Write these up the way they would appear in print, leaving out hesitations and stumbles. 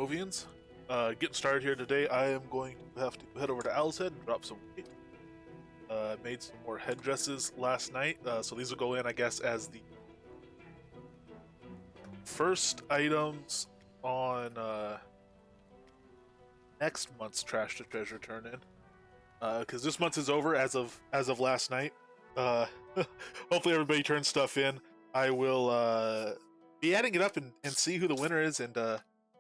Barovians. Getting started here today, I am going to have to head over to Owl's Head and drop some weight. Made some more headdresses last night, so these will go in, I guess, as the first items on next month's Trash to Treasure turn-in. Because this month is over as of last night. Uh, Hopefully everybody turns stuff in. I will be adding it up and see who the winner is, and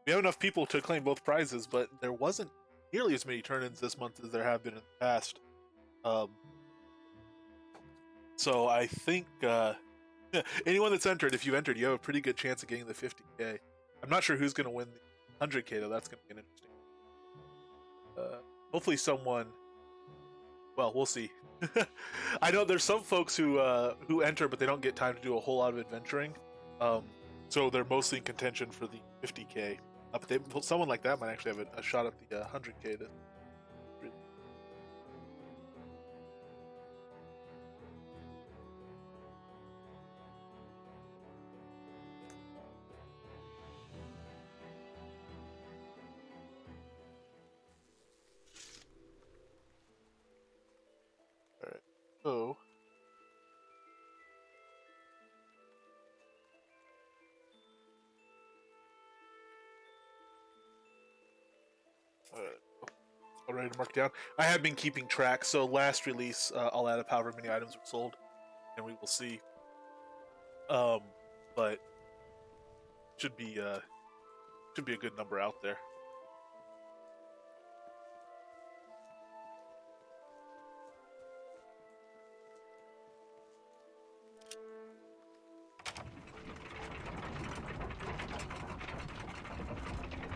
we have enough people to claim both prizes, but there wasn't nearly as many turn-ins this month as there have been in the past. So I think anyone that's entered, if you entered, you have a pretty good chance of getting the 50k. I'm not sure who's going to win the 100k though. That's going to be interesting. Hopefully someone. Well, we'll see. I know there's some folks who enter, but they don't get time to do a whole lot of adventuring. So they're mostly in contention for the 50k. But someone like that might actually have a shot at the 100k. Alright, so... Already to mark down. I have been keeping track, so last release I'll add up however many items were sold, and we will see. But should be a good number out there.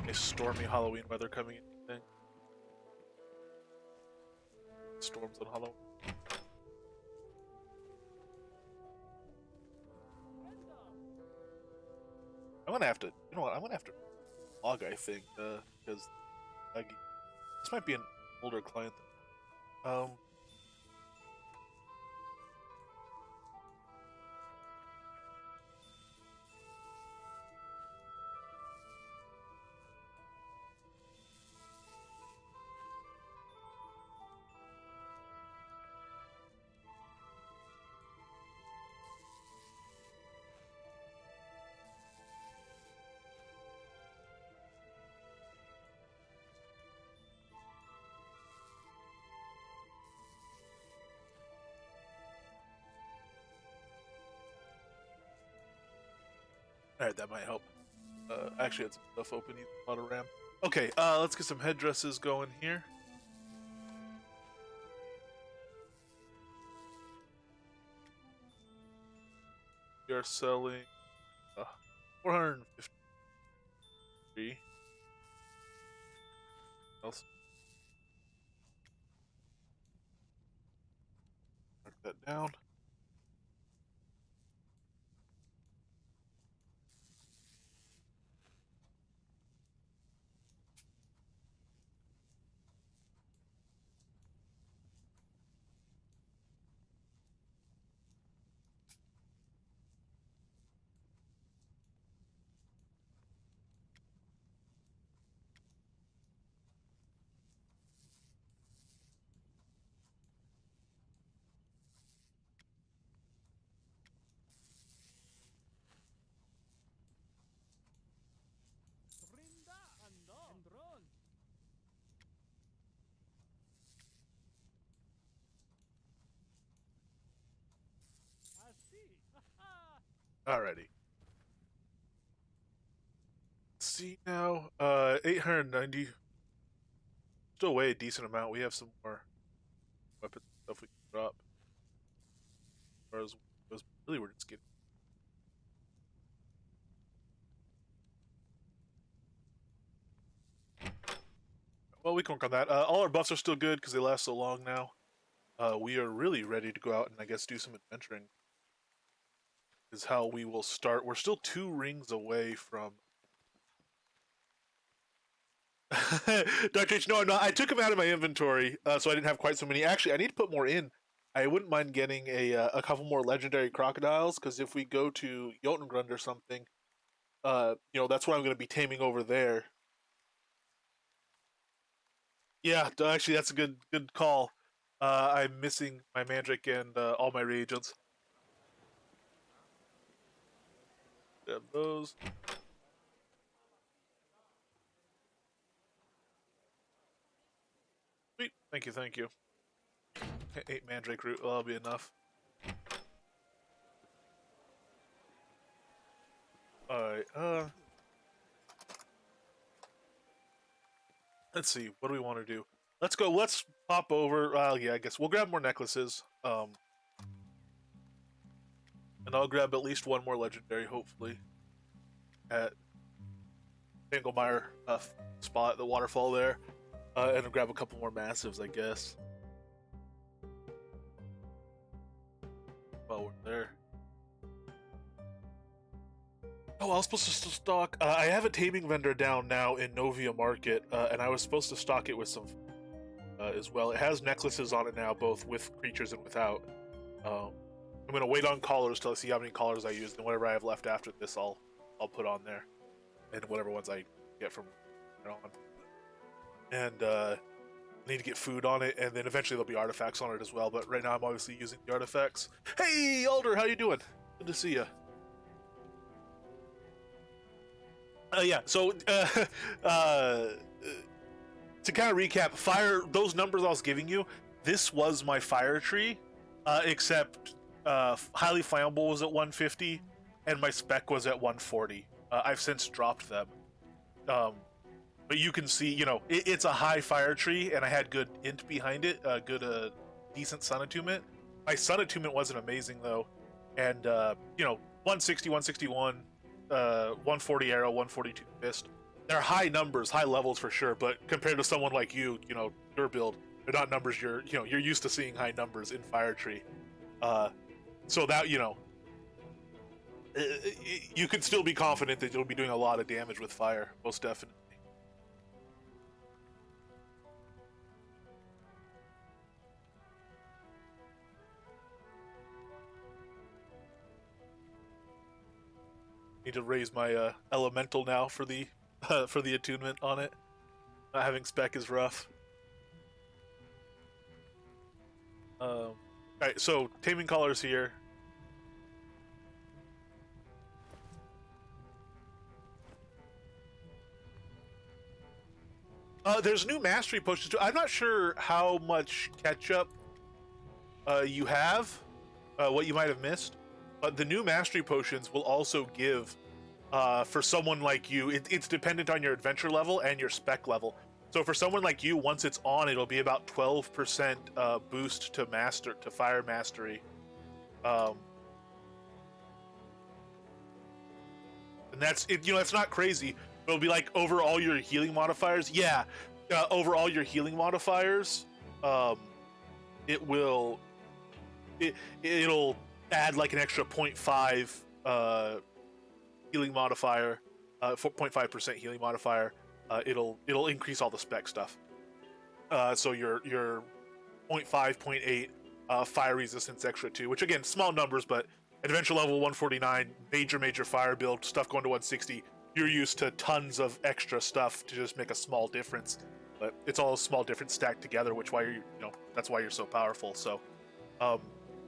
A stormy Halloween weather coming in. I think. Storms on Halloween. I'm gonna have to. You know what? I'm gonna have to log. I think because this might be an older client. Alright, that might help. I actually had some stuff open, needs a lot of RAM. Okay, let's get some headdresses going here. We are selling 453. Else. Mark that down. Alrighty. Let's see now. 890. Still way a decent amount. We have some more weapons stuff we can drop. As far as really we're just getting. Well, we can work on that. All our buffs are still good because they last so long now. We are really ready to go out and I guess do some adventuring. Is how we will start. We're still 2 rings away from. Dr. H, no, I'm not. I took them out of my inventory, so I didn't have quite so many. Actually, I need to put more in. I wouldn't mind getting a couple more legendary crocodiles, because if we go to Jotungrund or something, that's what I'm going to be taming over there. Yeah, actually, that's a good call. I'm missing my Mandrake and all my reagents. Grab those. Sweet. Thank you, thank you. 8 Mandrake root, well, that'll be enough. Alright, let's see, what do we want to do? Let's pop over, yeah, I guess we'll grab more necklaces, and I'll grab at least one more legendary, hopefully, at Tanglemire spot, the waterfall there, and I'll grab a couple more massives, I guess. While we're there. Oh, I was supposed to stock. I have a taming vendor down now in Novia Market, and I was supposed to stock it with some as well. It has necklaces on it now, both with creatures and without. I'm gonna wait on collars till I see how many collars I use, and whatever I have left after this, I'll put on there, and whatever ones I get from on. And I need to get food on it, and then eventually there'll be artifacts on it as well. But right now I'm obviously using the artifacts. Hey, Alder, how you doing? Good to see you. Yeah, so to kind of recap, those numbers I was giving you, this was my fire tree, except highly flammable was at 150, and my spec was at 140. I've since dropped them. But you can see, it's a high fire tree, and I had good int behind it, decent sun attunement. My sun attunement wasn't amazing, though, and, 160, 161, 140 arrow, 142 fist. They're high numbers, high levels for sure, but compared to someone like you, your build, they're not numbers you're used to seeing high numbers in fire tree. So that, you can still be confident that you'll be doing a lot of damage with fire, most definitely. Need to raise my elemental now for the for the attunement on it. Not having spec is rough. Alright, so taming collars here. There's new mastery potions too. I'm not sure how much catch up you have, what you might have missed. But the new mastery potions will also give, for someone like you, it's dependent on your adventure level and your spec level. So for someone like you, once it's on, it'll be about 12% boost to fire mastery. And that's it. It's not crazy. It'll be like over all your healing modifiers. Yeah, over all your healing modifiers, it'll add like an extra 0.5 healing modifier, 0.5% healing modifier. It'll increase all the spec stuff. So your 0.5, 0.8 fire resistance extra 2, which again, small numbers, but adventure level 149, major fire build, stuff going to 160, you're used to tons of extra stuff to just make a small difference. But it's all a small difference stacked together, that's why you're so powerful. So,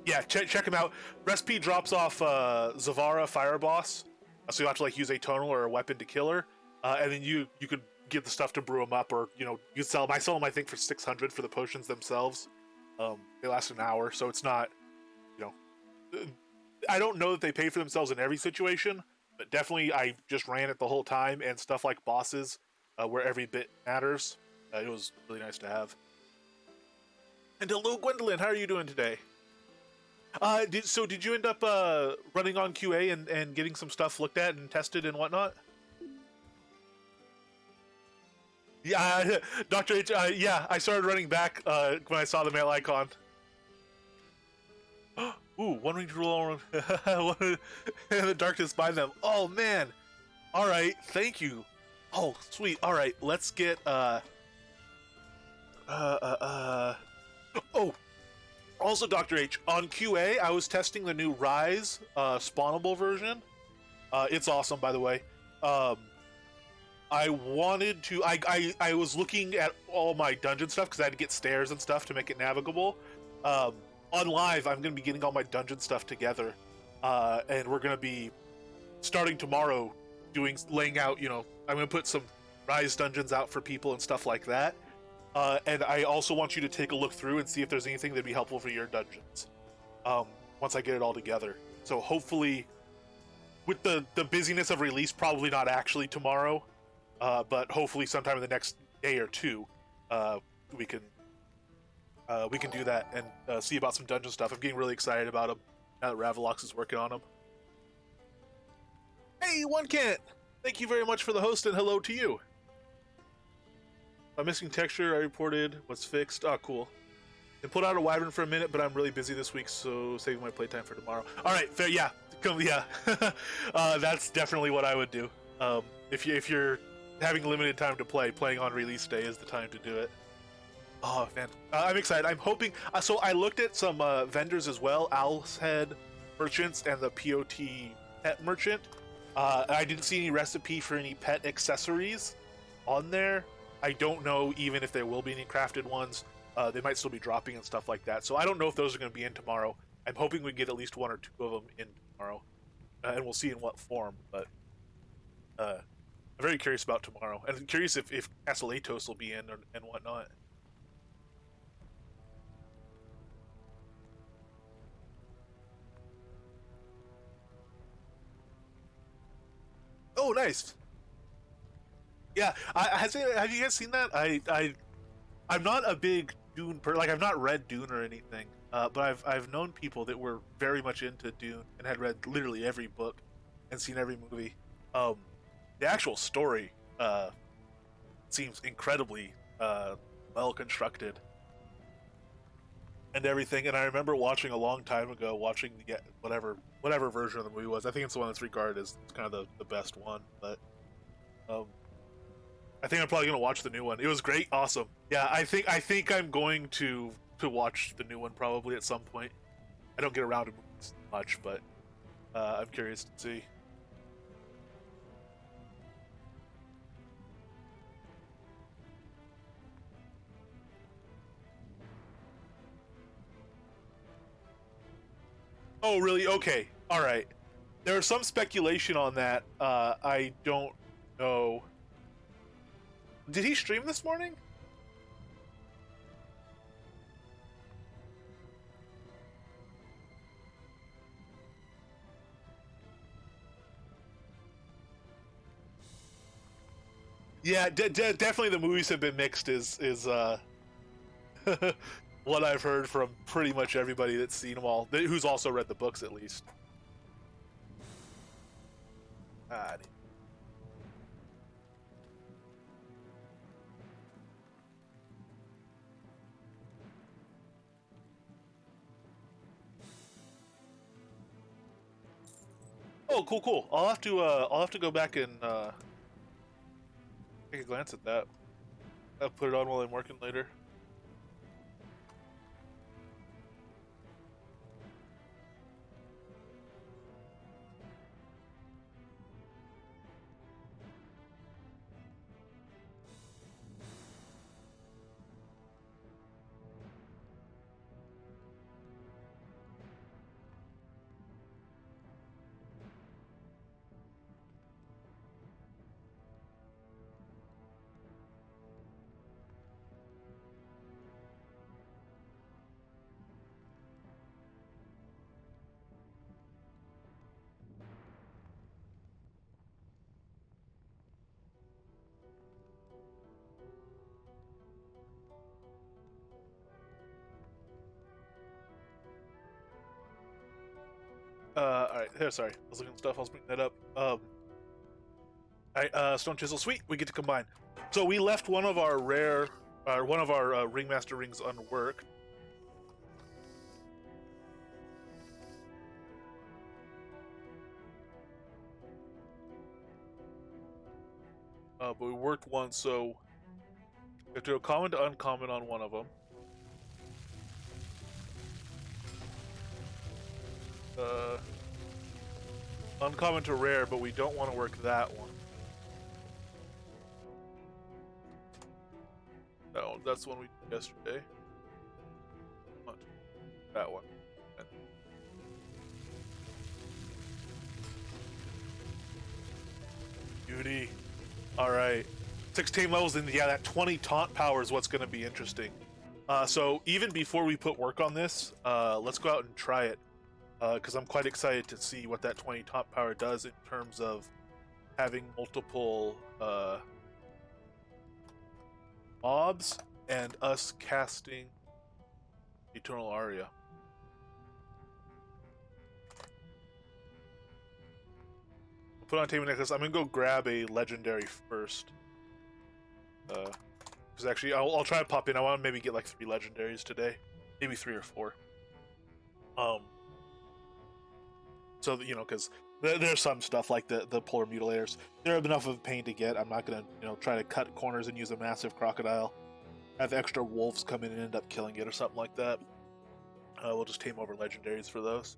yeah, check him out. Recipe drops off Zavara Fire Boss, so you have to use a tonal or a weapon to kill her, and then you could give the stuff to brew them up, or you sell them. I sell them, I think, for 600 for the potions themselves. They last an hour, so it's not, I don't know that they pay for themselves in every situation, but definitely I just ran it the whole time, and stuff like bosses, where every bit matters. It was really nice to have. And hello, Gwendolyn. How are you doing today? Did you end up running on QA and getting some stuff looked at and tested and whatnot? Yeah, Dr. H, yeah, I started running back when I saw the mail icon. Ooh, one ring to rule on the darkness by them. Oh, man. All right, thank you. Oh, sweet. All right, let's get, oh, also, Dr. H, on QA, I was testing the new Rise spawnable version. It's awesome, by the way. I wanted to. I was looking at all my dungeon stuff because I had to get stairs and stuff to make it navigable. Um, on live, I'm going to be getting all my dungeon stuff together, and we're going to be starting tomorrow, laying out. I'm going to put some Rise dungeons out for people and stuff like that. And I also want you to take a look through and see if there's anything that'd be helpful for your dungeons. Once I get it all together, so hopefully, with the busyness of release, probably not actually tomorrow. But hopefully sometime in the next day or two, we can do that and see about some dungeon stuff. I'm getting really excited about them now that Ravalox is working on them. Hey, One Can't! Thank you very much for the host and hello to you. A missing texture I reported was fixed. Oh, cool. And put out a wyvern for a minute, but I'm really busy this week, so saving my playtime for tomorrow. All right, fair. Yeah, that's definitely what I would do. If you're having limited time to play, playing on release day is the time to do it. Oh man, I'm excited. I'm hoping. So I looked at some vendors as well, Owl's Head merchants and the POT pet merchant. I didn't see any recipe for any pet accessories on there. I don't know even if there will be any crafted ones. They might still be dropping and stuff like that. So I don't know if those are going to be in tomorrow. I'm hoping we get at least one or two of them in tomorrow, and we'll see in what form. But I'm very curious about tomorrow, and I'm curious if Castle Atos will be in and whatnot. Oh, nice. Yeah, have you guys seen that? I'm not a big Dune like I've not read Dune or anything, but I've known people that were very much into Dune and had read literally every book and seen every movie. The actual story seems incredibly well constructed and everything. And I remember watching a long time ago, watching the whatever version of the movie was. I think it's the one that's regarded as kind of the best one, but I think I'm probably gonna watch the new one. It was great, awesome. Yeah, I think I'm going to watch the new one probably at some point. I don't get around to movies much, but I'm curious to see. Oh, really? Okay. All right. There was some speculation on that. I don't know. Did he stream this morning? Yeah, definitely the movies have been mixed. Is what I've heard from pretty much everybody that's seen them all, who's also read the books at least. Ah, oh, cool, cool. I'll have to go back and take a glance at that. I'll put it on while I'm working later. All right. Here, sorry. I was looking at stuff. I was picking that up. All right. Stone Chisel. Sweet. We get to combine. So we left one of our Ringmaster rings unworked. But we worked one, so we have to go common to uncommon on one of them. Uncommon to rare, but we don't want to work that one. that's the one we did yesterday. Not that one. Beauty. Alright. 16 levels, and yeah, that 20 taunt power is what's going to be interesting. So even before we put work on this, let's go out and try it. Because I'm quite excited to see what that 20 taunt power does in terms of having multiple mobs and us casting Eternal Aria. Put on Taming Necklace. I'm gonna go grab a legendary first. Because actually, I'll try to pop in. I want to maybe get like 3 legendaries today, maybe 3 or 4. So you know, because there's some stuff like the polar mutilators. They're enough of a pain to get. I'm not gonna try to cut corners and use a massive crocodile. Have extra wolves come in and end up killing it or something like that. We'll just tame over legendaries for those.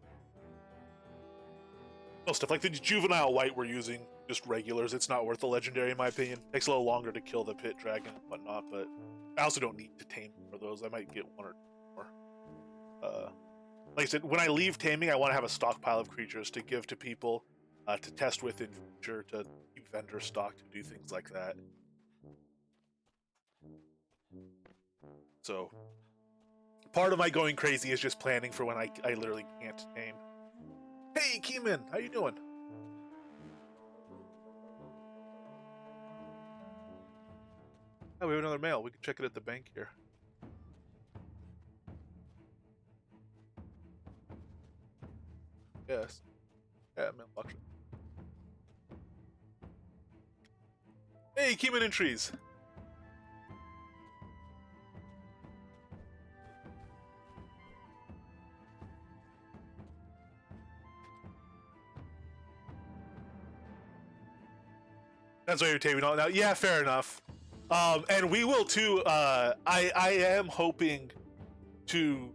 Oh, stuff like the juvenile white we're using, just regulars. It's not worth the legendary in my opinion. Takes a little longer to kill the pit dragon and whatnot, but I also don't need to tame for those. I might get 1 or 2 more. Like I said, when I leave taming, I want to have a stockpile of creatures to give to people to test with in future, to keep vendor stock, to do things like that. So part of my going crazy is just planning for when I literally can't tame. Hey, Keeman, how you doing? Oh, we have another mail. We can check it at the bank here. Yes. Yeah, mailbox. Hey, Keeman and Trees. That's why you're taming all now. Yeah, fair enough. And we will too. I am hoping to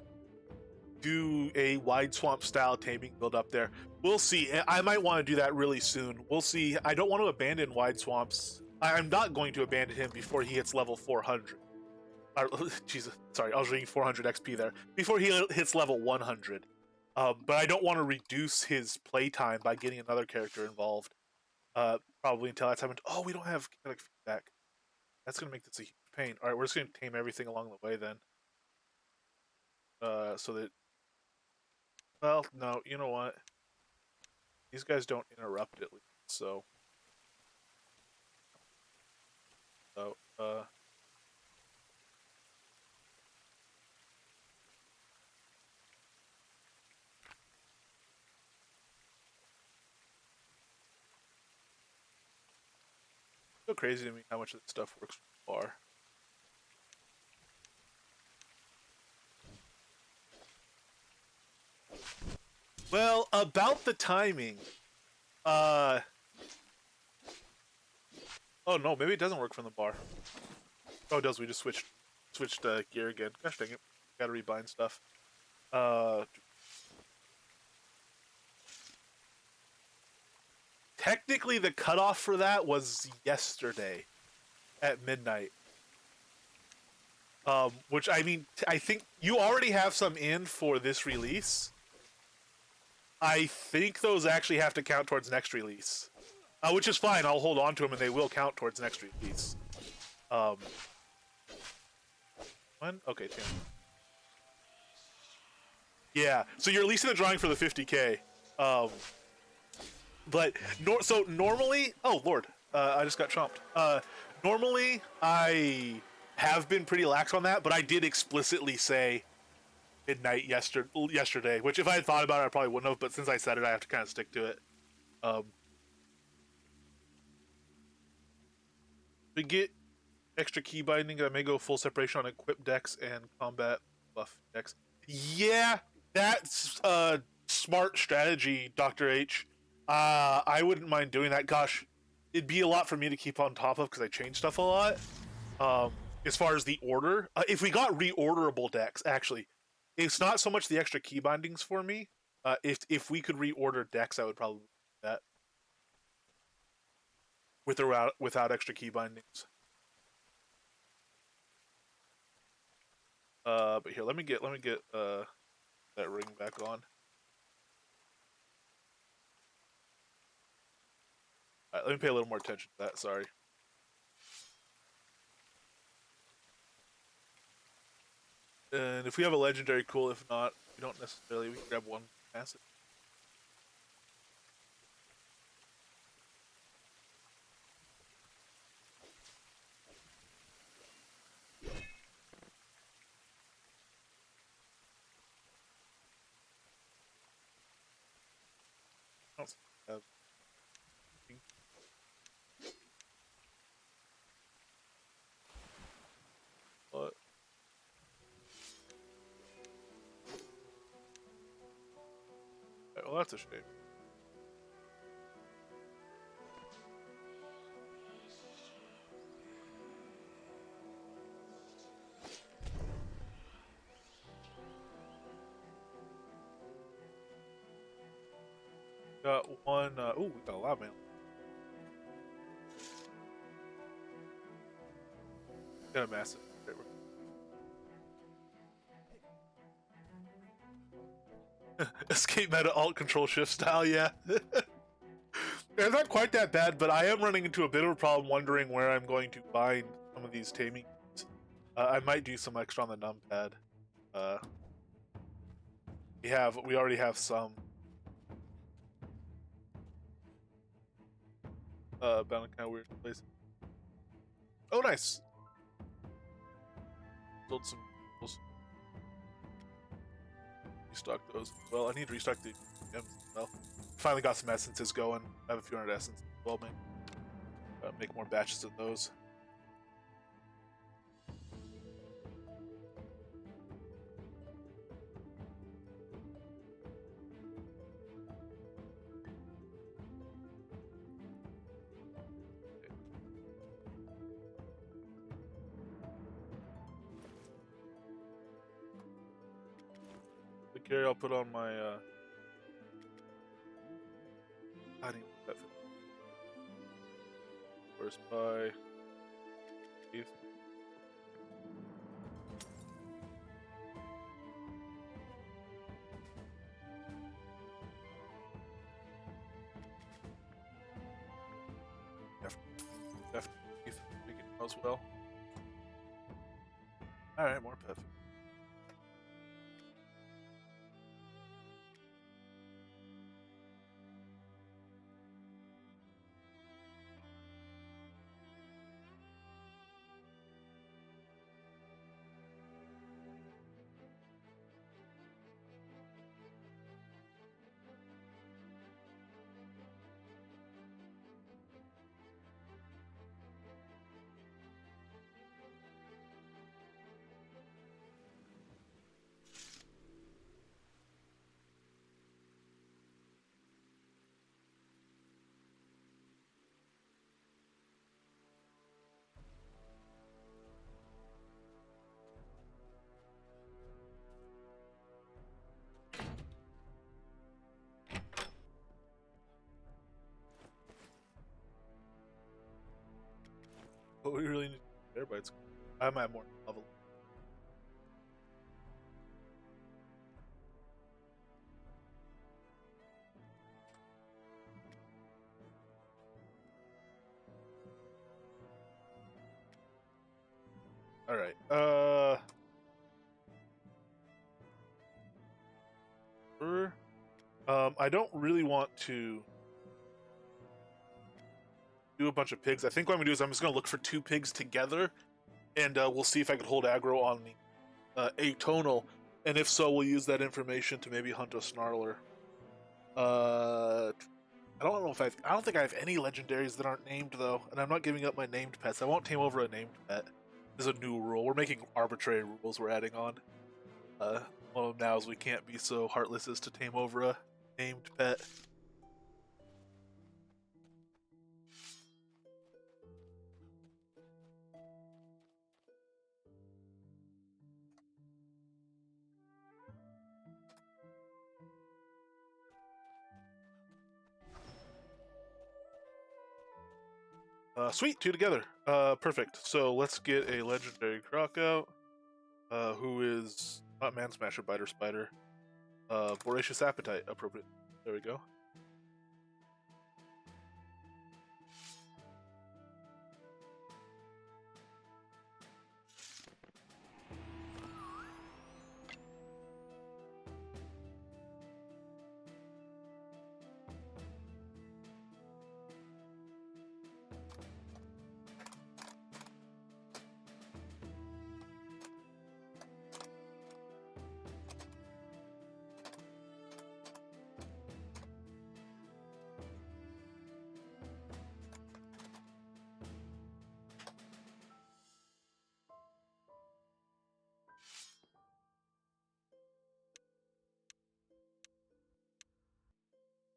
do a wide swamp style taming build up there. We'll see. I might want to do that really soon. We'll see. I don't want to abandon wide swamps. I'm not going to abandon him before he hits level 400. Jesus, sorry, I was reading 400 XP there. Before he hits level 100. But I don't want to reduce his playtime by getting another character involved. Probably until that time. Oh, we don't have kinetic feedback. That's gonna make this a huge pain. All right, we're just gonna tame everything along the way then. So that. Well, no, you know what? These guys don't interrupt at least, so. So, so crazy to me how much of this stuff works from far. Well, about the timing, oh no, maybe it doesn't work from the bar. Oh, it does. We just switched gear again. Gosh dang it, gotta rebind stuff. Technically, the cutoff for that was yesterday at midnight. Which I mean, I think you already have some in for this release. I think those actually have to count towards next release, which is fine. I'll hold on to them, and they will count towards next release. When? Okay, 10. Yeah, so you're releasing the drawing for the 50K. But so normally, oh lord, I just got chomped. Normally I have been pretty lax on that, but I did explicitly say midnight yesterday, which if I had thought about it, I probably wouldn't have. But since I said it, I have to kind of stick to it. To get extra key binding, I may go full separation on equip decks and combat buff decks. Yeah, that's a smart strategy, Dr. H. I wouldn't mind doing that. Gosh, it'd be a lot for me to keep on top of because I change stuff a lot. As far as the order, if we got reorderable decks, actually, it's not so much the extra key bindings for me. If we could reorder decks, I would probably do that with or without extra key bindings. But here, let me get that ring back on. Alright, let me pay a little more attention to that, sorry. And if we have a legendary, cool. If not, we don't necessarily. We can grab one massive. I don't have. But well, that's a shame. Got one. Oh, we got a lot, man. Got a massive. Escape meta alt control shift style, yeah. It's not quite that bad, but I am running into a bit of a problem wondering where I'm going to find some of these taming. I might do some extra on the numpad. We already have some. Bound in kind of weird place. Oh, nice. Build some. Restock those as well. I need to restock the gems as well. Finally got some essences going. I have a few hundred essences as well, man. Make more batches of those. The carry I'll put on my I need that first by Keith. Definitely make it as well. Alright, more perfect. But we really need bear bites. I might have more level. Alright, I don't really want to do a bunch of pigs. I think what I'm gonna do is I'm just gonna look for 2 pigs together, and we'll see if I can hold aggro on the atonal, and if so, we'll use that information to maybe hunt a Snarler. I don't think I have any legendaries that aren't named though, and I'm not giving up my named pets. I won't tame over a named pet. This is a new rule. We're making arbitrary rules we're adding on. One of them now is we can't be so heartless as to tame over a named pet. Sweet, 2 together. Perfect. So let's get a legendary croc out. who is not Man Smasher, Biter Spider. Voracious Appetite, appropriate. There we go.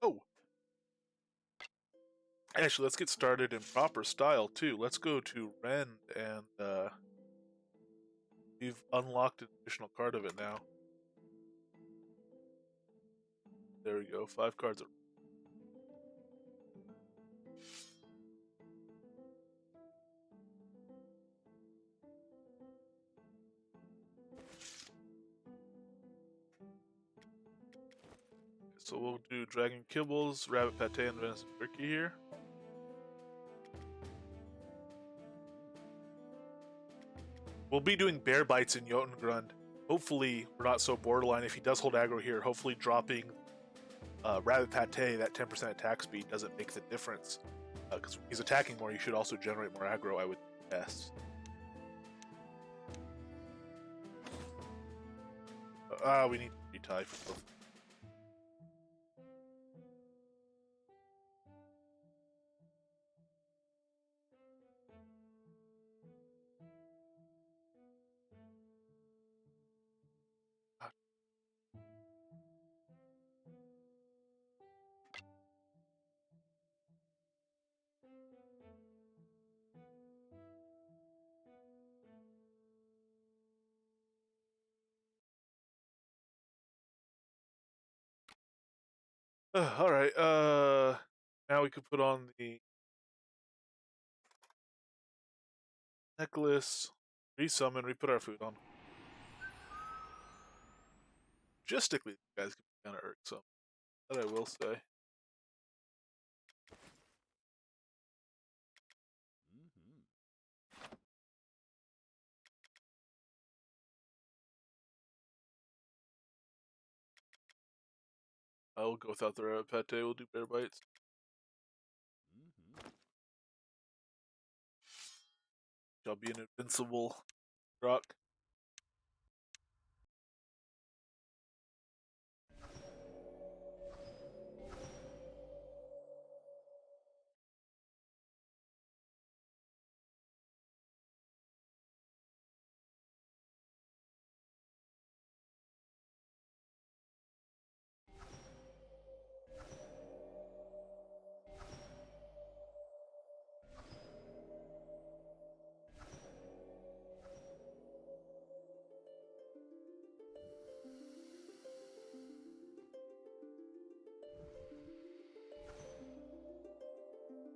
Oh, actually, let's get started in proper style too. Let's go to Rend, and we've unlocked an additional card of it now. There we go. 5 cards. So we'll do Dragon Kibbles, Rabbit Pate, and Venison Turkey here. We'll be doing Bear Bites in Jotungrund. Hopefully, we're not so borderline. If he does hold aggro here, hopefully dropping Rabbit Pate, that 10% attack speed, doesn't make the difference. Because when he's attacking more, you should also generate more aggro, I would guess. We need to retie for both. Alright, now we could put on the necklace, resummon, re-put our food on. Logistically, these guys can be kind of irksome. That I will say. I will go without the Rabbit Pate, we'll do Bear Bites. Shall be an invincible rock.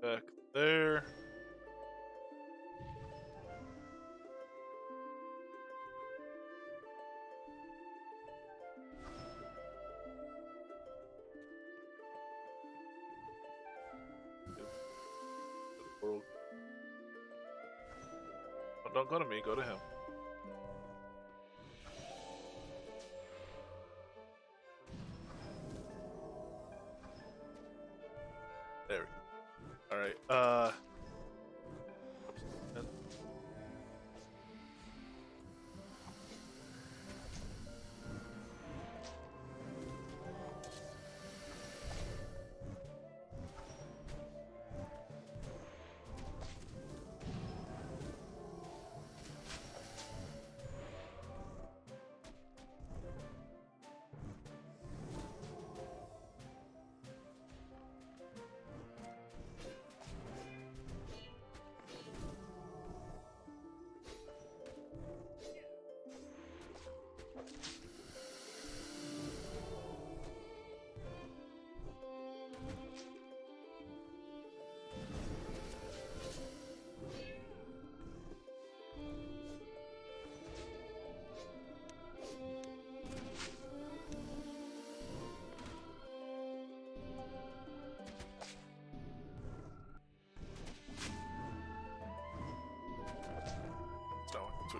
Back there. Oh, don't go to me, go to him. There we go. Alright,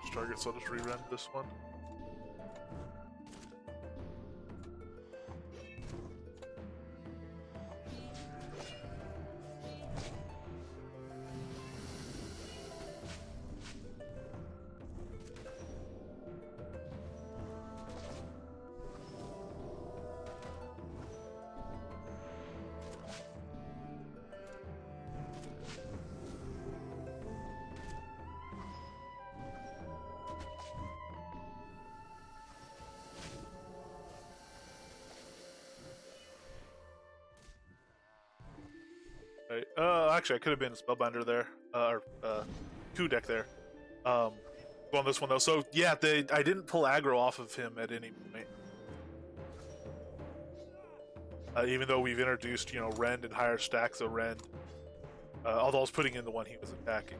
target, so I'll just re-rend this one. Right. Actually, I could have been Spellbinder there, or coup deck there. Go on this one though. So yeah, I didn't pull aggro off of him at any point. Even though we've introduced, rend and higher stacks of rend. Although I was putting in the one he was attacking.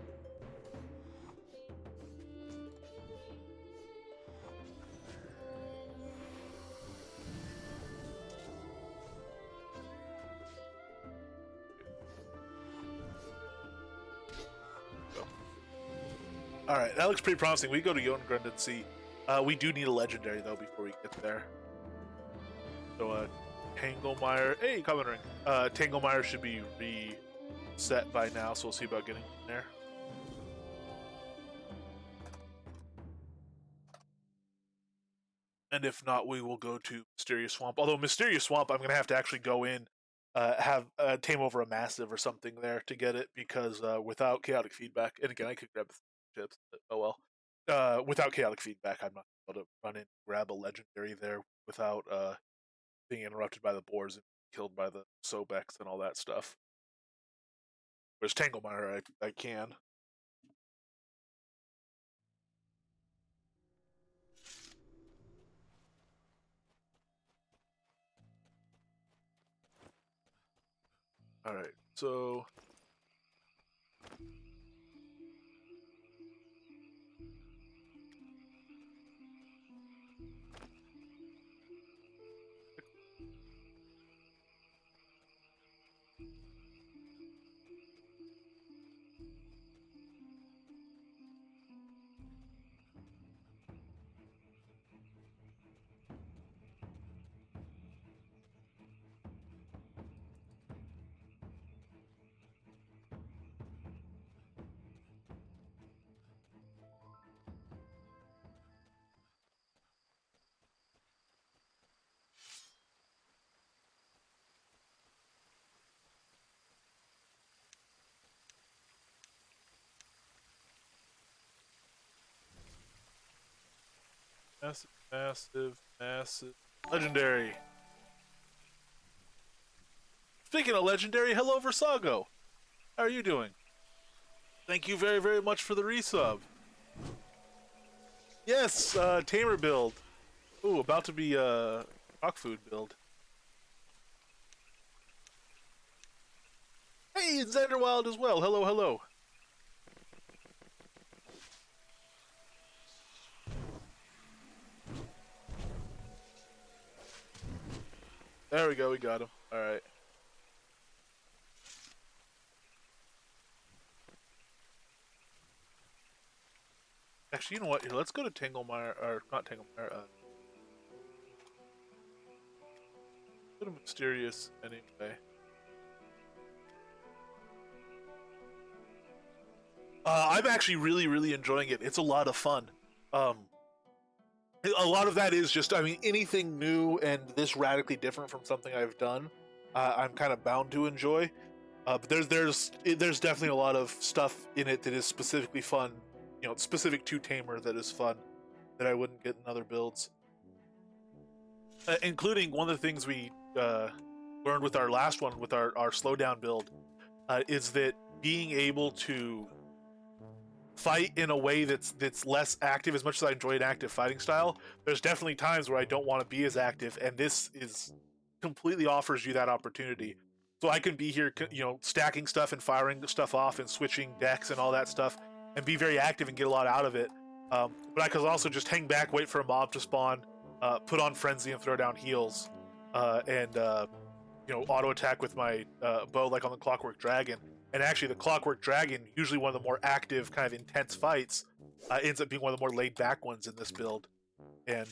Alright, that looks pretty promising. We go to Jotengrind and see. We do need a legendary, though, before we get there. So, Tanglemire. Hey, Common Ring. Tanglemire should be reset by now, so we'll see about getting in there. And if not, we will go to Mysterious Swamp. Although, Mysterious Swamp, I'm going to have to actually go in, have tame over a massive or something there to get it, because without chaotic feedback, and again, I could grab chips, but oh well. Without chaotic feedback, I'm not able to run in and grab a legendary there without being interrupted by the boars and killed by the Sobex and all that stuff. Whereas Tanglemire, I can. Alright, so massive legendary. Speaking of legendary, hello Versago. How are you doing? Thank you very, very much for the resub. Yes, tamer build. Ooh, about to be rock food build. Hey, it's Xanderwild as well. Hello, hello. There we go, we got him. Alright. Actually, you know what? Here, let's go to Tanglemire, or not Tanglemire, go to Mysterious anyway. I'm actually really, really enjoying it. It's a lot of fun. A lot of that is just, I mean, anything new and this radically different from something I've done, I'm kind of bound to enjoy. But there's definitely a lot of stuff in it that is specifically fun, specific to Tamer that is fun, that I wouldn't get in other builds. Including one of the things we learned with our last one, with our slowdown build, is that being able to fight in a way that's less active. As much as I enjoy an active fighting style, there's definitely times where I don't want to be as active, and this is completely offers you that opportunity. So I can be here, stacking stuff and firing stuff off and switching decks and all that stuff, and be very active and get a lot out of it. But I could also just hang back, wait for a mob to spawn, put on frenzy and throw down heals, and auto attack with my bow, like on the Clockwork Dragon. And actually, the Clockwork Dragon, usually one of the more active, kind of intense fights, ends up being one of the more laid back ones in this build. And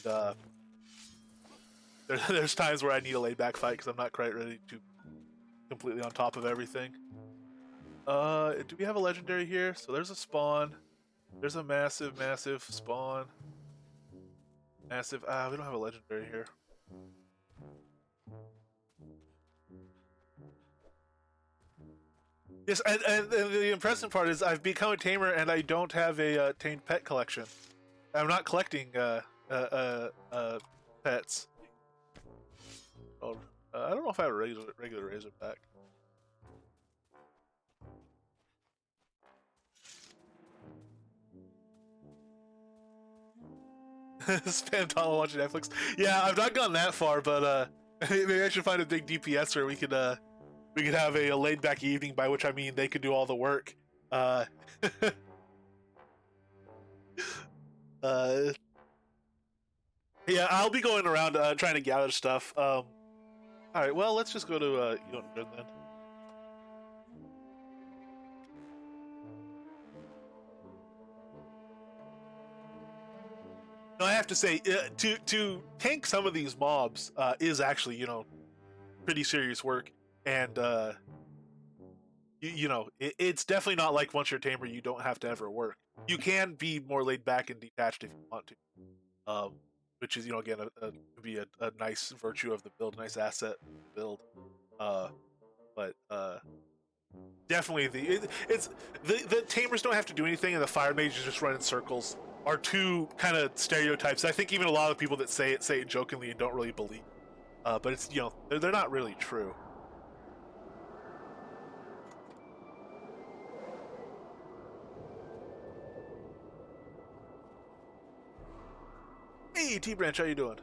there's times where I need a laid back fight because I'm not quite ready to completely on top of everything. Do we have a legendary here? So there's a spawn. There's a massive spawn. Massive. We don't have a legendary here. Yes, and the impressive part is I've become a tamer and I don't have a tamed pet collection. I'm not collecting pets. Oh, I don't know if I have a regular Razorback. Spam Tala watching Netflix. Yeah, I've not gone that far, but maybe I should find a big DPS where we could have a laid back evening, by which I mean they could do all the work. Yeah, I'll be going around trying to gather stuff. All right, well, let's just go to then. No, I have to say, to tank some of these mobs is actually, pretty serious work, and it's definitely not like once you're a tamer you don't have to ever work. You can be more laid back and detached if you want to, which is again could be a nice virtue of the build, a nice asset of the build. But definitely the tamers don't have to do anything, and the fire mages just run in circles. Are two kind of stereotypes. I think even a lot of people that say it jokingly and don't really believe. But it's they're not really true. Hey, T-Branch, how you doing?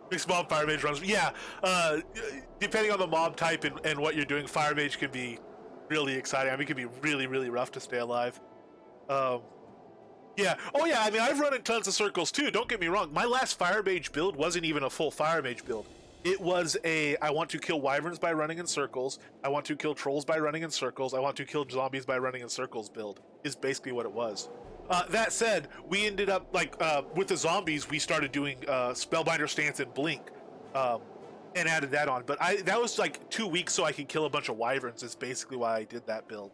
Mixed mob fire mage runs. Yeah, depending on the mob type and what you're doing, fire mage can be really exciting. I mean, it can be really rough to stay alive. Yeah. Oh yeah. I mean, I've run in tons of circles too. Don't get me wrong. My last fire mage build wasn't even a full fire mage build. It was I want to kill wyverns by running in circles. I want to kill trolls by running in circles. I want to kill zombies by running in circles build is basically what it was. That said, we ended up with the zombies. We started doing Spellbinder Stance and Blink, and added that on. But that was like 2 weeks so I could kill a bunch of wyverns. Is basically why I did that build.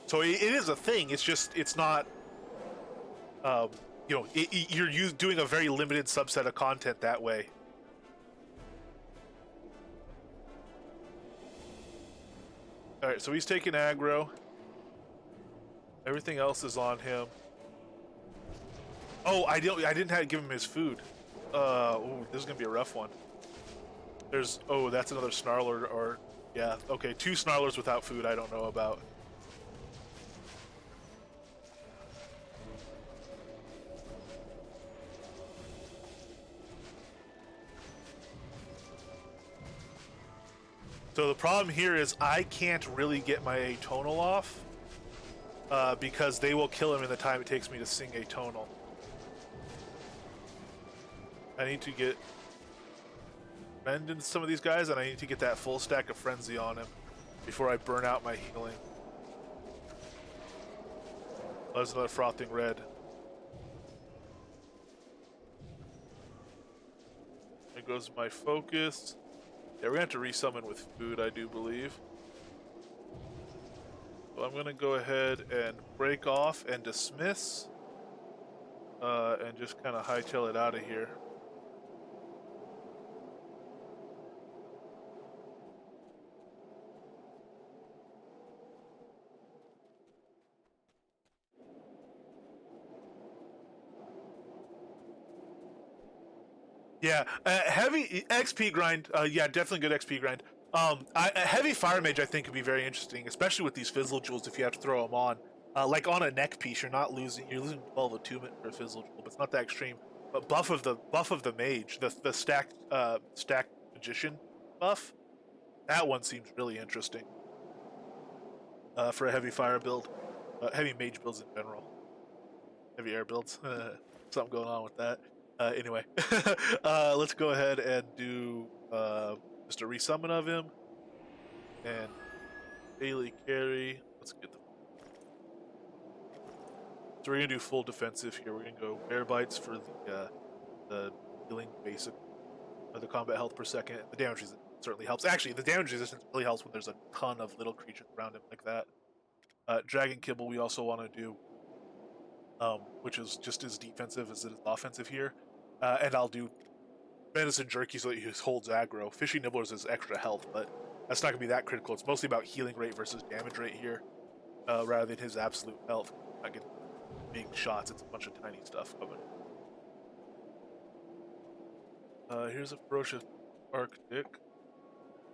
So it is a thing. It's just it's not. You're doing a very limited subset of content that way. All right, so he's taking aggro. Everything else is on him. Oh, I didn't have to give him his food. Ooh, this is gonna be a rough one. That's another Snarler, or yeah, okay, 2 Snarlers without food. I don't know about. So the problem here is I can't really get my atonal off because they will kill him in the time it takes me to sing atonal. I need to get Rend into some of these guys, and I need to get that full stack of Frenzy on him before I burn out my healing. Oh, there's another Frothing Red. There goes my focus. Yeah, we're going to have to resummon with food, I do believe. So I'm going to go ahead and break off and dismiss. And just kind of hightail it out of here. Yeah, heavy XP grind. Yeah, definitely good XP grind. A heavy fire mage I think would be very interesting, especially with these fizzle jewels if you have to throw them on. Like on a neck piece, you're losing 12 attunement for a fizzle jewel, but it's not that extreme. But buff of the mage, the stacked magician buff, that one seems really interesting. For a heavy fire build, heavy mage builds in general, heavy air builds. Something going on with that. Anyway, let's go ahead and do just a resummon of him and daily carry. Let's get the. So we're gonna do full defensive here. We're gonna go bear bites for the healing basic, the combat health per second. The damage resistance certainly helps. Actually, the damage resistance really helps when there's a ton of little creatures around him like that. Dragon kibble we also want to do, which is just as defensive as it is offensive here. And I'll do medicine jerky so that he holds aggro. Fishy nibblers is extra health, but that's not gonna be that critical. It's mostly about healing rate versus damage rate here, rather than his absolute health. Not getting big shots. It's a bunch of tiny stuff coming. Here's a ferocious Arctic.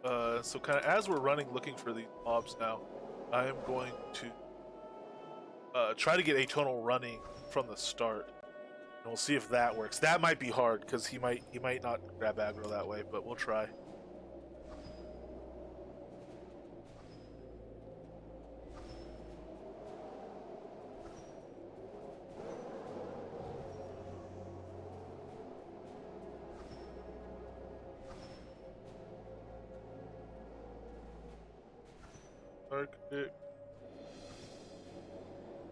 So kind of as we're running looking for these mobs now, I am going to try to get Atonal running from the start, and we'll see if that works. That might be hard because he might not grab aggro that way, but we'll try.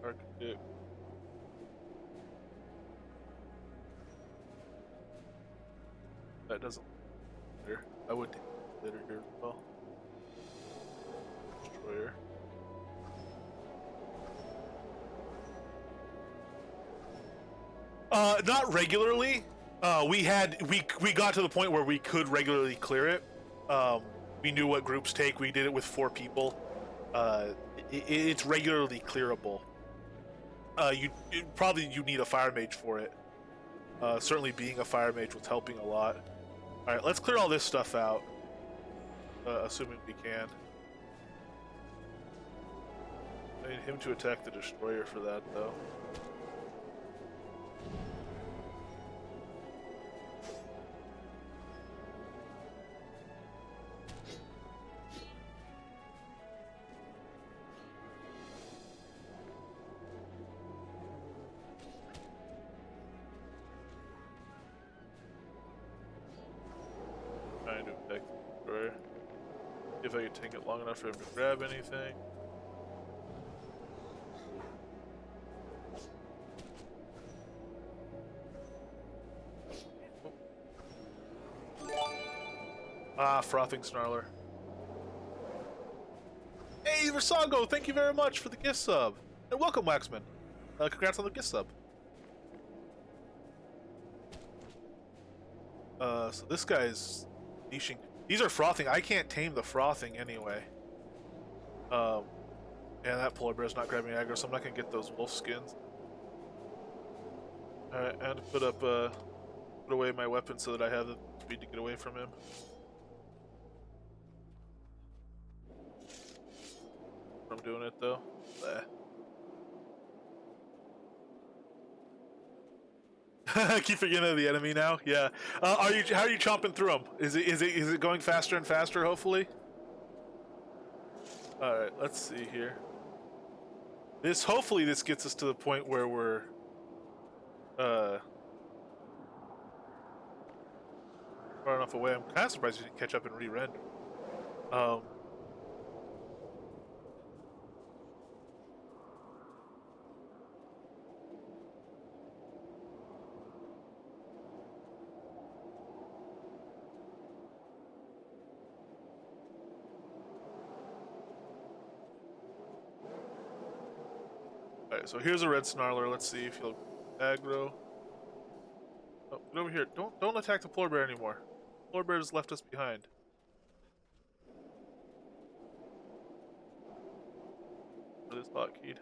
Arctic. That doesn't matter. I would take later here as well. Destroyer. Not regularly. We got to the point where we could regularly clear it. We knew what groups take. We did it with 4 people. It's regularly clearable. You need a fire mage for it. Certainly being a fire mage was helping a lot. Alright, let's clear all this stuff out. Assuming we can. I need him to attack the destroyer for that, though. Trying to attack the destroyer. If I can take it long enough for him to grab anything. Ah, frothing Snarler. Hey, Versago, thank you very much for the gift sub. And welcome, Waxman. Congrats on the gift sub. So this guy's niching. These are frothing. I can't tame the frothing anyway. And that polar bear's not grabbing aggro, so I'm not gonna get those wolf skins. Alright, I had to put away my weapon so that I have the speed to get away from him. I'm doing it though. Keep forgetting of the enemy now. Yeah. How are you chomping through them? Is it going faster and faster? Hopefully. All right. Let's see here. Hopefully this gets us to the point where we're far enough away. I'm kind of surprised you didn't catch up and re-render. Alright, so here's a red Snarler. Let's see if he'll aggro. Oh, get over here. Don't attack the polar bear anymore. Polar bear's left us behind. What is hotkeyed?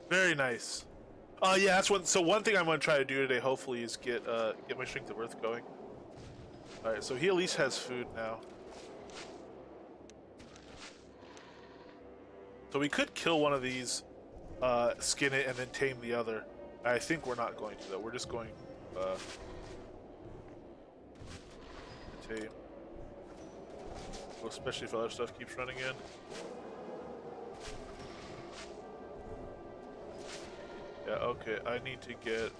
Very nice. Yeah, that's one. So one thing I'm going to try to do today, hopefully, is get my strength of earth going. All right, so he at least has food now. So we could kill one of these, skin it, and then tame the other. I think we're not going to though. We're just going tame. Well, especially if other stuff keeps running in. Yeah, okay, I need to get,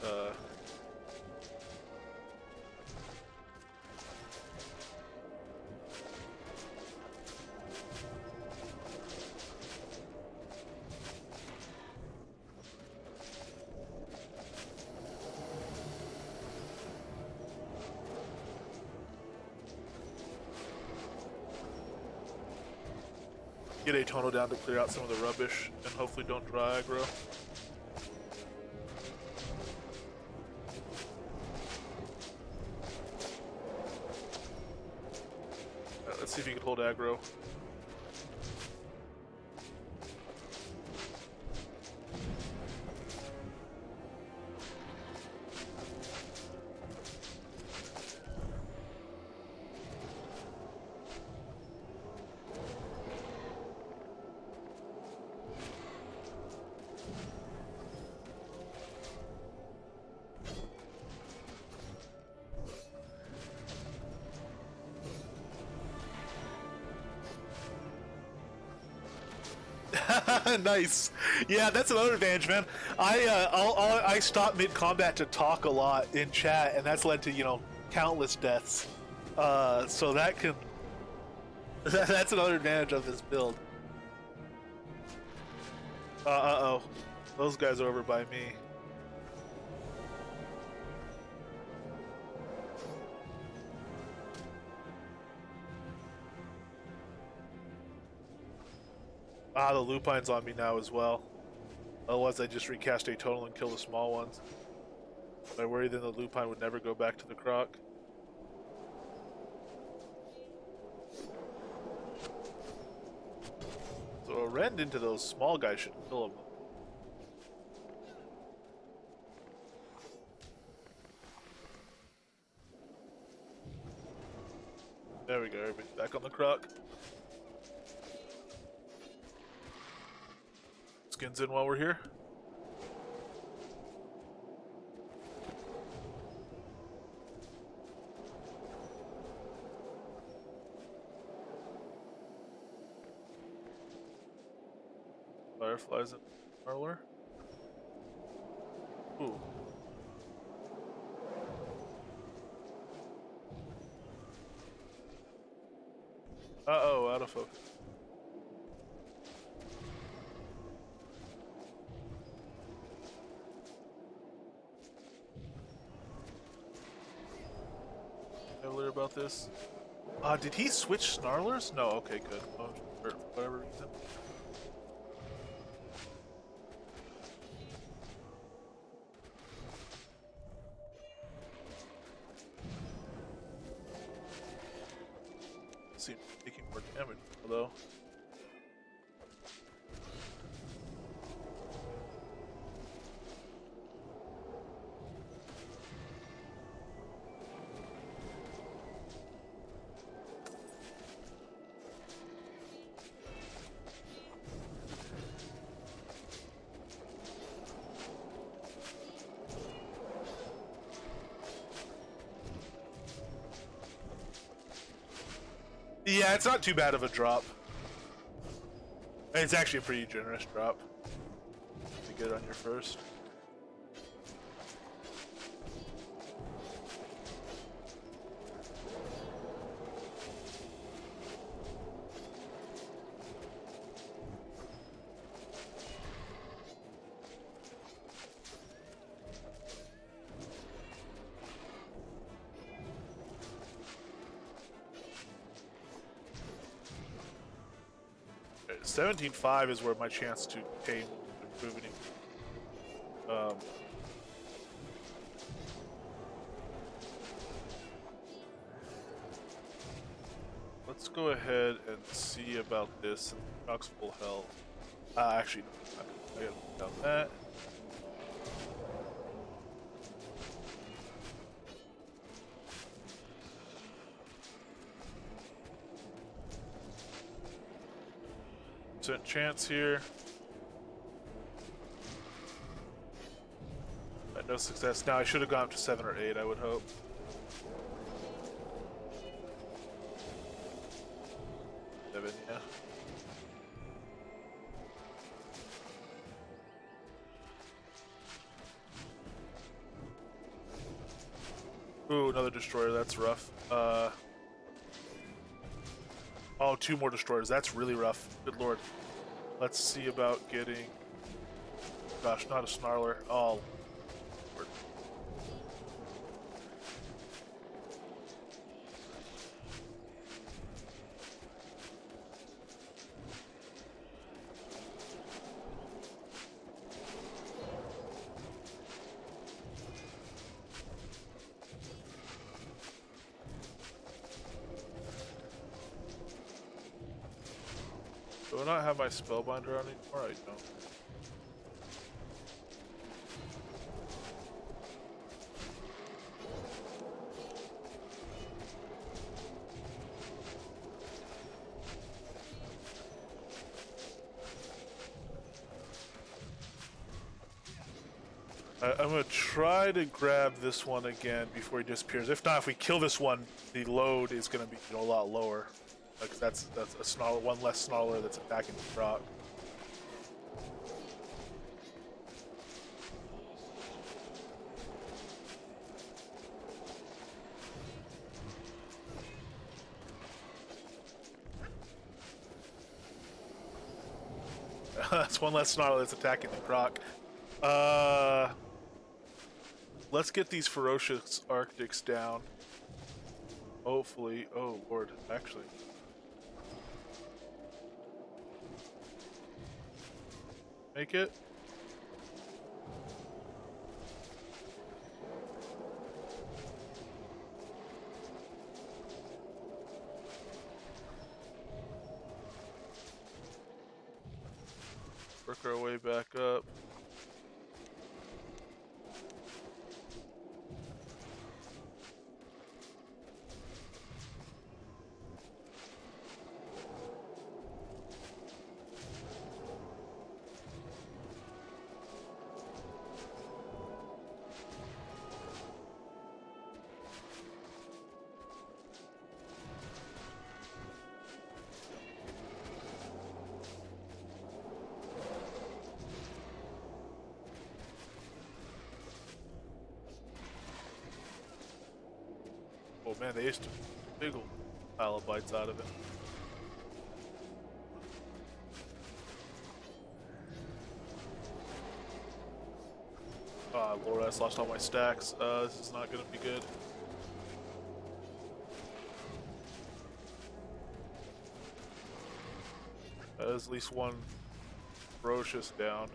get a tonal down to clear out some of the rubbish and hopefully don't draw aggro. Let's see if you can hold aggro. Nice. Yeah, that's another advantage, man. I stop mid combat to talk a lot in chat, and that's led to countless deaths. So that can that's another advantage of this build. Uh-oh, those guys are over by me. Ah, the lupine's on me now as well. Otherwise, I just recast a tonal and kill the small ones. I worry then the lupine would never go back to the croc. So a rend into those small guys should kill them. There we go, everybody's back on the croc. Skins in while we're here. Fireflies and Snarler. Ooh. Uh-oh, out of focus. Earlier about this. Did he switch Snarlers? No, okay, good. Oh, for whatever reason. Seems taking more damage, although. Yeah, it's not too bad of a drop. It's actually a pretty generous drop to get on your first. Okay, 17.5 is where my chance to tame improving. Let's go ahead and see about this. Knox full health. Actually, no, I gotta put down that. Chance here. No success. Now I should have gone up to 7 or 8, I would hope. 7, yeah. Ooh, another destroyer. That's rough. Oh, 2 more destroyers. That's really rough. Good lord. Let's see about getting... Gosh, not a Snarler. Oh, lord. Do I not have my spellbinder on anymore? I don't. I'm gonna try to grab this one again before he disappears. If not, if we kill this one, the load is gonna be a lot lower. Because that's a Snarler, one less Snarler that's attacking the rock. That's one less Snarler that's attacking the croc. Let's get these ferocious Arctics down. Hopefully. Oh lord, actually. Make it. Work our way back up. Oh man, they used to big old pile of bites out of it. Ah, lord, I just lost all my stacks. This is not gonna be good. There's at least one ferocious down.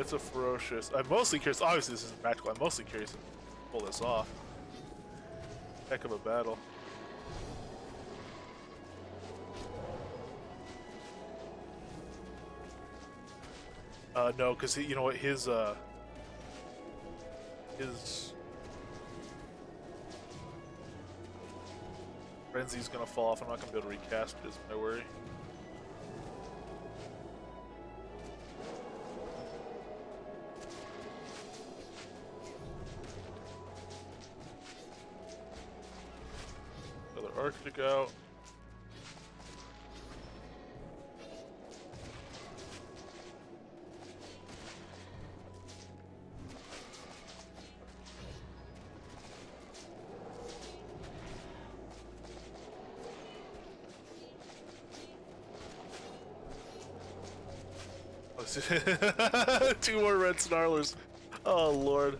It's a ferocious. I'm mostly curious. Obviously, this isn't practical. I'm mostly curious to pull this off. Heck of a battle. No, because you know what, his frenzy's gonna fall off. I'm not gonna be able to recast it. Is my worry. Arctic out. Two more red Snarlers. Oh lord.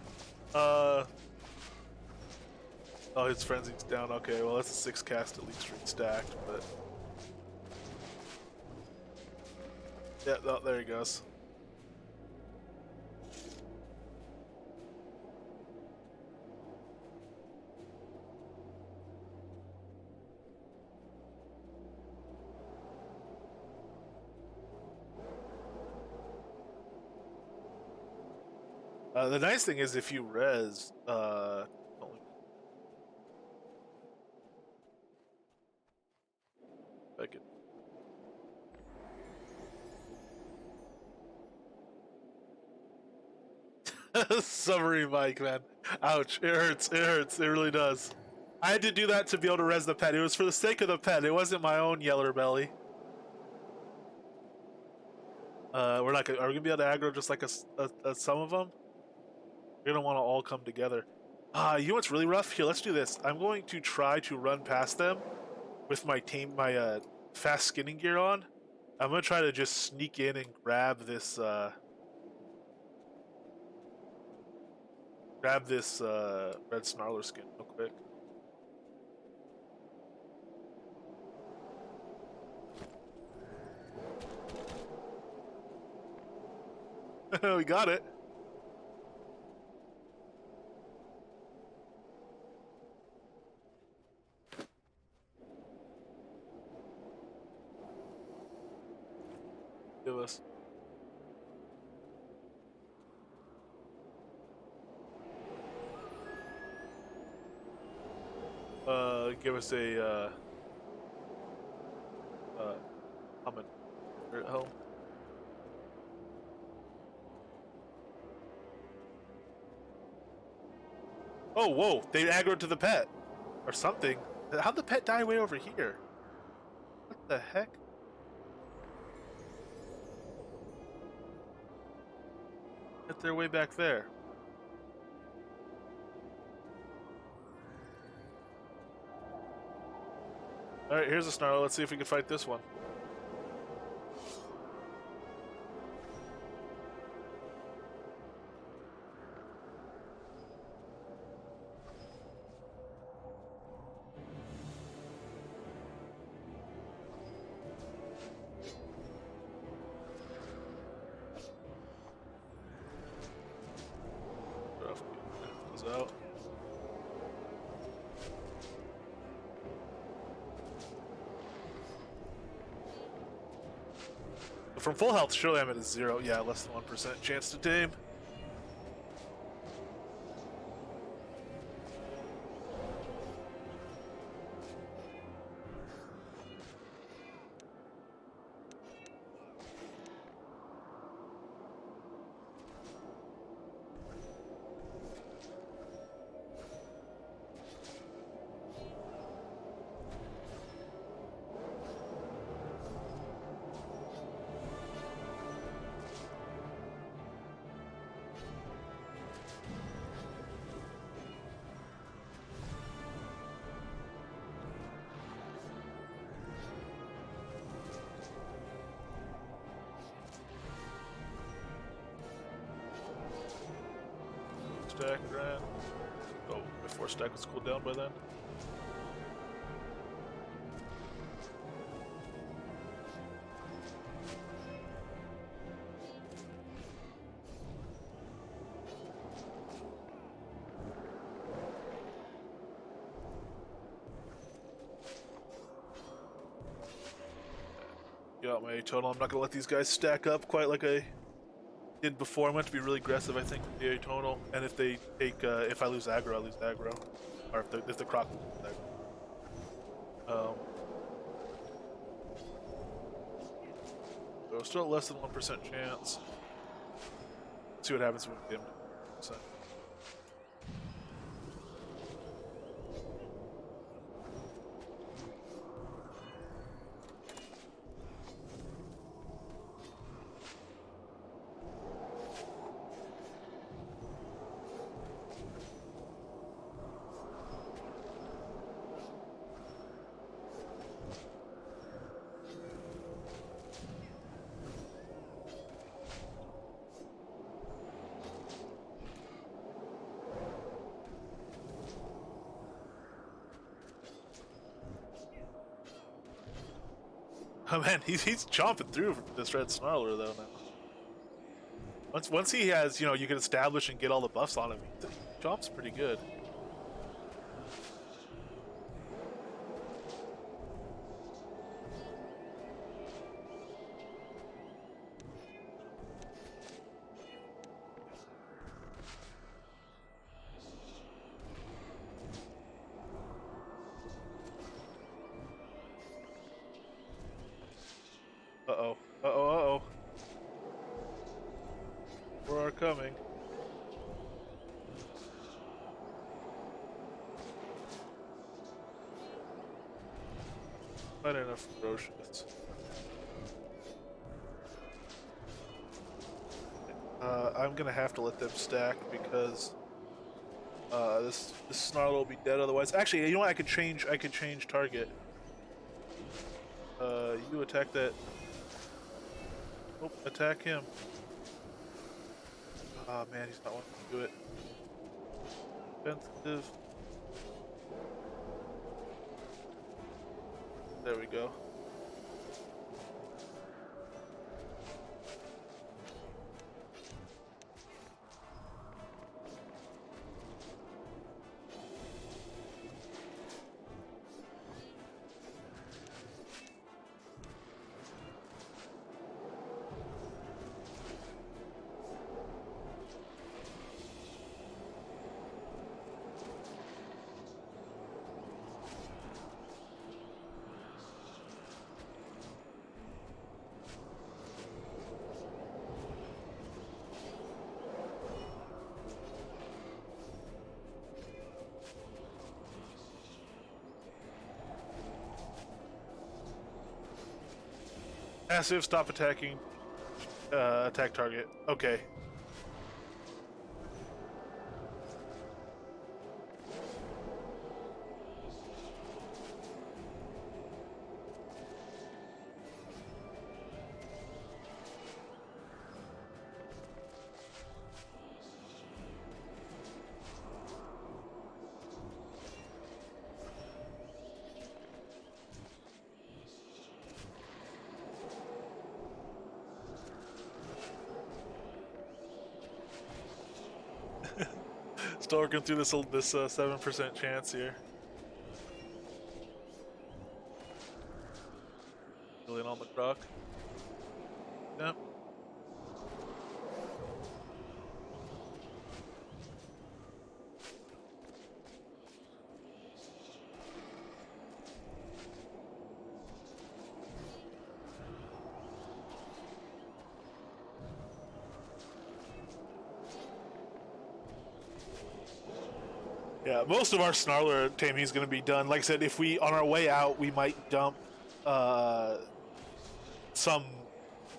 Oh, his frenzy's down. Okay, well that's a 6 cast at least stacked, but yeah, oh, there he goes. The nice thing is if you res, I could. Submarine Mike, man. Ouch. It hurts. It hurts. It really does. I had to do that to be able to res the pet. It was for the sake of the pet. It wasn't my own yeller belly. We're not gonna. Are we gonna be able to aggro just like some of them? We're gonna want to all come together. You know what's really rough? Here, let's do this. I'm going to try to run past them with my fast skinning gear on. I'm gonna try to just sneak in and grab this red Snarler skin real quick. We got it. Give us. Give us a comment at home. Oh, whoa! They aggroed to the pet, or something. How'd the pet die way over here? What the heck? Get their way back there. Alright, here's a Snarler. Let's see if we can fight this one. Out. From full health, surely I'm at a 0. Yeah, less than 1% chance to tame. Stack ran. Oh, before stack was cooled down by then. Got my total. I'm not gonna let these guys stack up quite like I did before. I'm going to be really aggressive, I think, with the atonal. And if they take, if I lose aggro, I lose aggro. Or if the croc loses aggro. So still less than 1% chance. Let's see what happens when we get him to 1%. Oh man, he's chomping through this red Snarler though now. Once he has, you can establish and get all the buffs on him, he chomps pretty good. Uh-oh. Uh-oh, uh-oh. More are coming. Not enough ferocious. I'm gonna have to let them stack because this Snarler will be dead otherwise. Actually, you know what? I could change target. You attack that. Oh, attack him. Oh man, he's not wanting to do it. Defensive. There we go. Passive, stop attacking. Attack target. Okay. Still working through this 7% chance here. Really on the croc. Yep. Yeah, most of our Snarler taming is going to be done. Like I said, if we, on our way out, we might dump some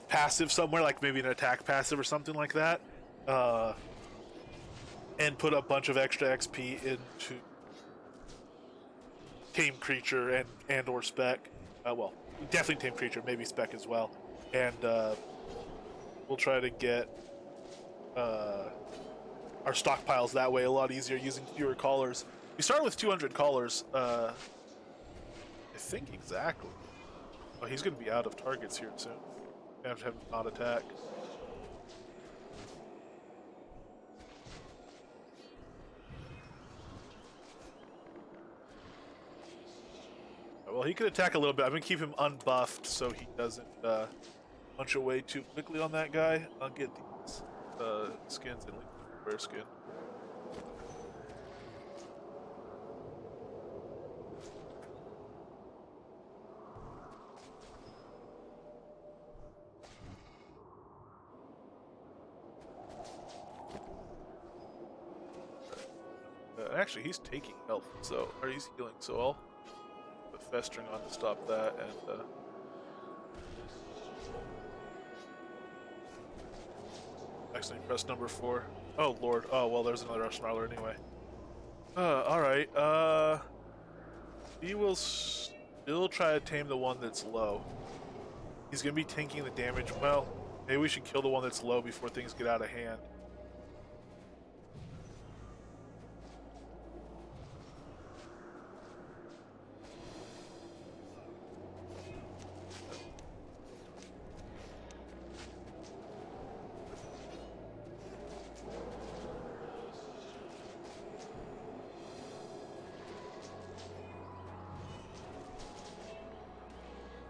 passive somewhere, like maybe an attack passive or something like that, and put a bunch of extra XP into tame creature and or spec. Well, definitely tame creature, maybe spec as well, and we'll try to get our stockpiles that way a lot easier using fewer callers. We started with 200 callers, I think exactly. Oh, he's going to be out of targets here soon. We have to have him not attack. Well, he could attack a little bit. I'm going to keep him unbuffed so he doesn't punch away too quickly on that guy. I'll get these skins and bear skin. Actually, he's taking health, so or he's healing. So I'll put festering on to stop that, and actually press number 4. Oh lord. Oh well, there's another Snarler anyway. All right. We will still try to tame the one that's low. He's gonna be tanking the damage. Well, maybe we should kill the one that's low before things get out of hand.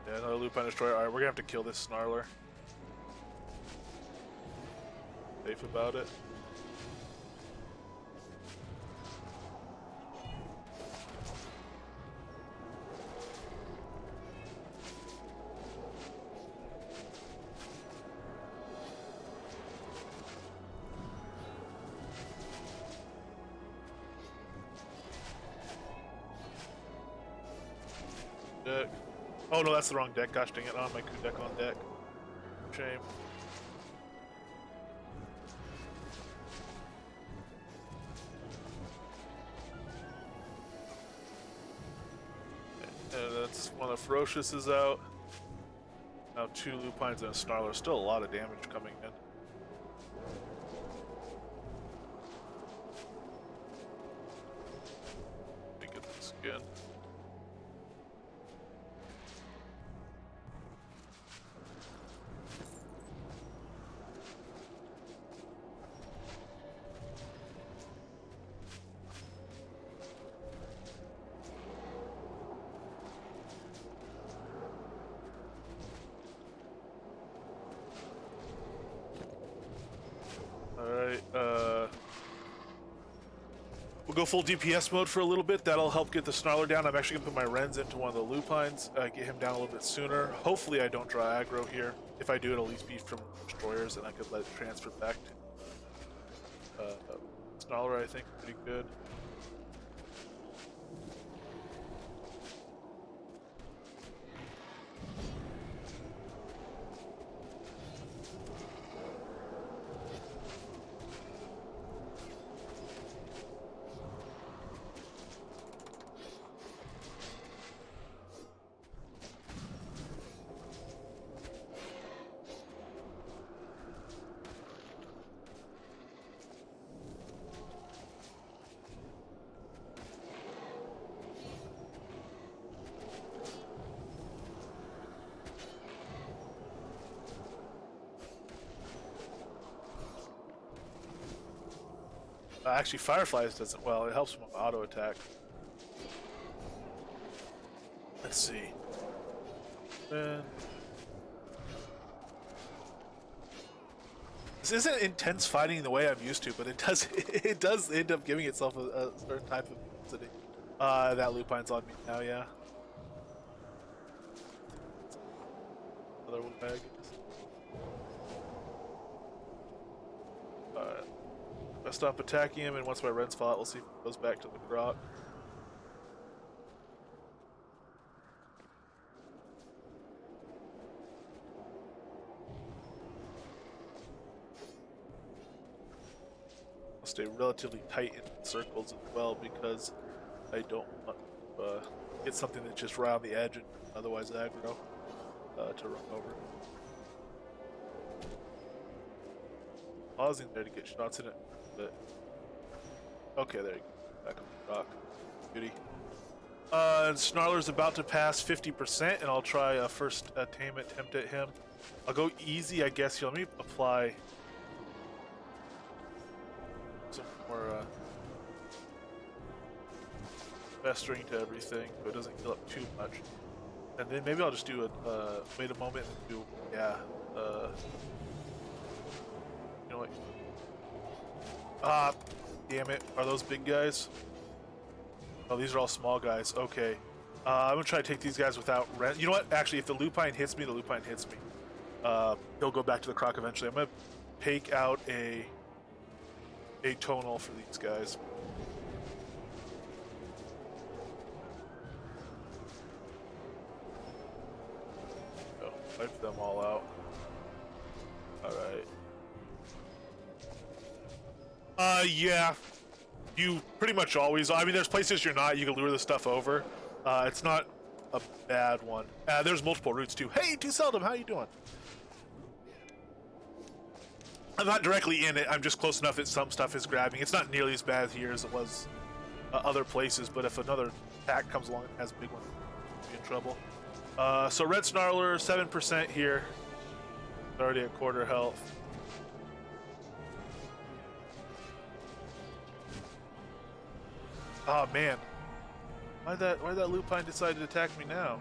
Yeah, another Lupine Destroyer. Alright, we're gonna have to kill this Snarler. Safe about it. deck. Oh no, that's the wrong deck. Gosh dang it, on my coup deck on deck. Shame. And that's one of the Ferocious is out. Now 2 Lupines and a Snarler. Still a lot of damage coming in. Let me get this again. Alright, we'll go full DPS mode for a little bit. That'll help get the Snarler down. I'm actually going to put my Rens into one of the Lupines, get him down a little bit sooner. Hopefully I don't draw aggro here. If I do, it'll at least be from Destroyers, and I could let it transfer back to Snarler, I think, pretty good. Actually, Fireflies doesn't well. It helps from auto attack. Let's see. This isn't intense fighting the way I'm used to, but it does it does end up giving itself a certain type of intensity. That Lupine's on me now, yeah. Another one bag. Alright. I stop attacking him, and once my Rens fall out, we'll see if it goes back to the grot. I'll stay relatively tight in circles as well, because I don't want to get something that's just right on the edge and otherwise aggro to run over. Pausing there to get shots in it. But okay, there you go. Back on the rock. Beauty. And Snarler's about to pass 50%, and I'll try a first tame attempt at him. I'll go easy, I guess. Here, let me apply some more festering to everything so it doesn't heal up too much. And then maybe I'll just do a wait a moment and do, yeah, you know what? Ah, damn it. Are those big guys? Oh, these are all small guys. Okay. I'm gonna try to take these guys without rent. You know what? Actually, if the Lupine hits me, the Lupine hits me. He'll go back to the croc eventually. I'm gonna take out a tonal for these guys. Oh, wipe them all out. Alright. Yeah. You pretty much always, I mean, there's places you're not, you can lure the stuff over. It's not a bad one. There's multiple routes too. Hey, Too Seldom, how you doing? I'm not directly in it, I'm just close enough that some stuff is grabbing. It's not nearly as bad here as it was other places, but if another pack comes along and has a big one, we'll be in trouble. So Red Snarler, 7% here. Already at quarter health. Oh man, why'd that Lupine decide to attack me now?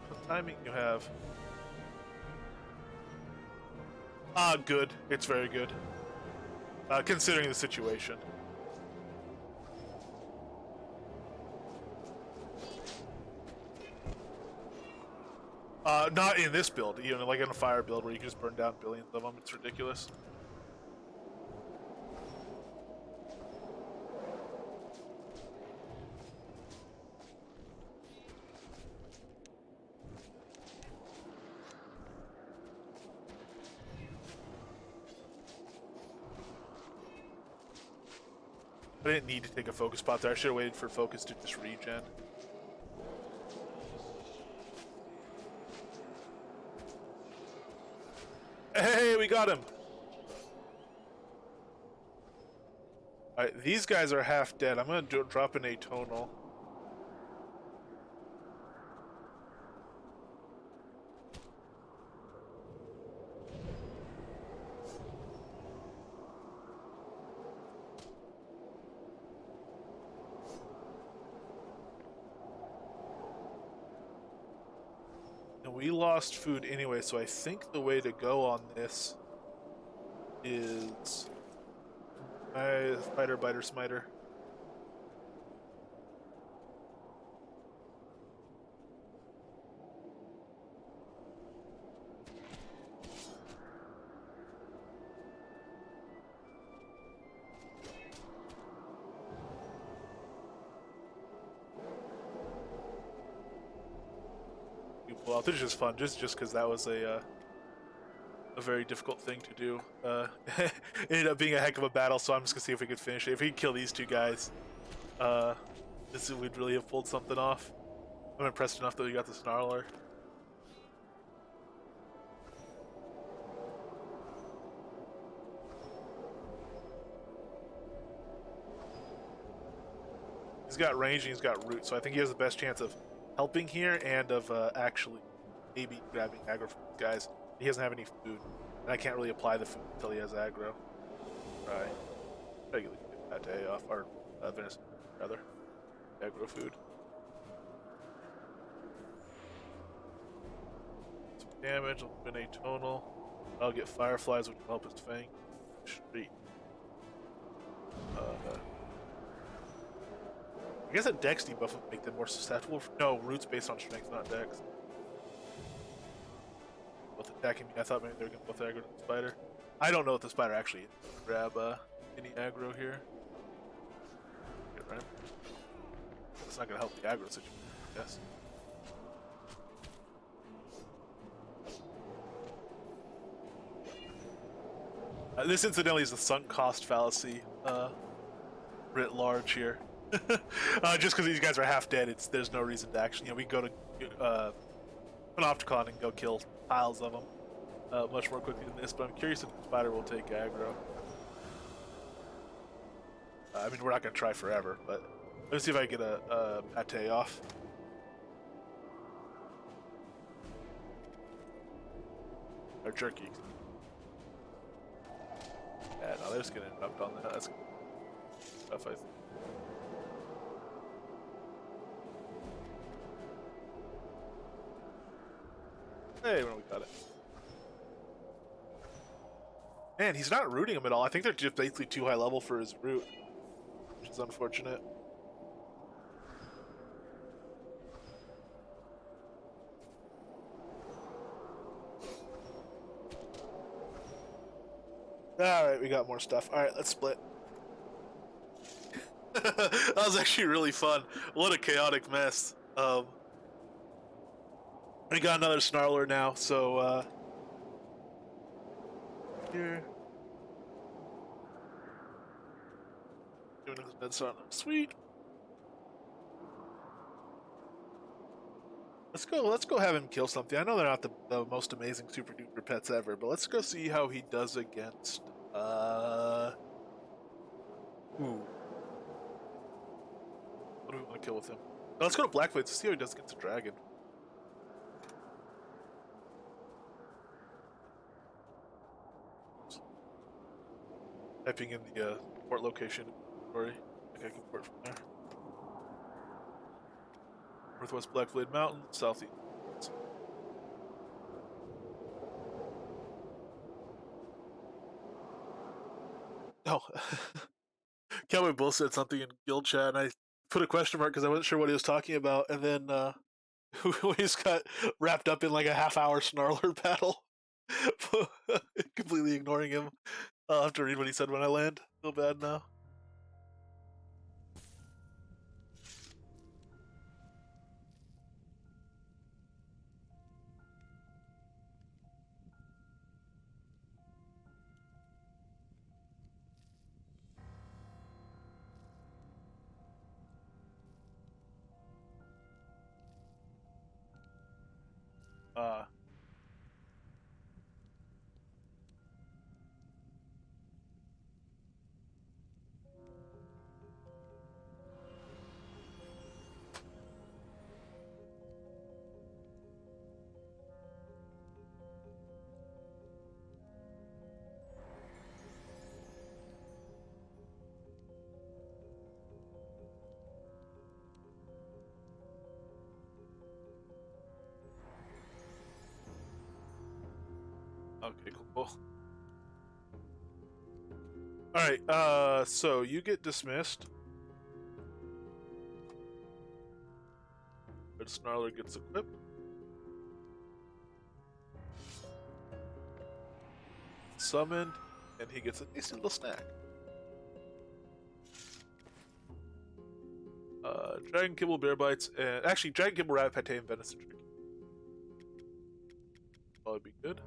What timing you have? Good. It's very good. Considering the situation. Not in this build, you know, like in a fire build where you can just burn down billions of them. It's ridiculous. I didn't need to take a focus pot there. I should have waited for focus to just regen. Hey, we got him! Alright, these guys are half dead. I'm gonna drop an atonal. And we lost food anyway, so I think the way to go on this is spider, biter, smiter. Well, this is just fun, just because that was a very difficult thing to do. It ended up being a heck of a battle, so I'm just gonna see if we could finish it. If we could kill these two guys, this would really have pulled something off. I'm impressed enough that we got the Snarler. He's got range and he's got root, so I think he has the best chance of helping here and of actually maybe grabbing aggro from these guys. He doesn't have any food, and I can't really apply the food until he has aggro. Right. Try to get that day off, or venison, rather. Aggro food. Some damage, I'll win a tonal. I'll get fireflies, which will help his fang. Street. I guess a dex debuff would make them more susceptible. No, root's based on strength, not dex. Both attacking me. I thought maybe they were going to both aggro the spider. I don't know if the spider actually grab any aggro here. Get right. That's not going to help the aggro situation, I guess. This incidentally is the sunk cost fallacy writ large here. Just because these guys are half dead, there's no reason to actually, we go to an Opticon and go kill piles of them much more quickly than this. But I'm curious if the spider will take aggro. I mean, we're not going to try forever, but let's see if I can get a pate off. Or jerky. Yeah, no, they're just going to interrupt on that. That's stuff, I think. Hey, when we got it. Man, he's not rooting him at all. I think they're just basically too high level for his root, which is unfortunate. Alright, we got more stuff. Alright, let's split. That was actually really fun. What a chaotic mess. We got another Snarler now, so here. Doing another dead Snarler. Sweet. Let's go have him kill something. I know they're not the most amazing super duper pets ever, but let's go see how he does against ooh. What do we want to kill with him? Let's go to Blackblades to see how he does against a dragon. Typing in the port location inventory. I think I can port from there. Northwest Blackblade Mountain, southeast. Oh, Cowboy Bull said something in guild chat, and I put a question mark because I wasn't sure what he was talking about, and then we just got wrapped up in like a half-hour Snarler battle, completely ignoring him. I'll have to read what he said when I land. Feel bad now. Okay, cool. Alright, so you get dismissed. Red Snarler gets equipped. Summoned, and he gets a nice little snack. Dragon Kibble, Bear Bites, and actually, Dragon Kibble, Rabbit Pate, and Venison Drink. Probably be good.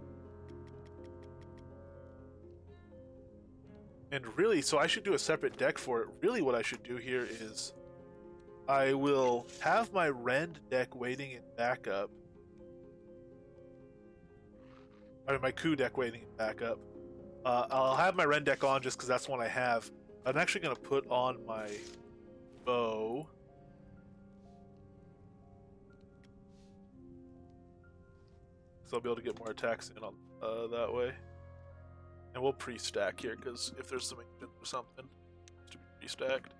And really, so I should do a separate deck for it. Really, what I should do here is I will have my Rend deck waiting in backup. I mean, my Coup deck waiting in backup. I'll have my Rend deck on just because that's one I have. I'm actually going to put on my bow. So I'll be able to get more attacks in on that way. And we'll pre-stack here, because if there's some ancient or something, it's to be pre-stacked.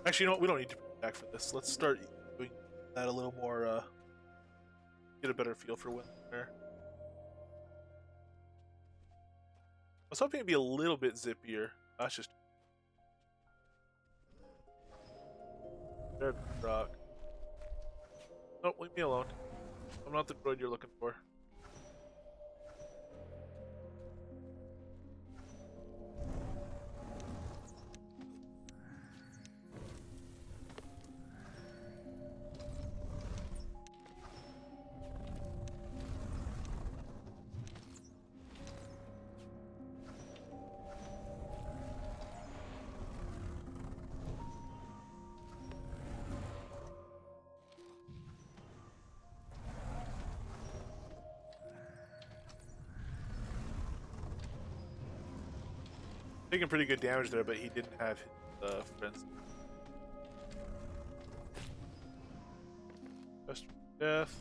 Actually, you know what? We don't need to pre-stack for this. Let's start doing that a little more, get a better feel for when there. I was hoping it'd be a little bit zippier. That's just... There's the rock. Nope, leave me alone. I'm not the droid you're looking for. Taking pretty good damage there, but he didn't have his friends. Just death.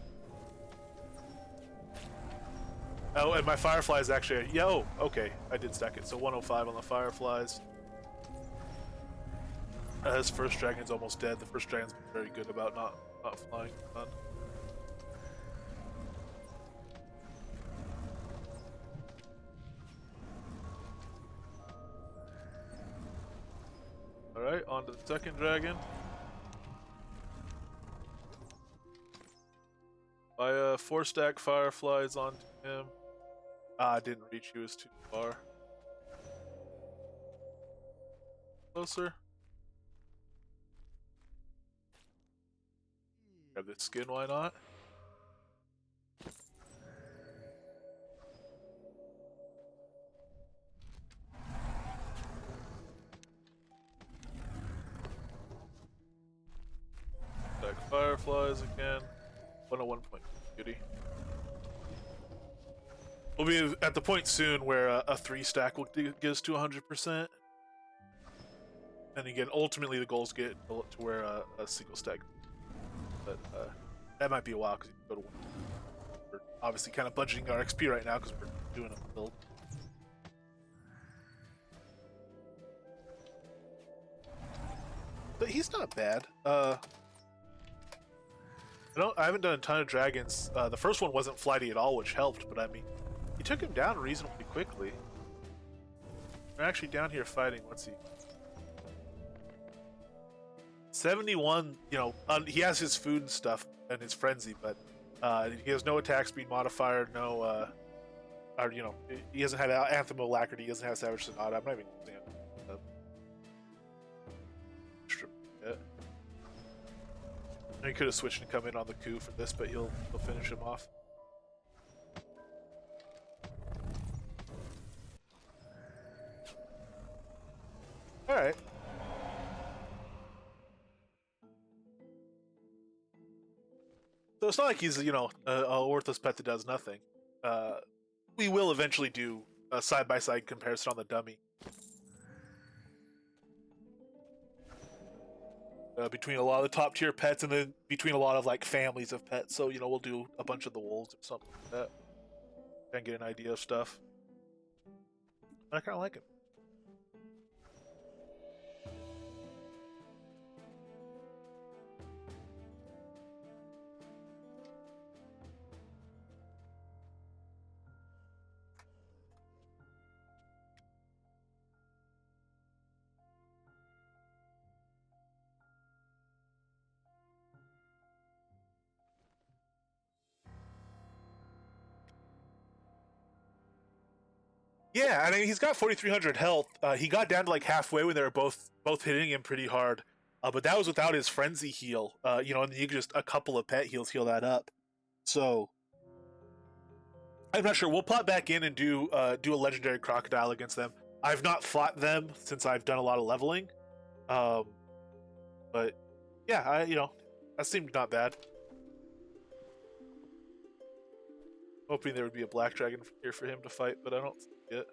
Oh, and my Fireflies actually. Yo, okay, I did stack it. So 105 on the Fireflies. His first dragon's almost dead. The first dragon's been very good about not flying a ton. Alright, on to the second dragon. I 4-stack Fireflies onto him. I didn't reach, he was too far. Closer. Grab this skin, why not? Stack Fireflies again. 101 point beauty. We'll be at the point soon where a 3-stack will get us to 100%. And again, ultimately the goals get to where a single stack. But that might be a while because you can go to 1. We're obviously kind of budgeting our XP right now because we're doing a build. But he's not bad. I haven't done a ton of dragons. The first one wasn't flighty at all, which helped, but I mean, he took him down reasonably quickly. We're actually down here fighting. What's he? 71, you know, he has his food and stuff and his frenzy, but he has no attack speed modifier, no, or, you know, he hasn't had Anthem Alacrity, he doesn't have Savage Sonata. I'm not even using it. He could have switched and come in on the coup for this, but he'll finish him off. Alright. So it's not like he's, a worthless pet that does nothing. We will eventually do a side-by-side comparison on the dummy. Between a lot of the top tier pets and then between a lot of like families of pets. So, we'll do a bunch of the wolves or something like that. Try and get an idea of stuff. I kind of like him. Yeah, I mean he's got 4,300 health. He got down to like halfway when they were both hitting him pretty hard, but that was without his frenzy heal. And you could just a couple of pet heals heal that up. So I'm not sure. We'll pop back in and do a legendary crocodile against them. I've not fought them since I've done a lot of leveling, but yeah, that seemed not bad. Hoping there would be a black dragon here for him to fight, but I don't see it.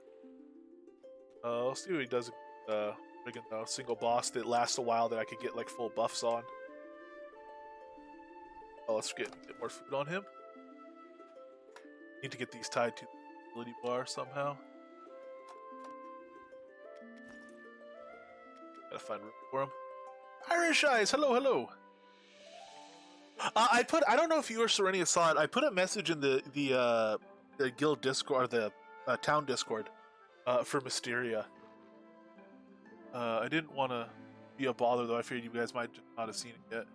I'll see what he does. Again, a single boss that lasts a while that I could get like full buffs on. Oh, let's get more food on him. Need to get these tied to the ability bar somehow. Gotta find room for him. Irish Eyes, hello. I don't know if you or Serenia saw it. I put a message in the guild Discord, or the town Discord, for Mysteria. I didn't want to be a bother though. I figured you guys might not have seen it yet.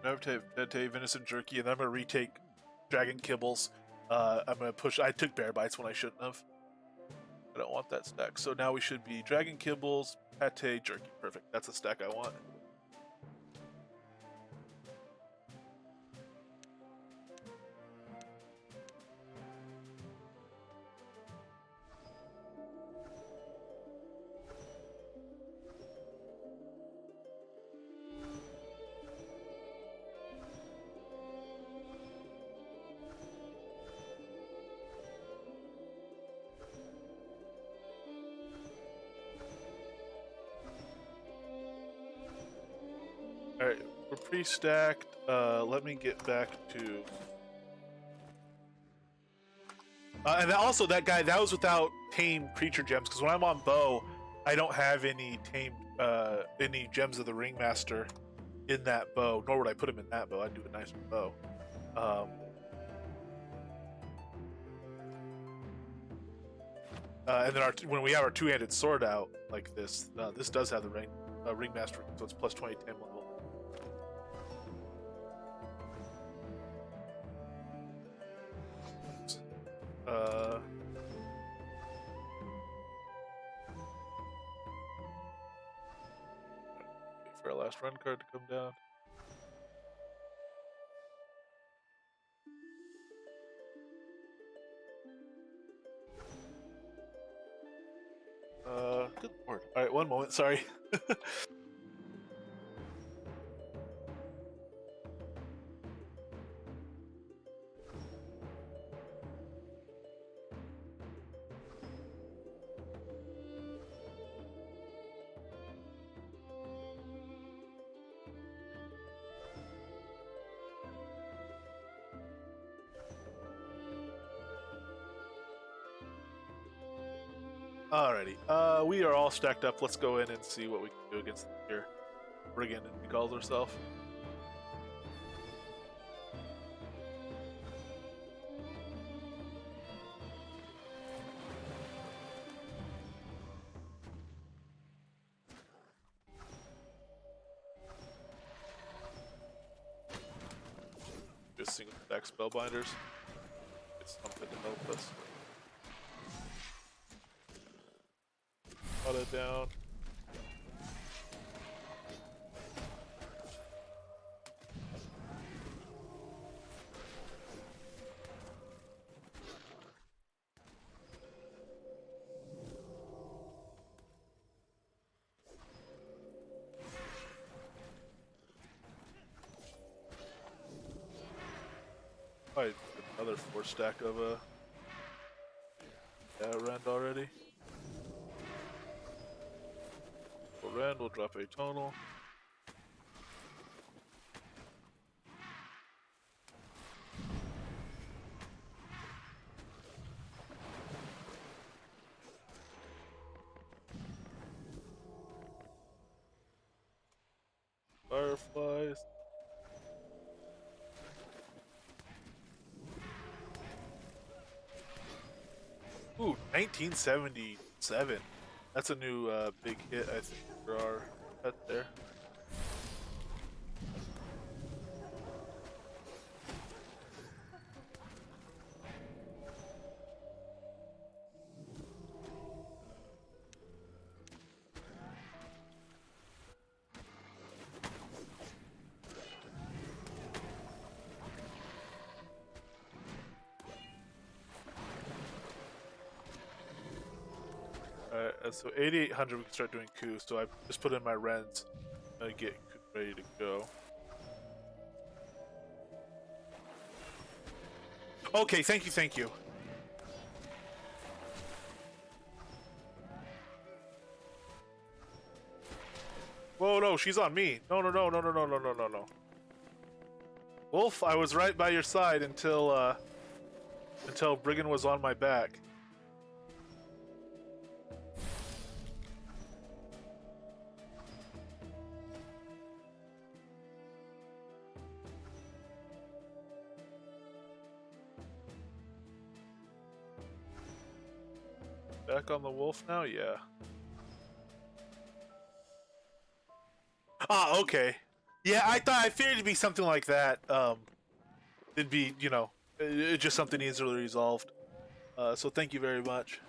Never take venison jerky, and then I'm gonna retake dragon kibbles. I'm gonna push. I took bear bites when I shouldn't have. I don't want that stack. So now we should be dragon kibbles, pate, jerky. Perfect. That's the stack I want. Alright, we're pre-stacked. Let me get back to... and also, that guy, that was without tamed creature gems, because when I'm on bow, I don't have any tamed, any gems of the Ringmaster in that bow, nor would I put him in that bow. I'd do a nicer bow. And then when we have our two-handed sword out, like this, this does have the Ringmaster, so it's plus 20 tame level. Wait for our last run card to come down. Good lord. Alright, one moment, sorry. Alrighty, we are all stacked up. Let's go in and see what we can do against here. Brigand, as he calls herself. Just single stack spellbinders. Get something to help us. Auto down. Probably another 4 stack of Rend already. Rend will drop a tonal. Fireflies. Ooh, 1977. That's a new big hit, I think, for our pet there. Alright, so 8800 we can start doing coup, so I just put in my Rens and get coup ready to go. Okay, thank you, thank you. Whoa, no, she's on me. No, no, no, no, no, no, no, no, no, no. Wolf, I was right by your side until Brigand was on my back. Back on the wolf now? Yeah. Ah, okay. Yeah, I feared it'd be something like that. It'd be, just something easily resolved. So thank you very much.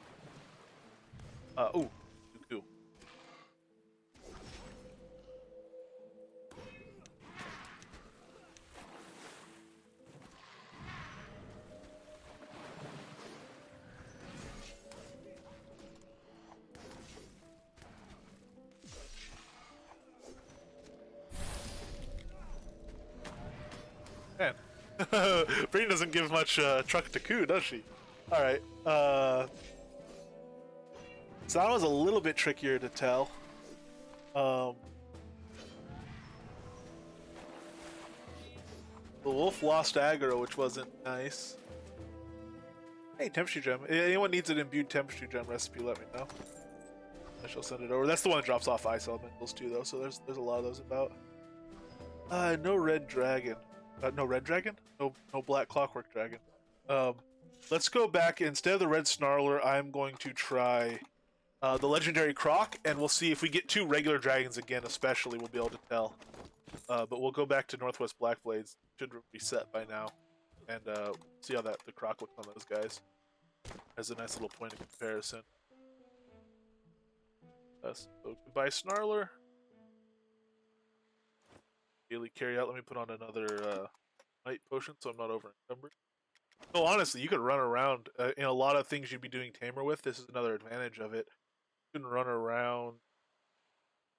Ooh, cool. Man, Breen doesn't give much truck to coup, does she? All right. So that was a little bit trickier to tell. The wolf lost aggro, which wasn't nice. Hey, temperature gem. If anyone needs an imbued temperature gem recipe, let me know. I shall send it over. That's the one that drops off ice elementals too, though. So there's a lot of those about. No red dragon. No red dragon. No black clockwork dragon. Let's go back. Instead of the red snarler, I'm going to try the legendary croc, and we'll see if we get 2 regular dragons again. Especially, we'll be able to tell. But we'll go back to Northwest Blackblades. Should reset by now, and see how the croc looks on those guys. As a nice little point of comparison. So goodbye, Snarler. Daily carry out. Let me put on another night potion so I'm not over encumbered. No, honestly, you could run around in a lot of things you'd be doing Tamer with. This is another advantage of it. You can run around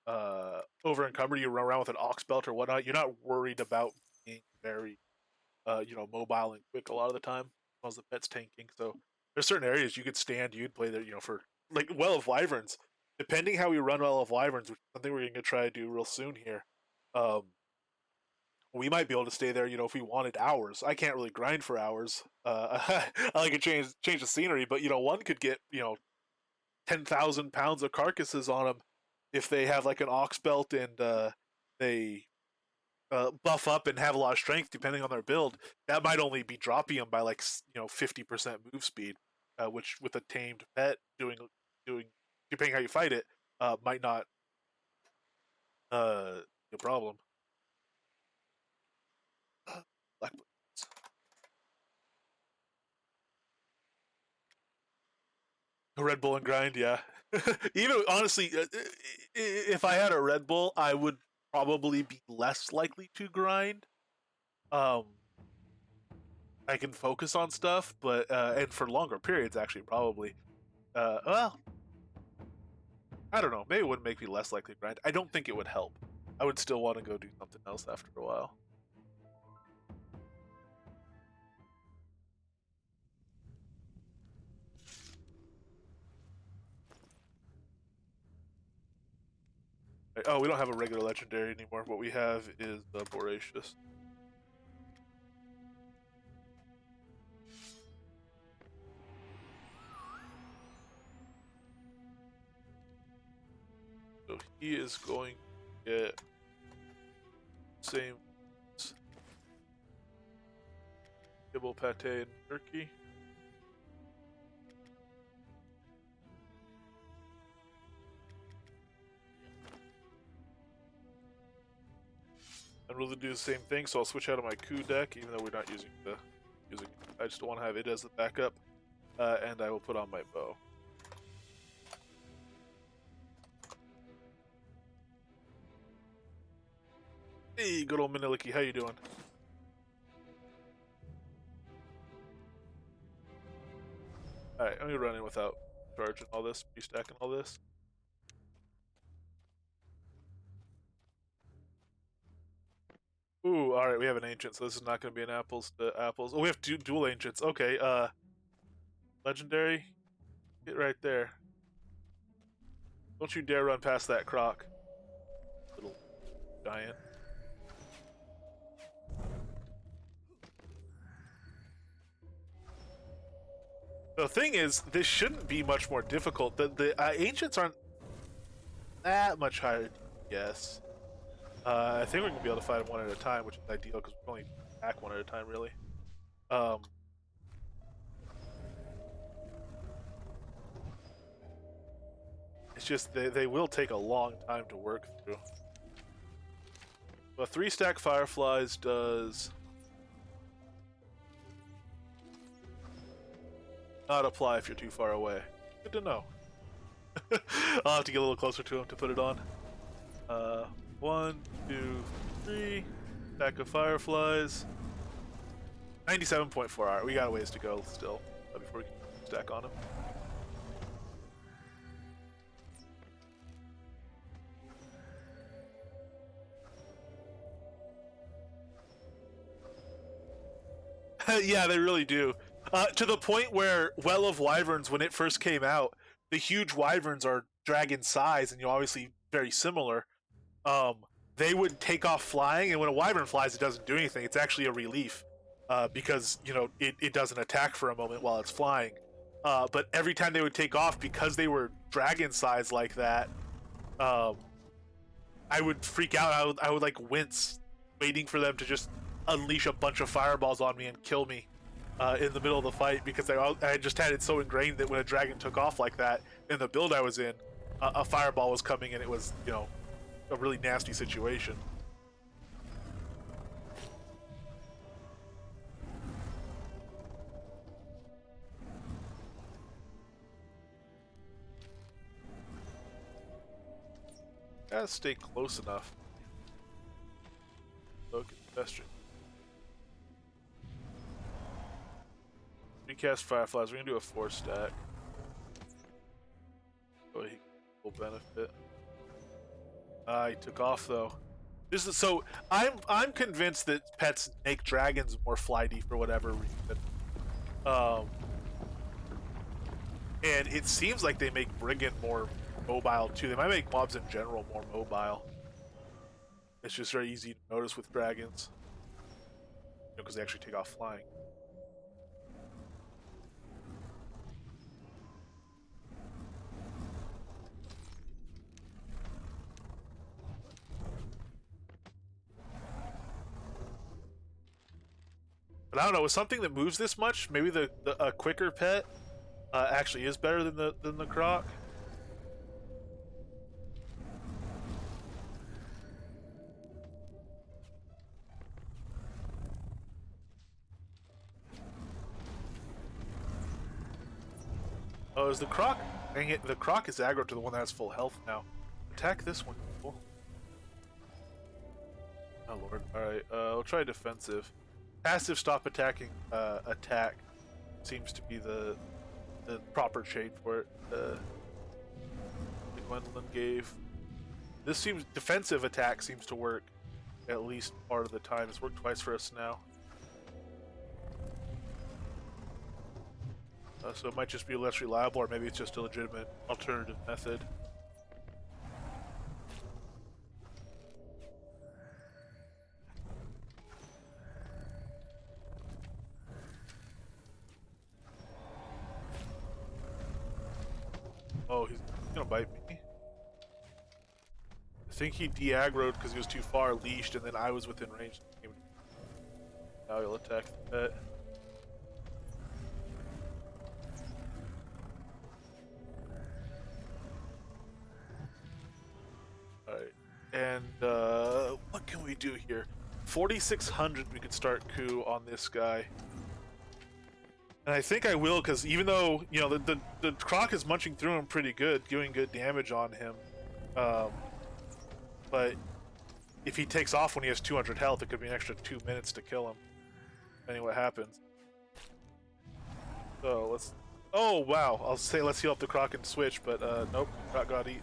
over encumbered. You run around with an ox belt or whatnot. You're not worried about being very, mobile and quick a lot of the time. As long as the pet's tanking. So there's certain areas you could stand. You'd play there, for like Well of Wyverns. Depending how we run Well of Wyverns, which is something we're going to try to do real soon here. We might be able to stay there, if we wanted hours. I can't really grind for hours. I like to change the scenery, but one could get 10,000 pounds of carcasses on them if they have like an ox belt and they buff up and have a lot of strength depending on their build. That might only be dropping them by 50% move speed, which with a tamed pet doing depending how you fight it might not be a problem. Black Red Bull and grind, yeah. Even honestly, if I had a Red Bull, I would probably be less likely to grind. I can focus on stuff, but and for longer periods, actually, probably. Well, I don't know. Maybe it wouldn't make me less likely to grind. I don't think it would help. I would still want to go do something else after a while. Oh, we don't have a regular legendary anymore. What we have is the Voracious. So he is going to get same kibble, pate, and turkey. And we'll do the same thing, so I'll switch out of my coup deck, even though we're not using I just want to have it as the backup, and I will put on my bow. Hey, good old Maniliki, how you doing? Alright, I'm gonna run in without charging all this, restacking all this. Ooh, alright, we have an ancient, so this is not gonna be an apples to apples. Oh, we have dual ancients. Okay, legendary. Get right there. Don't you dare run past that croc. Little giant. The thing is, this shouldn't be much more difficult. The ancients aren't that much higher, yes. I think we're gonna be able to fight them one at a time, which is ideal because we can only attack one at a time, really. It's just they will take a long time to work through. A 3-stack Fireflies does not apply if you're too far away. Good to know. I'll have to get a little closer to him to put it on. 1, 2, 3. Stack of Fireflies. 97.4. Alright, we got a ways to go still before we can stack on him. Yeah, they really do. To the point where Well of Wyverns, when it first came out, the huge wyverns are dragon size, and obviously very similar. They would take off flying, and when a wyvern flies, it doesn't do anything. It's actually a relief, because it doesn't attack for a moment while it's flying. But every time they would take off, because they were dragon size like that, I would freak out. I would like wince, waiting for them to just unleash a bunch of fireballs on me and kill me in the middle of the fight, because I just had it so ingrained that when a dragon took off like that in the build I was in, a fireball was coming, and it was a really nasty situation. Gotta stay close enough. Look at the best. Recast Fireflies. We're gonna do a 4-stack. Oh, he will benefit. He took off though. So I'm convinced that pets make dragons more flighty for whatever reason. And it seems like they make Brigand more mobile too. They might make mobs in general more mobile. It's just very easy to notice with dragons, because they actually take off flying. But I don't know, with something that moves this much, maybe a quicker pet actually is better than the croc. Oh, is the croc? Dang it, the croc is aggro to the one that has full health now. Attack this one. Cool. Oh lord. Alright, we'll try defensive. Passive stop attacking attack seems to be the proper shade for it. Gwendolyn gave. This seems defensive attack seems to work at least part of the time. It's worked twice for us now. So it might just be less reliable, or maybe it's just a legitimate alternative method. Oh, he's gonna bite me. I think he de-aggroed because he was too far leashed, and then I was within range. Now he'll attack the pet. Alright, and what can we do here? 4,600 we could start coup on this guy. And I think I will, because even though, you know, the Croc is munching through him pretty good, doing good damage on him. But if he takes off when he has 200 health, it could be an extra 2 minutes to kill him, depending what happens. So let's... Oh, wow. I'll say let's heal up the Croc and switch, but nope. Croc got eaten.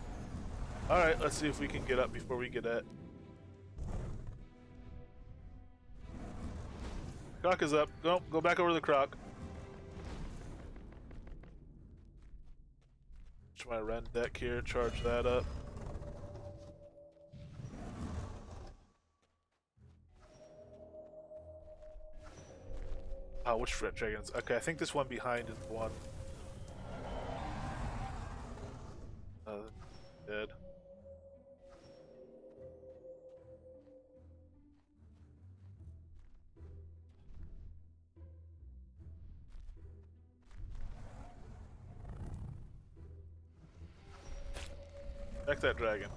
Alright, let's see if we can get up before we get at. Croc is up. Go back over the Croc. My Ren deck here, charge that up. Oh, which red dragons? Okay, I think this one behind is the one. Dead. Back that dragon.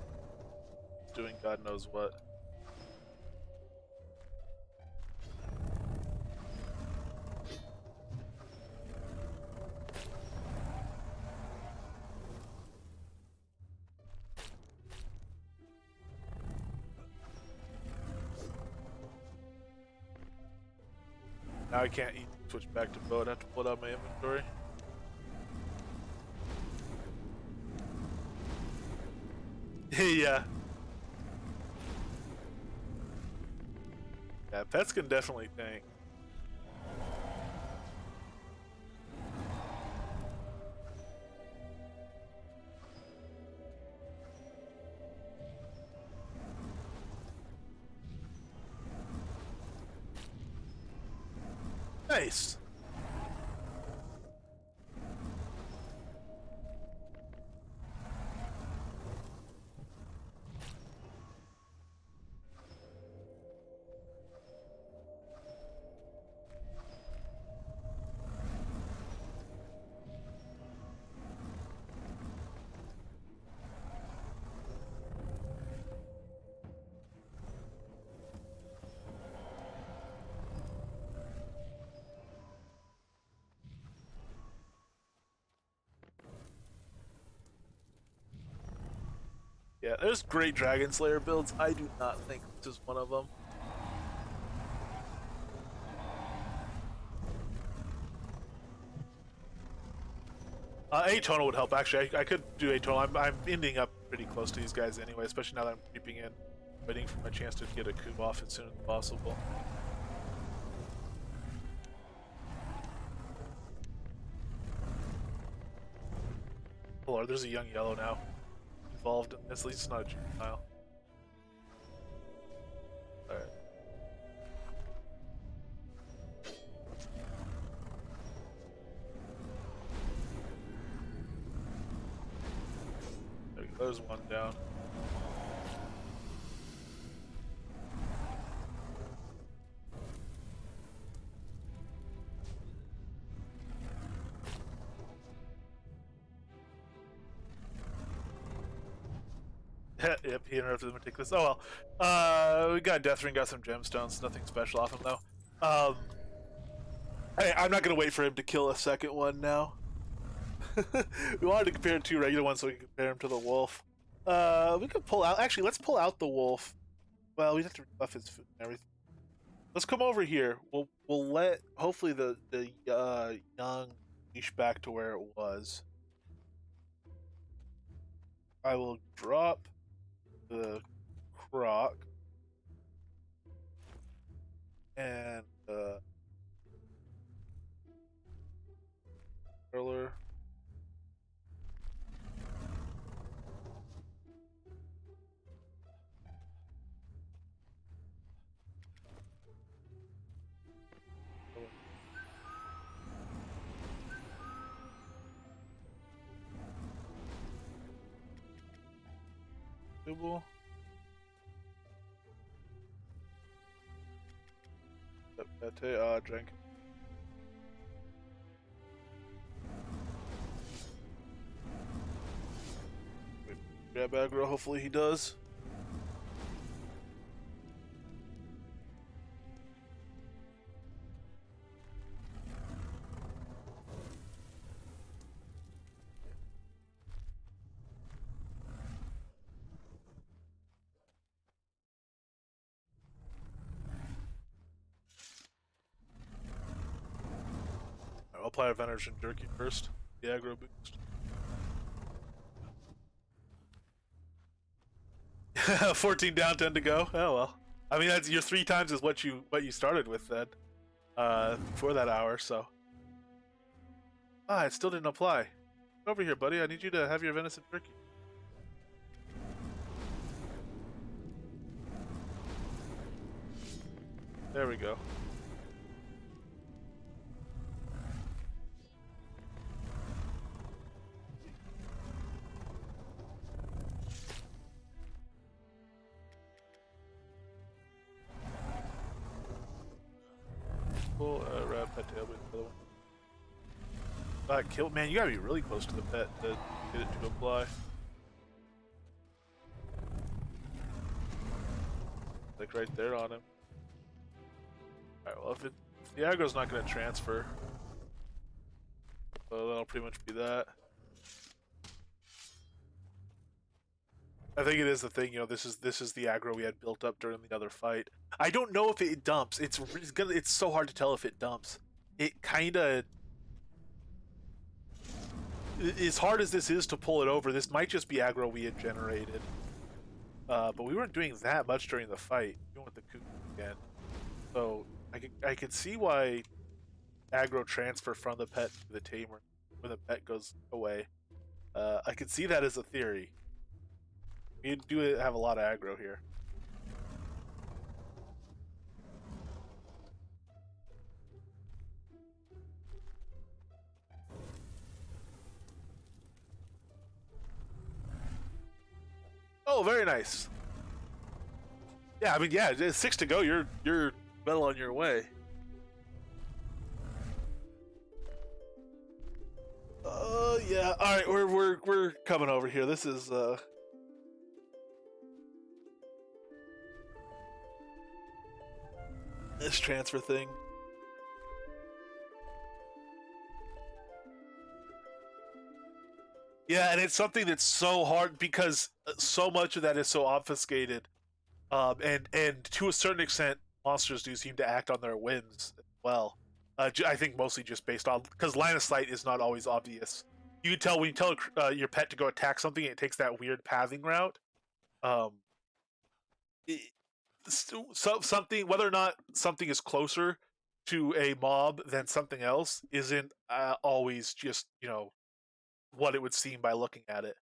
It's doing God knows what. Now I can't switch back to bow. I have to pull it out of my inventory. Yeah. Yeah, pets can definitely tank. Nice. Yeah, there's great Dragon Slayer builds. I do not think this is one of them. Atonal would help, actually. I could do Atonal. I'm ending up pretty close to these guys anyway, especially now that I'm creeping in, waiting for my chance to get a coup off as soon as possible. Oh Lord, there's a young yellow now involved in this. At least it's not a juvenile. Alright. There's one down. Yep, he interrupted them to take this. Oh well. We got Death Ring, got some gemstones. Nothing special off him though. Hey, I'm not gonna wait for him to kill a second one now. We wanted to compare two regular ones so we can compare him to the wolf. We could pull out. Actually, let's pull out the wolf. Well, we'd have to rebuff his food and everything. Let's come over here. We'll let hopefully the young leash back to where it was. I will drop the Croc and Snarler. Table. Pate, drink. Grab aggro, hopefully he does. I'll apply Advantage and Jerky first. The aggro boost. 14 down, 10 to go. Oh well. I mean, that's your 3 times is what you started with then. For that hour, so. It still didn't apply. Over here, buddy. I need you to have your venison jerky. There we go. Cool, rat pet tail with the other one. Kill, man, you gotta be really close to the pet to get it to apply. Like right there on him. Alright, well, if the aggro's not gonna transfer, so that'll pretty much be that. I think it is the thing, you know, this is the aggro we had built up during the other fight. I don't know if it dumps. It's so hard to tell if it dumps. It kinda, as hard as this is to pull it over, this might just be aggro we had generated. But we weren't doing that much during the fight. We went with the coup again. So I could see why aggro transfer from the pet to the tamer when the pet goes away. I could see that as a theory. We do have a lot of aggro here. Oh, very nice. Yeah, I mean, yeah, 6 to go. You're well on your way. Yeah. All right, we're coming over here. This is this transfer thing. Yeah, and it's something that's so hard because so much of that is so obfuscated, and to a certain extent, monsters do seem to act on their whims as well. I think mostly just based on because line of sight is not always obvious. You can tell when you tell your pet to go attack something, it takes that weird pathing route. Um, it, something whether or not something is closer to a mob than something else isn't always just what it would seem by looking at it,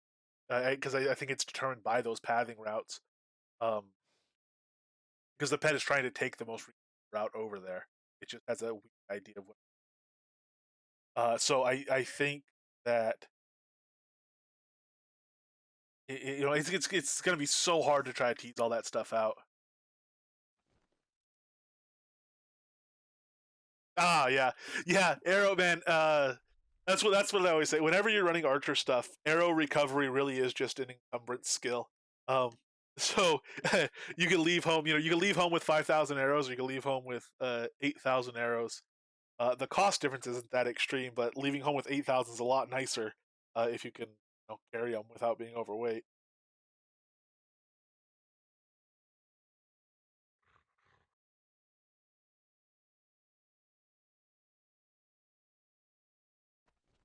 because I think it's determined by those pathing routes, because the pet is trying to take the most route over there. It just has a weak idea of what. So I think that it's going to be so hard to try to tease all that stuff out. Yeah, arrow man. That's what I always say. Whenever you're running archer stuff, arrow recovery really is just an encumbrance skill. Um, so you can leave home. You can leave home with 5,000 arrows, or you can leave home with 8,000 arrows. The cost difference isn't that extreme, but leaving home with 8,000 is a lot nicer if you can carry them without being overweight.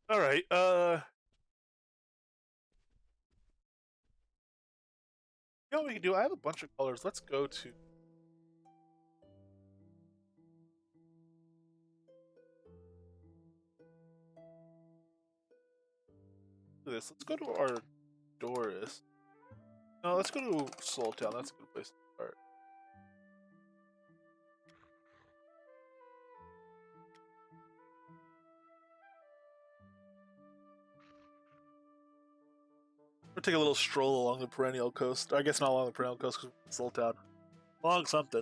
All right. You know what we can do? I have a bunch of colors. Let's go to. This. Let's go to our Doris. No, let's go to Soul Town. That's a good place to start. We'll take a little stroll along the perennial coast. I guess not along the perennial coast because it's Soul Town. Along something.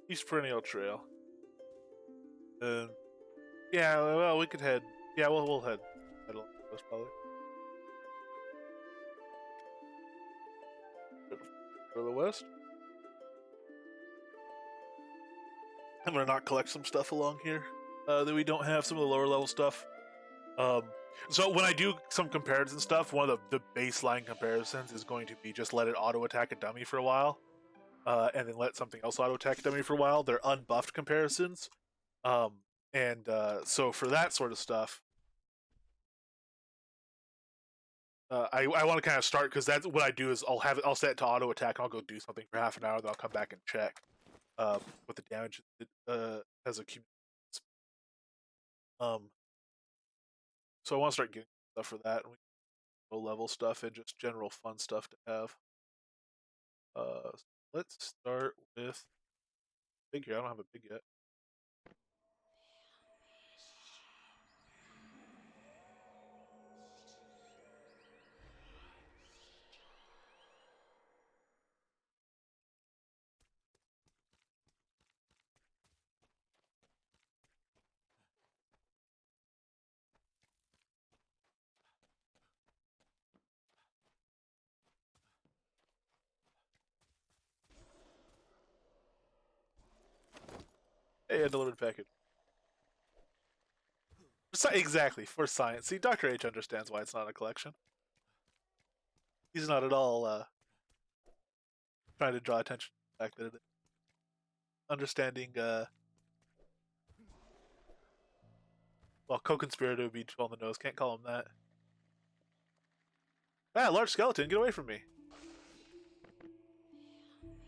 East Perennial Trail. Yeah, well, we could head. Yeah, we'll head along the coast probably. Go to the west. I'm gonna not collect some stuff along here that we don't have. Some of the lower level stuff. So when I do some comparison stuff, one of the baseline comparisons is going to be just let it auto attack a dummy for a while, and then let something else auto attack a dummy for a while. They're unbuffed comparisons, so for that sort of stuff, I want to kind of start because that's what I do is I'll set it to auto attack and I'll go do something for half an hour, then I'll come back and check what the damage has accumulated. So I want to start getting stuff for that, and low level stuff and just general fun stuff to have. Let's start with big here. I don't have a big yet. Hey, a delivered package. Exactly, for science. See, Dr. H understands why it's not a collection. He's not at all trying to draw attention to the fact that it is. Understanding, well, co-conspirator would be too on the nose. Can't call him that. Ah, large skeleton, get away from me.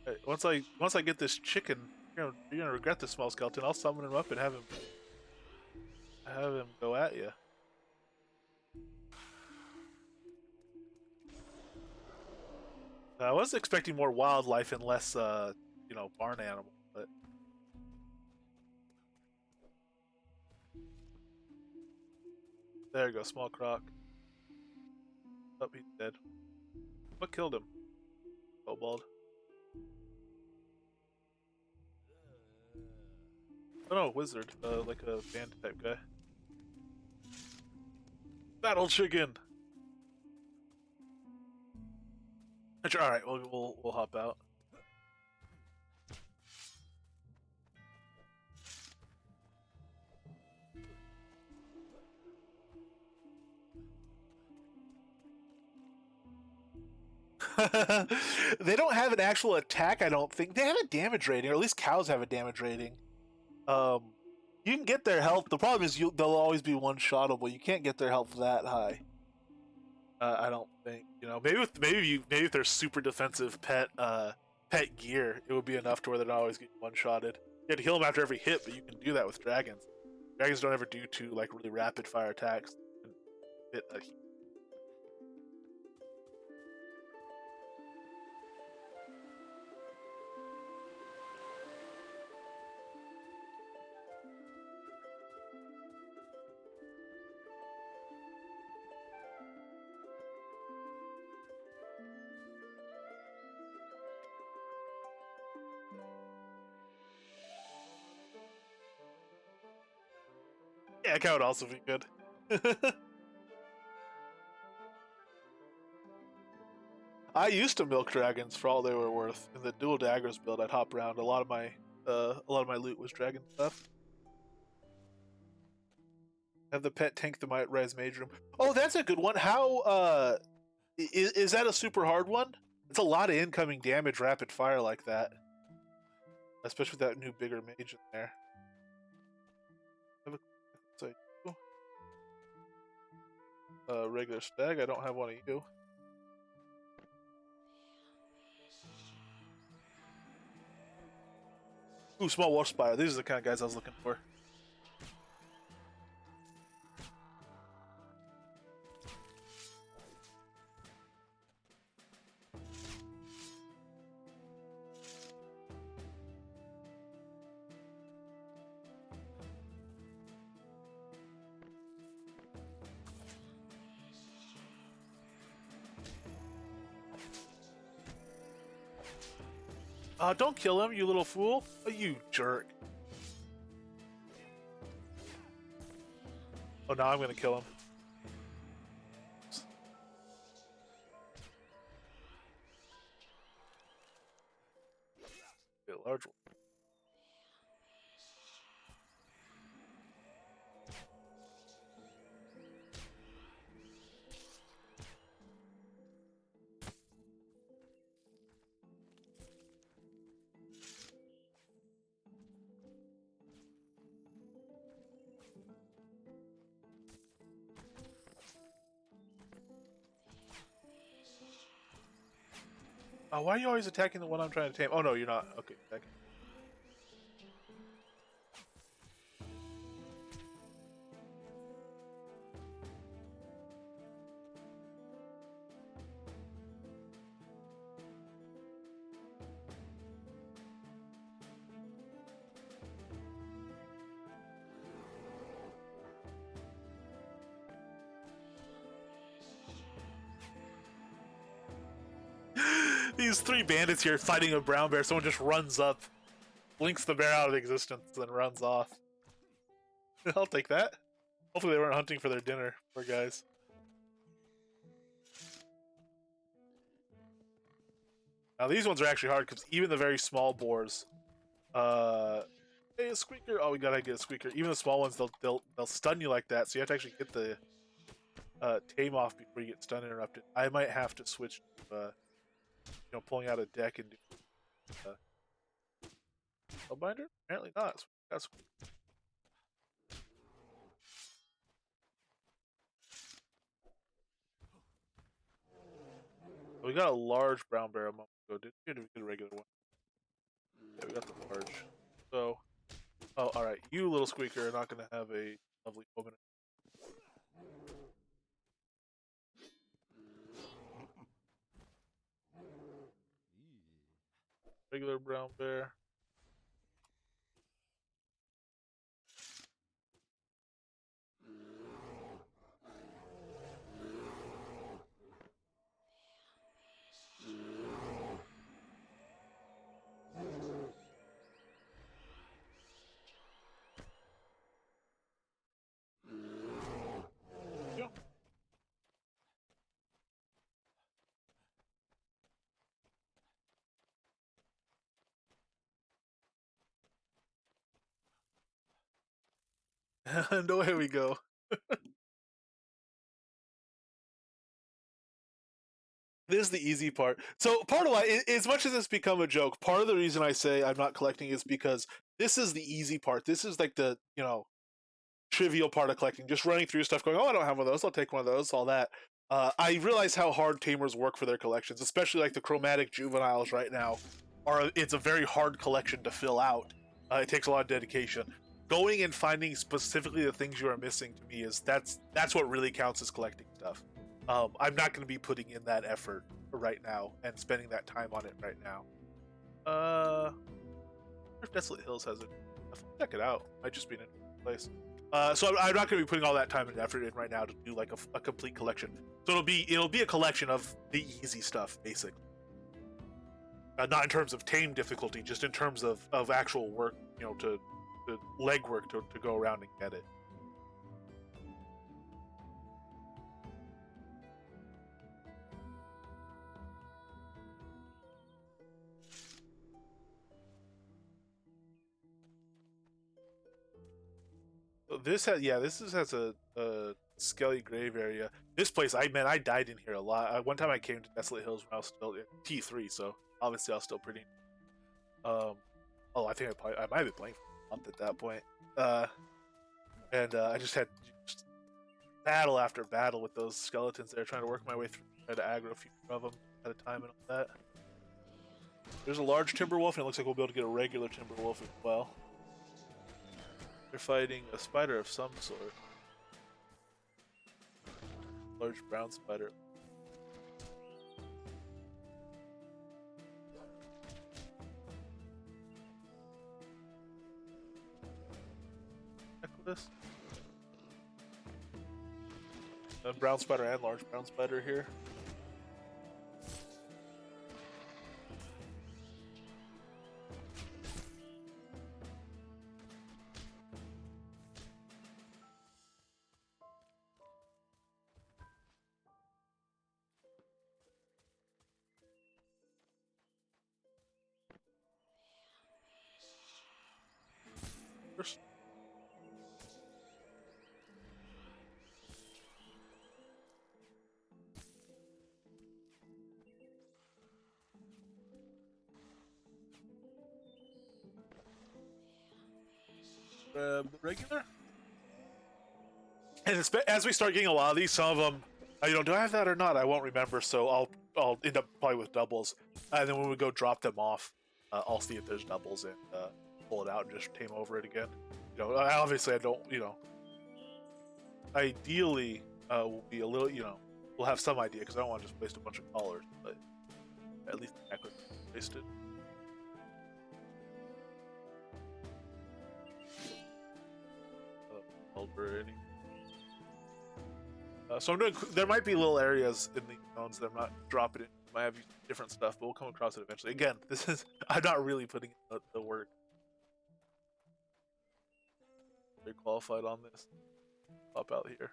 Right, once I get this chicken, you're gonna regret the small skeleton. I'll summon him up and have him go at you. I was expecting more wildlife and less, barn animal, but there you go, small croc. Oh, he's dead. What killed him? Kobold. Oh no, wizard, like a band type guy. Battle chicken. All right, we'll hop out. They don't have an actual attack, I don't think. They have a damage rating, or at least cows have a damage rating. You can get their health. The problem is they'll always be one-shottable. You can't get their health that high. I don't think. Maybe if they're super defensive pet gear, it would be enough to where they're not always getting one-shotted. You have to heal them after every hit, but you can do that with dragons. Dragons don't ever do two like really rapid fire attacks. Hit a Yeah, that would also be good. I used to milk dragons for all they were worth. In the dual daggers build, I'd hop around. A lot of my loot was dragon stuff. Have the pet tank the might res mage room. Oh, that's a good one. How is that a super hard one? It's a lot of incoming damage rapid fire like that. Especially with that new bigger mage in there. Regular stag, I don't have one of you. Ooh, small wolf spire. These are the kind of guys I was looking for. Don't kill him, you little fool. Oh, you jerk. Oh, now I'm gonna kill him. Get a large one. Why are you always attacking the one I'm trying to tame? Oh no, you're not. Okay, attacking. These three bandits here fighting a brown bear. Someone just runs up, blinks the bear out of existence, and runs off. I'll take that. Hopefully they weren't hunting for their dinner, poor guys. Now these ones are actually hard because even the very small boars, hey, a squeaker. Oh, we gotta get a squeaker. Even the small ones, they'll stun you like that. So you have to actually get the tame off before you get stun interrupted. I might have to switch to, pulling out a deck and do a binder. Apparently not. So that's we got a large brown bear a moment ago. Did we get a regular one? Yeah, we got the large. So, oh, all right. You little squeaker are not going to have a lovely moment. Regular brown bear. Yeah. And away we go. This is the easy part. So part of why, as much as it's become a joke, part of the reason I say I'm not collecting is because this is the easy part. This is like the trivial part of collecting. Just running through stuff, going, oh, I don't have one of those. I'll take one of those. All that. I realize how hard tamers work for their collections, especially like the chromatic juveniles right now. It's a very hard collection to fill out. It takes a lot of dedication. Going and finding specifically the things you are missing to me that's what really counts as collecting stuff. I'm not going to be putting in that effort right now and spending that time on it right now. If Desolate Hills has it, check it out. Might just be in a place. So I'm not going to be putting all that time and effort in right now to do like a complete collection. So it'll be a collection of the easy stuff, basically. Not in terms of tame difficulty, just in terms of actual work, to legwork to go around and get it. This has a skelly grave area. This place, I died in here a lot. One time I came to Desolate Hills when I was still in T3, so obviously I was still pretty. I think I might have been playing for a month at that point. I just had battle after battle with those skeletons there, trying to work my way through, try to aggro a few of them at a time and all that. There's a large timber wolf, and it looks like we'll be able to get a regular timber wolf as well. They're fighting a spider of some sort. Large brown spider. Heck with this. A brown spider and large brown spider here. First. Regular? And as we start getting a lot of these, some of them, do I have that or not? I won't remember, so I'll end up probably with doubles. And then when we go drop them off, I'll see if there's doubles and pull it out and just tame over it again. Obviously I don't, ideally we'll be a little, we'll have some idea because I don't want to just waste a bunch of collars, but at least the necklace wasted. So I'm doing. There might be little areas in the zones that I'm not dropping it. Might have different stuff, but we'll come across it eventually. Again, I'm not really putting in the work. Very qualified on this. Pop out here.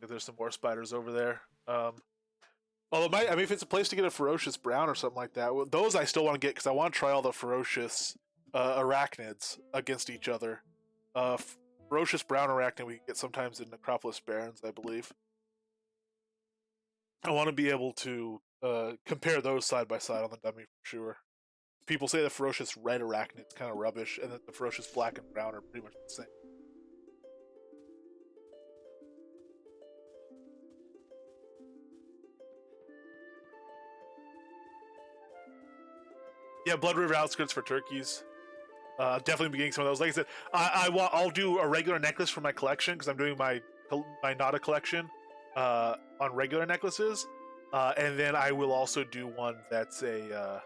If there's some more spiders over there. Although if it's a place to get a ferocious brown or something like that, those I still want to get because I want to try all the ferocious arachnids against each other. Ferocious brown arachnid we get sometimes in Necropolis Barrens, I believe. I want to be able to compare those side by side on the dummy for sure. People say the ferocious red arachnid is kind of rubbish, and that the ferocious black and brown are pretty much the same. Yeah, Blood River outskirts for turkeys. Definitely be getting some of those. Like I said, I'll do a regular necklace for my collection because I'm doing my Nada collection on regular necklaces, and then I will also do one that's a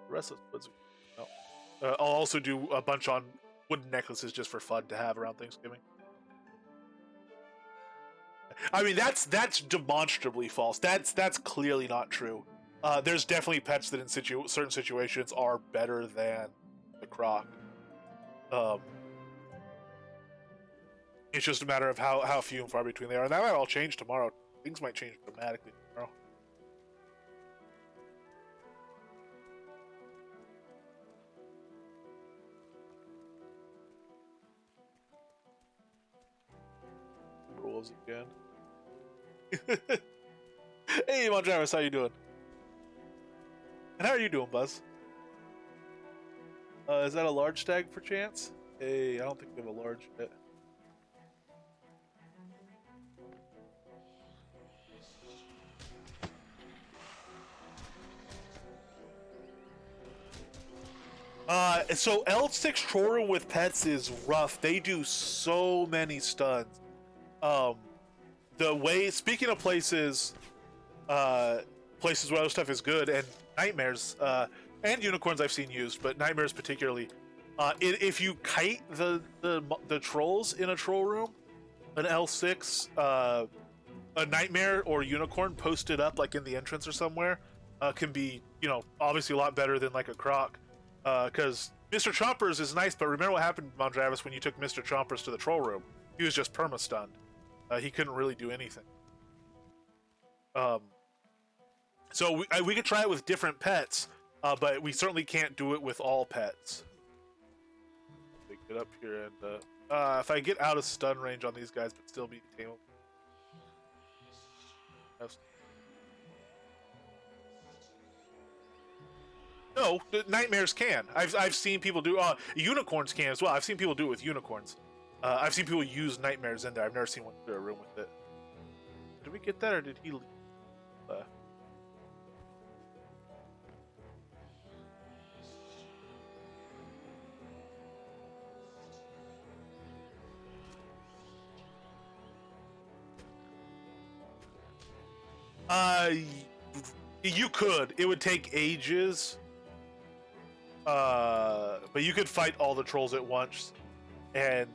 restless woods. No, I'll also do a bunch on wooden necklaces just for fun to have around Thanksgiving. I mean, that's demonstrably false. That's clearly not true. There's definitely pets that in certain situations are better than the croc. It's just a matter of how few and far between they are. And that might all change tomorrow. Things might change dramatically tomorrow. Rules again. Hey, Mon Travis, how you doing? And how are you doing, Buzz? Is that a large stag, perchance? Hey, I don't think we have a large yet. So L6 troll room with pets is rough. They do so many stuns. Speaking of places where other stuff is good, and nightmares, and unicorns I've seen used, but nightmares particularly. If you kite the trolls in a troll room, an L6, a nightmare or unicorn posted up like in the entrance or somewhere, can be, obviously a lot better than like a croc. Because Mr. Chompers is nice, but remember what happened, Mondravis, when you took Mr. Chompers to the troll room? He was just perma-stunned. He couldn't really do anything. So we could try it with different pets, but we certainly can't do it with all pets. Big get up here and if I get out of stun range on these guys, but still be tameable. No, nightmares can. I've seen people do. Unicorns can as well. I've seen people do it with unicorns. I've seen people use nightmares in there. I've never seen one clear a room with it. Did we get that, or did he leave? Uh, you could. It would take ages. But you could fight all the trolls at once, and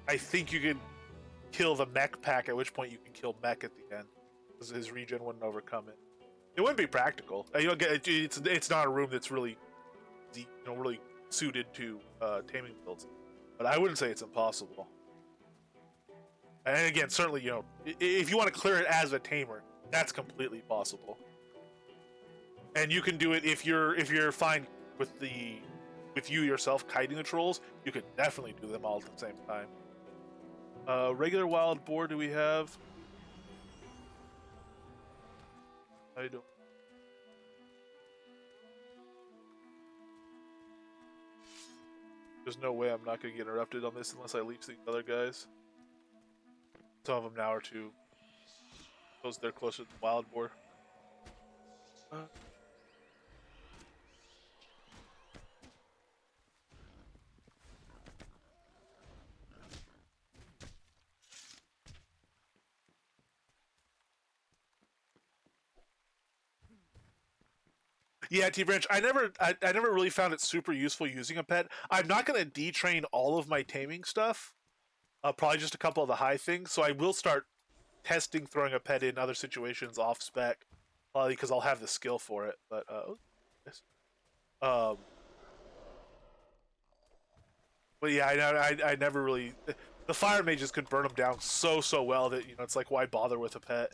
I think you could kill the mech pack. At which point you can kill mech at the end, because his regen wouldn't overcome it. It wouldn't be practical. You know, it's not a room that's really, really suited to taming builds. But I wouldn't say it's impossible. And again, certainly, if you want to clear it as a tamer, that's completely possible. And you can do it if you're fine with you yourself kiting the trolls. You could definitely do them all at the same time. Regular wild boar, do we have? I don't. There's no way I'm not going to get interrupted on this unless I leech these other guys. Some of them now are too close. They're closer to the wild boar. Yeah, T-Branch. I never really found it super useful using a pet. I'm not going to detrain all of my taming stuff. Probably just a couple of the high things. So I will start testing throwing a pet in other situations off spec, probably because I'll have the skill for it. But yes. But yeah, I never really. The fire mages could burn them down so well that it's like, why bother with a pet?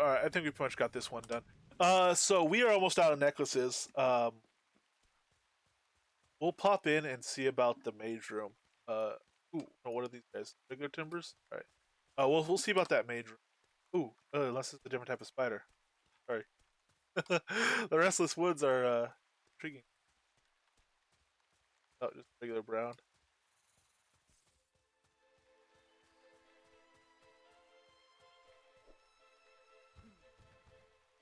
All right, I think we pretty much got this one done. So we are almost out of necklaces. We'll pop in and see about the mage room. Ooh, no, what are these guys? Regular timbers? All right. We'll see about that mage room. Ooh, unless it's a different type of spider. Sorry. The restless woods are intriguing. Oh, just regular brown.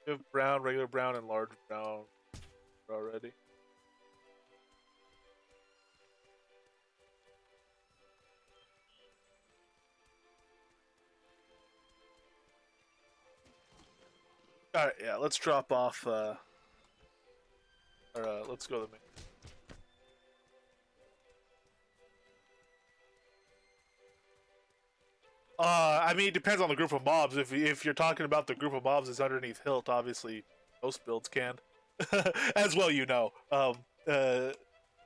We have brown, regular brown, and large brown already. All right, yeah. Let's drop off. Let's go to the main. I mean, it depends on the group of mobs. If you're talking about the group of mobs that's underneath Hilt, obviously most builds can, as well.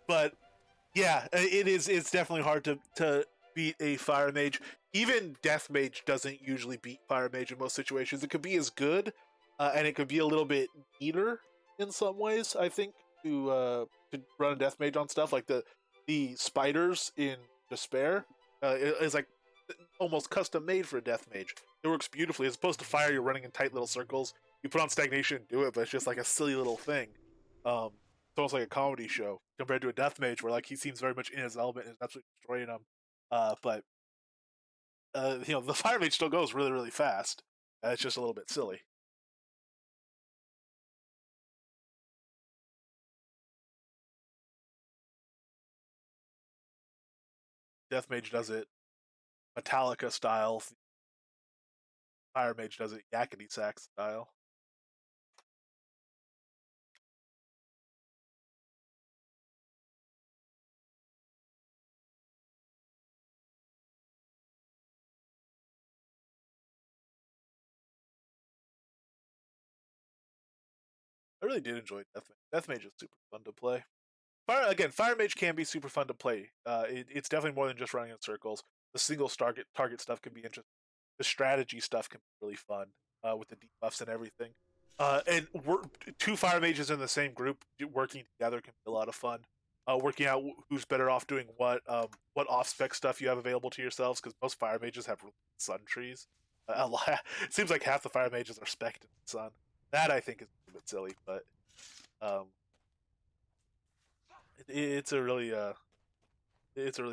But yeah, It's definitely hard to beat a fire mage. Even death mage doesn't usually beat fire mage in most situations. It could be as good, and it could be a little bit neater in some ways. I think to run a death mage on stuff like the spiders in Despair is like almost custom made for a death mage. It works beautifully. As opposed to fire, you're running in tight little circles. You put on stagnation and do it, but it's just like a silly little thing. It's almost like a comedy show compared to a death mage, where like he seems very much in his element and is absolutely destroying them. But the fire mage still goes really really fast. It's just a little bit silly. Death mage does it Metallica style. Fire mage does it yakety sax style. really did enjoy Deathmage. Deathmage is super fun to play. Fire Mage can be super fun to play. It's definitely more than just running in circles. The single target stuff can be interesting. The strategy stuff can be really fun with the debuffs and everything. And two Fire Mages in the same group working together can be a lot of fun. Working out who's better off doing what off spec stuff you have available to yourselves, because most Fire Mages have sun trees. A lot, it seems like half the Fire Mages are spec'd in the sun. That I think is a bit silly, but um, it's a really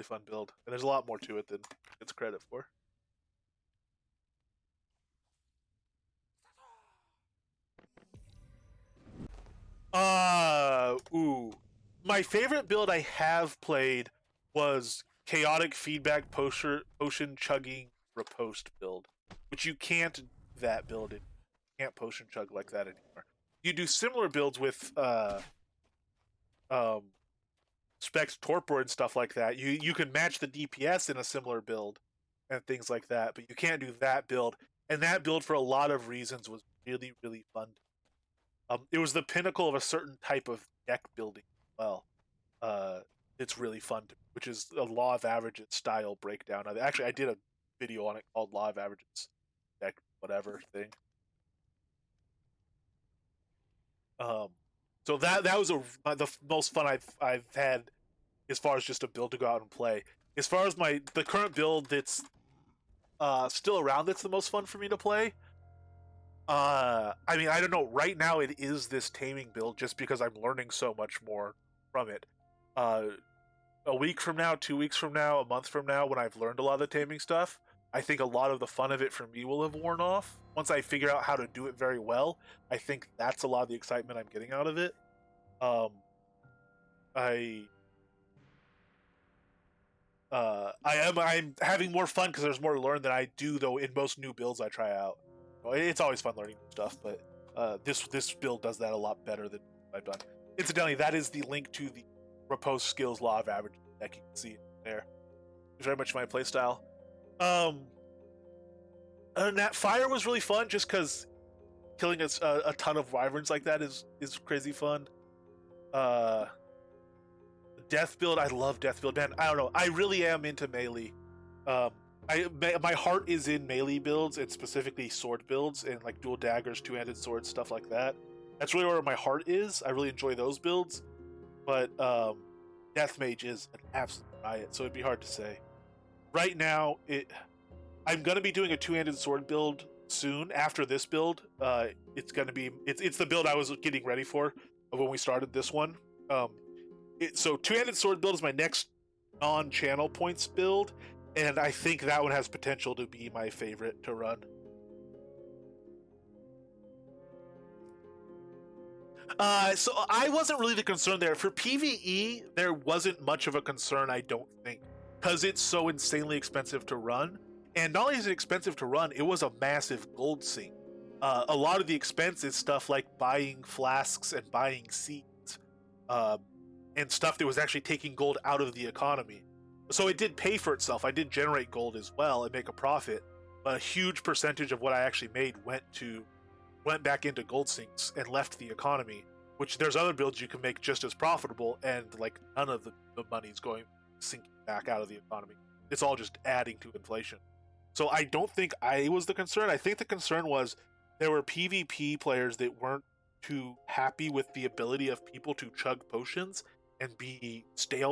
fun build, and there's a lot more to it than it's credit for. Ooh. My favorite build I have played was Chaotic Feedback Potion Chugging Riposte build, which you can't do that build in. You can't potion chug like that anymore. You do similar builds with um Specs Torpor and stuff like that. You can match the DPS in a similar build and things like that, but you can't do that build. And that build, for a lot of reasons, was really, really fun. It was the pinnacle of a certain type of deck building as well. It's really fun, which is a law of averages style breakdown. Actually, I did a video on it called Law of Averages deck whatever thing. So that was the most fun I've had as far as just a build to go out and play. As far as the current build that's still around, that's the most fun for me to play. I mean, I don't know. Right now, it is this Taming build, just because I'm learning so much more from it. A week from now, 2 weeks from now, a month from now, when I've learned a lot of the Taming stuff, I think a lot of the fun of it for me will have worn off. Once I figure out how to do it very well, I think that's a lot of the excitement I'm getting out of it. I'm having more fun because there's more to learn than I do, though, in most new builds I try out. It's always fun learning new stuff, but this build does that a lot better than I've done. Incidentally, that is the link to the Riposte Skills Law of Averages deck. You can see it there. It's very much my playstyle. And that fire was really fun, just because killing a ton of wyverns like that is crazy fun. Death build, I love death build, man. I don't know, I really am into melee. My heart is in melee builds, and specifically sword builds, and like dual daggers, two-handed swords, stuff like that. That's really where my heart is. I really enjoy those builds, but death mage is an absolute riot, so it'd be hard to say. Right now, I'm gonna be doing a two-handed sword build soon after this build. It's the build I was getting ready for when we started this one. So two-handed sword build is my next non-channel points build, and I think that one has potential to be my favorite to run. So I wasn't really the concern there. For PvE, there wasn't much of a concern, I don't think, because it's so insanely expensive to run. And not only is it expensive to run, it was a massive gold sink. A lot of the expense is stuff like buying flasks and buying seeds, and stuff that was actually taking gold out of the economy. So it did pay for itself. I did generate gold as well and make a profit, but a huge percentage of what I actually made went back into gold sinks and left the economy. Which there's other builds you can make just as profitable, and like none of the money's going sinking back out of the economy. It's all just adding to inflation. So I don't think I was the concern. I think the concern was there were PvP players that weren't too happy with the ability of people to chug potions and be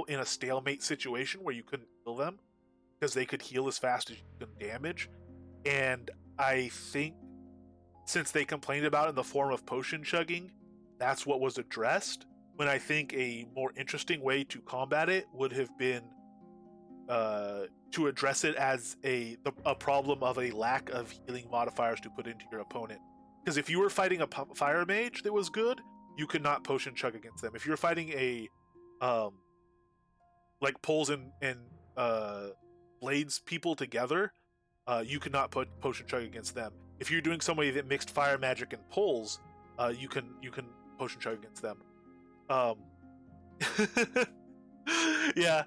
in a stalemate situation where you couldn't kill them because they could heal as fast as you could damage. And I think since they complained about it in the form of potion chugging, that's what was addressed. When I think a more interesting way to combat it would have been to address it as a problem of a lack of healing modifiers to put into your opponent. Because if you were fighting a fire mage that was good, you could not potion chug against them. If you're fighting a like poles and blades people together, you could not put potion chug against them. If you're doing somebody that mixed fire magic and poles, you can potion chug against them. Yeah.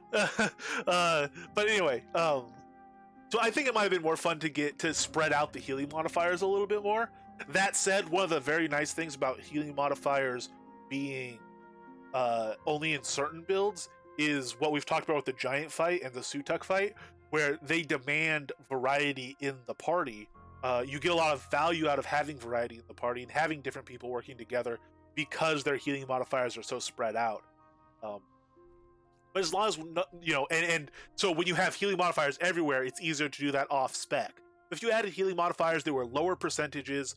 But anyway, so I think it might have been more fun to spread out the healing modifiers a little bit more. That said, one of the very nice things about healing modifiers being only in certain builds is what we've talked about with the giant fight and the Sutuk fight, where they demand variety in the party. You get a lot of value out of having variety in the party and having different people working together because their healing modifiers are so spread out. But as long as and so when you have healing modifiers everywhere, it's easier to do that off spec. If you added healing modifiers that were lower percentages,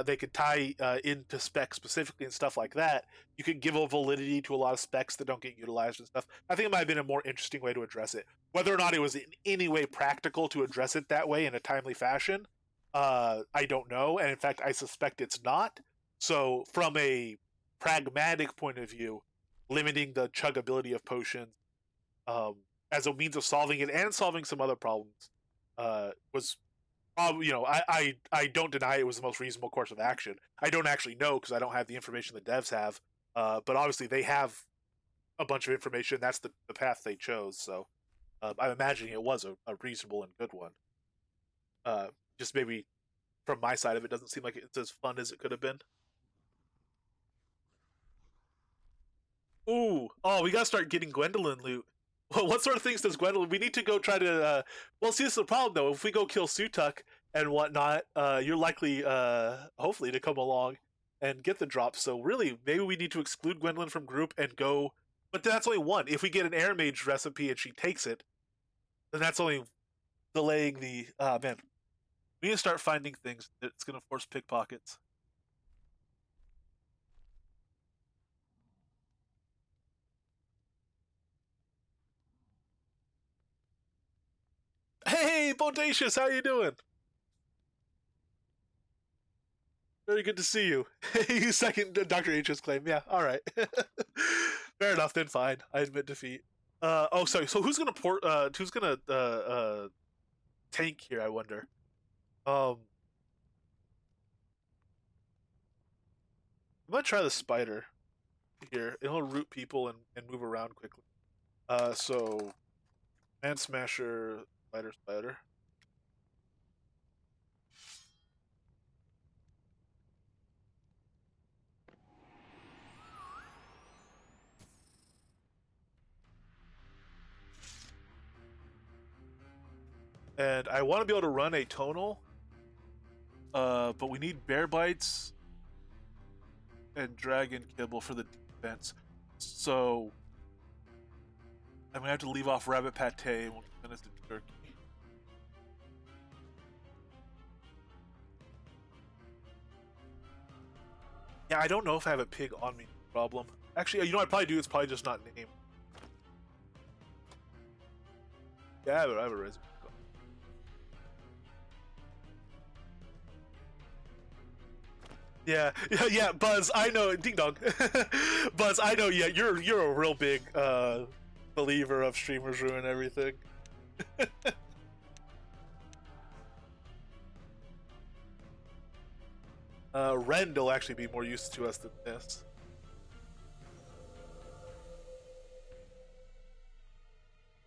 they could tie into specs specifically and stuff like that. You could give a validity to a lot of specs that don't get utilized and stuff. I think it might have been a more interesting way to address it. Whether or not it was in any way practical to address it that way in a timely fashion, I don't know. And in fact, I suspect it's not. So from a pragmatic point of view, limiting the chuggability of potions as a means of solving it and solving some other problems was probably, I don't deny it was the most reasonable course of action. I don't actually know because I don't have the information the devs have, but obviously they have a bunch of information. That's the path they chose. So I'm imagining it was a reasonable and good one. Just maybe from my side of it, doesn't seem like it's as fun as it could have been. Ooh, oh, we gotta start getting Gwendolyn loot. Well, what sort of things does Gwendolyn? We need to go try to. Well, see, this is the problem though. If we go kill Sutuk and whatnot, you're likely, hopefully, to come along and get the drop. So really, maybe we need to exclude Gwendolyn from group and go. But that's only one. If we get an air mage recipe and she takes it, then that's only delaying the. Man, we need to start finding things that's gonna force pickpockets. Hey, Bodacious, how you doing? Very good to see you. You second Dr. H's claim. Yeah, all right. Fair enough, then fine. I admit defeat. Oh, sorry. So who's gonna who's gonna tank here, I wonder? I'm gonna try the spider here. It'll root people and move around quickly. So Man Smasher, spider. And I want to be able to run a tonal, but we need bear bites and dragon kibble for the defense. So I'm gonna have to leave off rabbit pate and we'll finish the turkey. Yeah, I don't know if I have a pig on me. Problem. Actually, you know what I'd probably do? It's probably just not named. Yeah, I have a resume. Yeah, Buzz. I know, ding dong. Buzz, I know. Yeah, you're a real big believer of streamers ruin everything. Rend will actually be more used to us than this.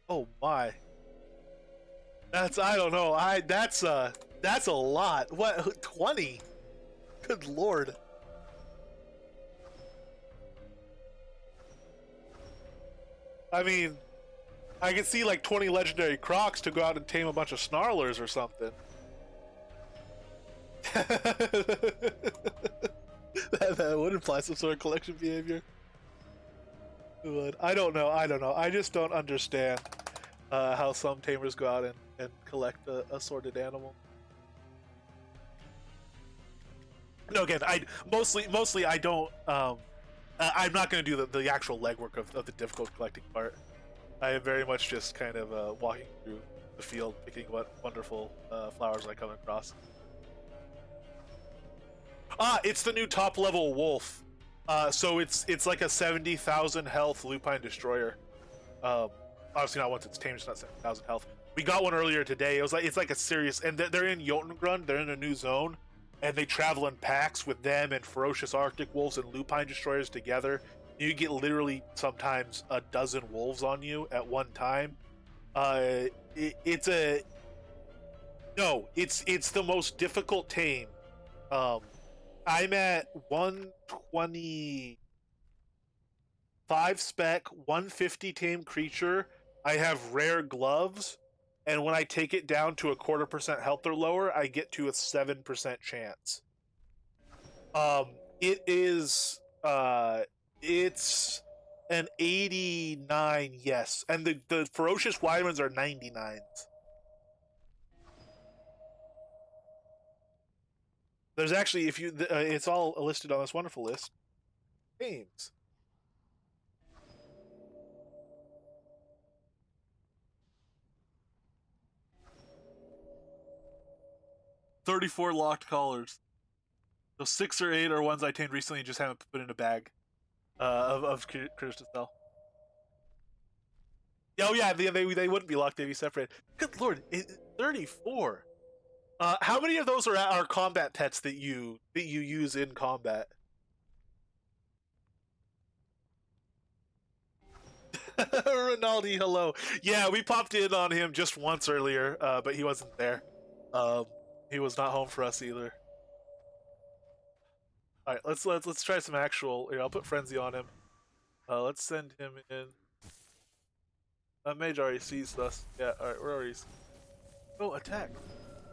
Oh my. I don't know. That's a lot. What, 20? Good lord. I mean, I can see like 20 legendary crocs to go out and tame a bunch of snarlers or something. that would imply some sort of collection behavior. But I don't know. I just don't understand how some tamers go out and collect a assorted animal. No, again, I mostly I don't. I'm not going to do the actual legwork of the difficult collecting part. I am very much just kind of walking through the field, picking what wonderful flowers I come across. It's the new top level wolf. So it's like a 70,000 health lupine destroyer. Obviously not once it's tamed, it's not 70,000 health. We got one earlier today. It's like a serious, and they're in Jotungrund. They're in a new zone, and they travel in packs with them and ferocious Arctic wolves and lupine destroyers together. You get literally sometimes a dozen wolves on you at one time. It's the most difficult tame I'm at 125 spec, 150 tame creature. I have rare gloves, and when I take it down to a 1/4% health or lower, I get to a 7% chance. It is it's an 89, yes, and the ferocious wyverns are 99s. There's actually, if you, it's all listed on this wonderful list. Games. $34 locked collars. So 6 or 8 are ones I tamed recently and just haven't put in a bag of critters to sell. Oh yeah, they wouldn't be locked; they'd be separated. Good lord, 34. How many of those are combat pets that you use in combat? Rinaldi, hello. Yeah, we popped in on him just once earlier, but he wasn't there. Um, he was not home for us either. All right, let's try some actual. Here, I'll put frenzy on him. Let's send him in. That mage already sees us. Yeah, all right, we're already. Go attack,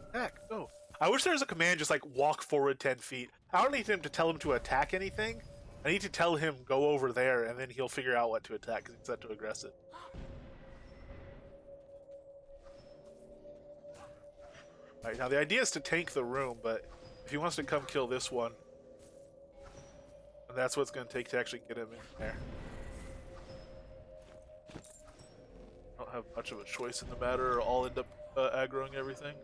attack, go. I wish there was a command just like walk forward 10 feet. I don't need him to tell him to attack anything. I need to tell him go over there, and then he'll figure out what to attack because he's set to aggressive. All right, now the idea is to tank the room, but if he wants to come kill this one, and that's what's going to take to actually get him in there. I don't have much of a choice in the matter, or I'll end up aggroing everything.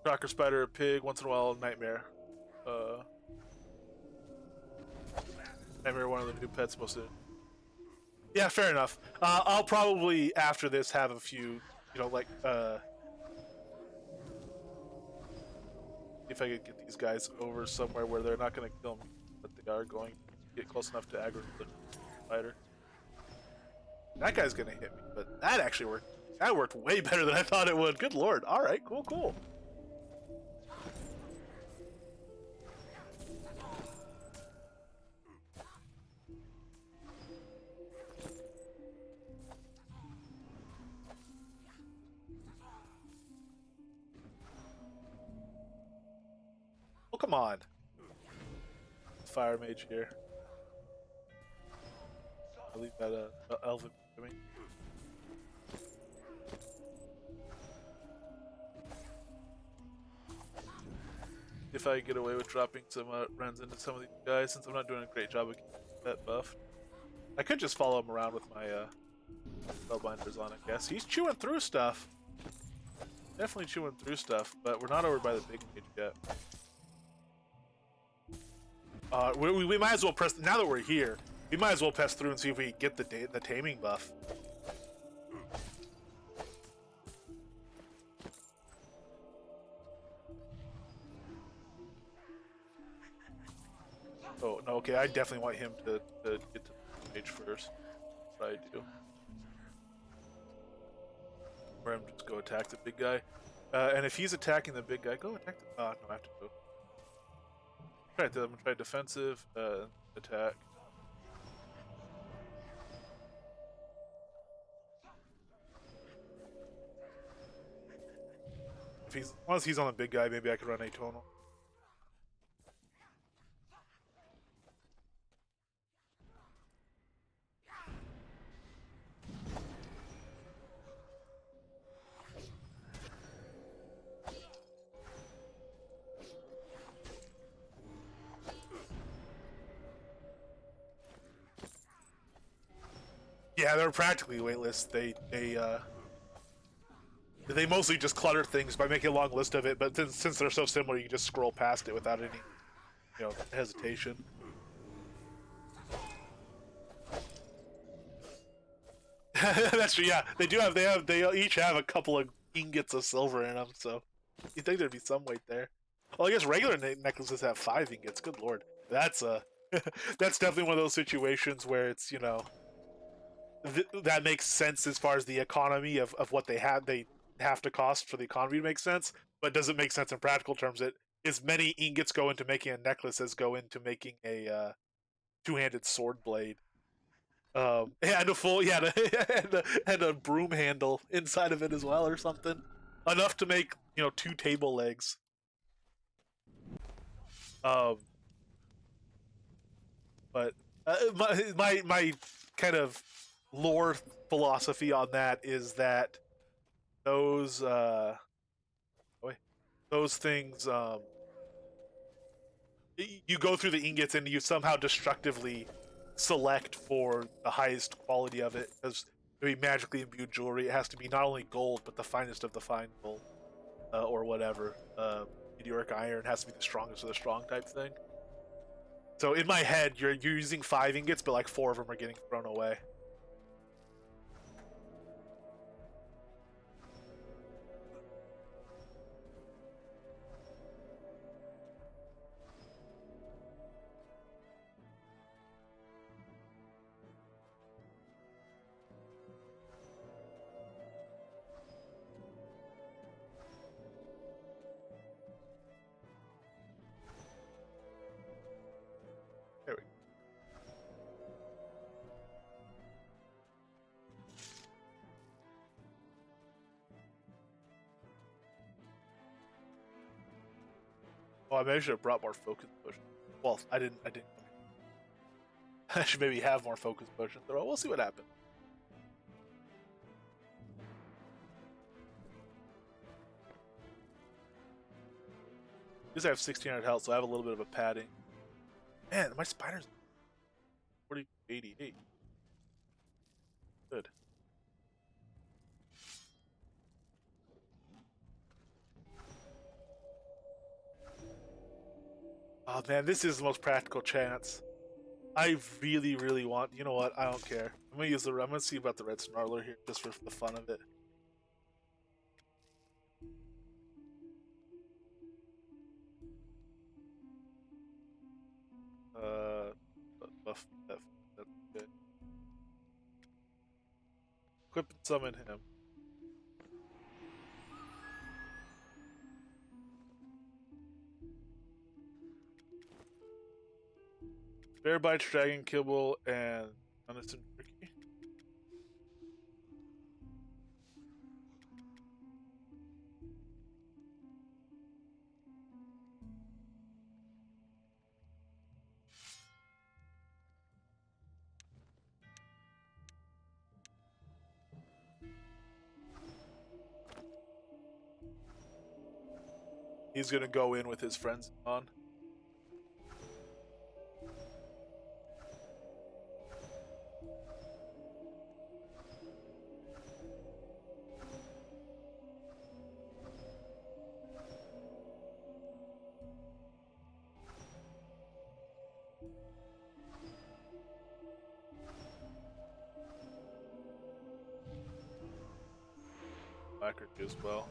Tracker spider, pig, once in a while, nightmare. Nightmare, one of the new pets, most of it. Yeah, fair enough. I'll probably after this have a few, like if I could get these guys over somewhere where they're not going to kill me, but they are going to get close enough to aggro the spider. That guy's going to hit me, but that actually worked. That worked way better than I thought it would. Good lord. All right, cool. Oh, come on. Fire mage here. I'll leave that elven to me. If I get away with dropping some runs into some of these guys, since I'm not doing a great job of keeping that buff. I could just follow him around with my spellbinders on, I guess. He's chewing through stuff. Definitely chewing through stuff, but we're not over by the big mage yet. We might as well press, now that we're here, we might as well pass through and see if we get the taming buff. Oh, no, okay, I definitely want him to get to the mage first. That's what I do. Or him just go attack the big guy. And if he's attacking the big guy, go attack the... no, I have to go. I'm gonna try defensive, attack. Once he's on the big guy, maybe I could run atonal. Yeah, they're practically weightless. They mostly just clutter things by making a long list of it, but since they're so similar, you can just scroll past it without any, hesitation. That's true. Yeah, they each have a couple of ingots of silver in them, so you think there'd be some weight there. Well, I guess regular necklaces have 5 ingots. Good lord, that's that's definitely one of those situations where it's that makes sense as far as the economy of what they had. have to cost for the economy to make sense, but doesn't make sense in practical terms. It as many ingots go into making a necklace as go into making a two-handed sword blade. And a full and a broom handle inside of it as well, or something. Enough to make 2 table legs. Um, but my kind of lore philosophy on that is that those those things you go through the ingots and you somehow destructively select for the highest quality of it, because to be magically imbued jewelry, it has to be not only gold but the finest of the fine gold, or whatever. Meteoric iron has to be the strongest of the strong type thing. So in my head, you're using 5 ingots, but like 4 of them are getting thrown away. There we go. Oh, I maybe should have brought more focus potions. Well, I didn't. I should maybe have more focus potions. Though we'll see what happens. Because I have 1600 health, so I have a little bit of a padding. Man, my spider's 4088. Good. Oh man, this is the most practical chance. I really, really want. You know what? I don't care. I'm gonna see about the red Snarler here just for the fun of it. Buff that. That's good. Equip and summon him. Bear bites, dragon kibble, and innocent turkey. He's gonna go in with his friends on. Alacrity as well.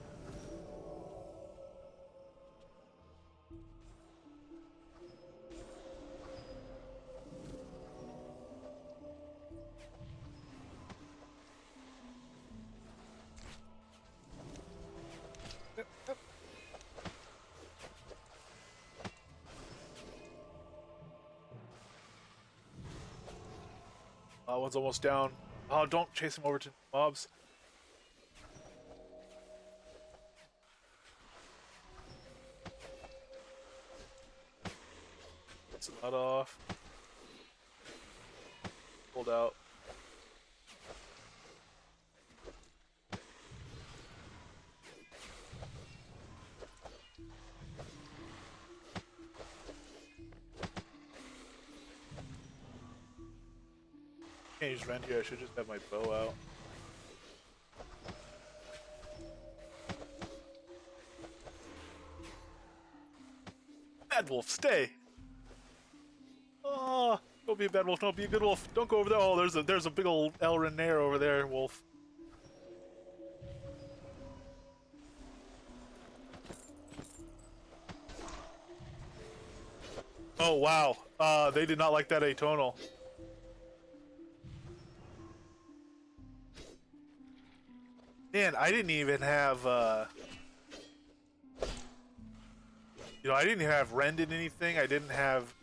One's almost down. Oh, don't chase him over to mobs. Gets the nut off. Pulled out. Can't use rend here. I should just have my bow out. Bad wolf, stay. Oh, don't be a bad wolf. Don't be a good wolf. Don't go over there. Oh, there's a big old Elrenair over there, wolf. Oh wow. They did not like that atonal. Man, I didn't even have, I didn't have rended anything. I didn't have,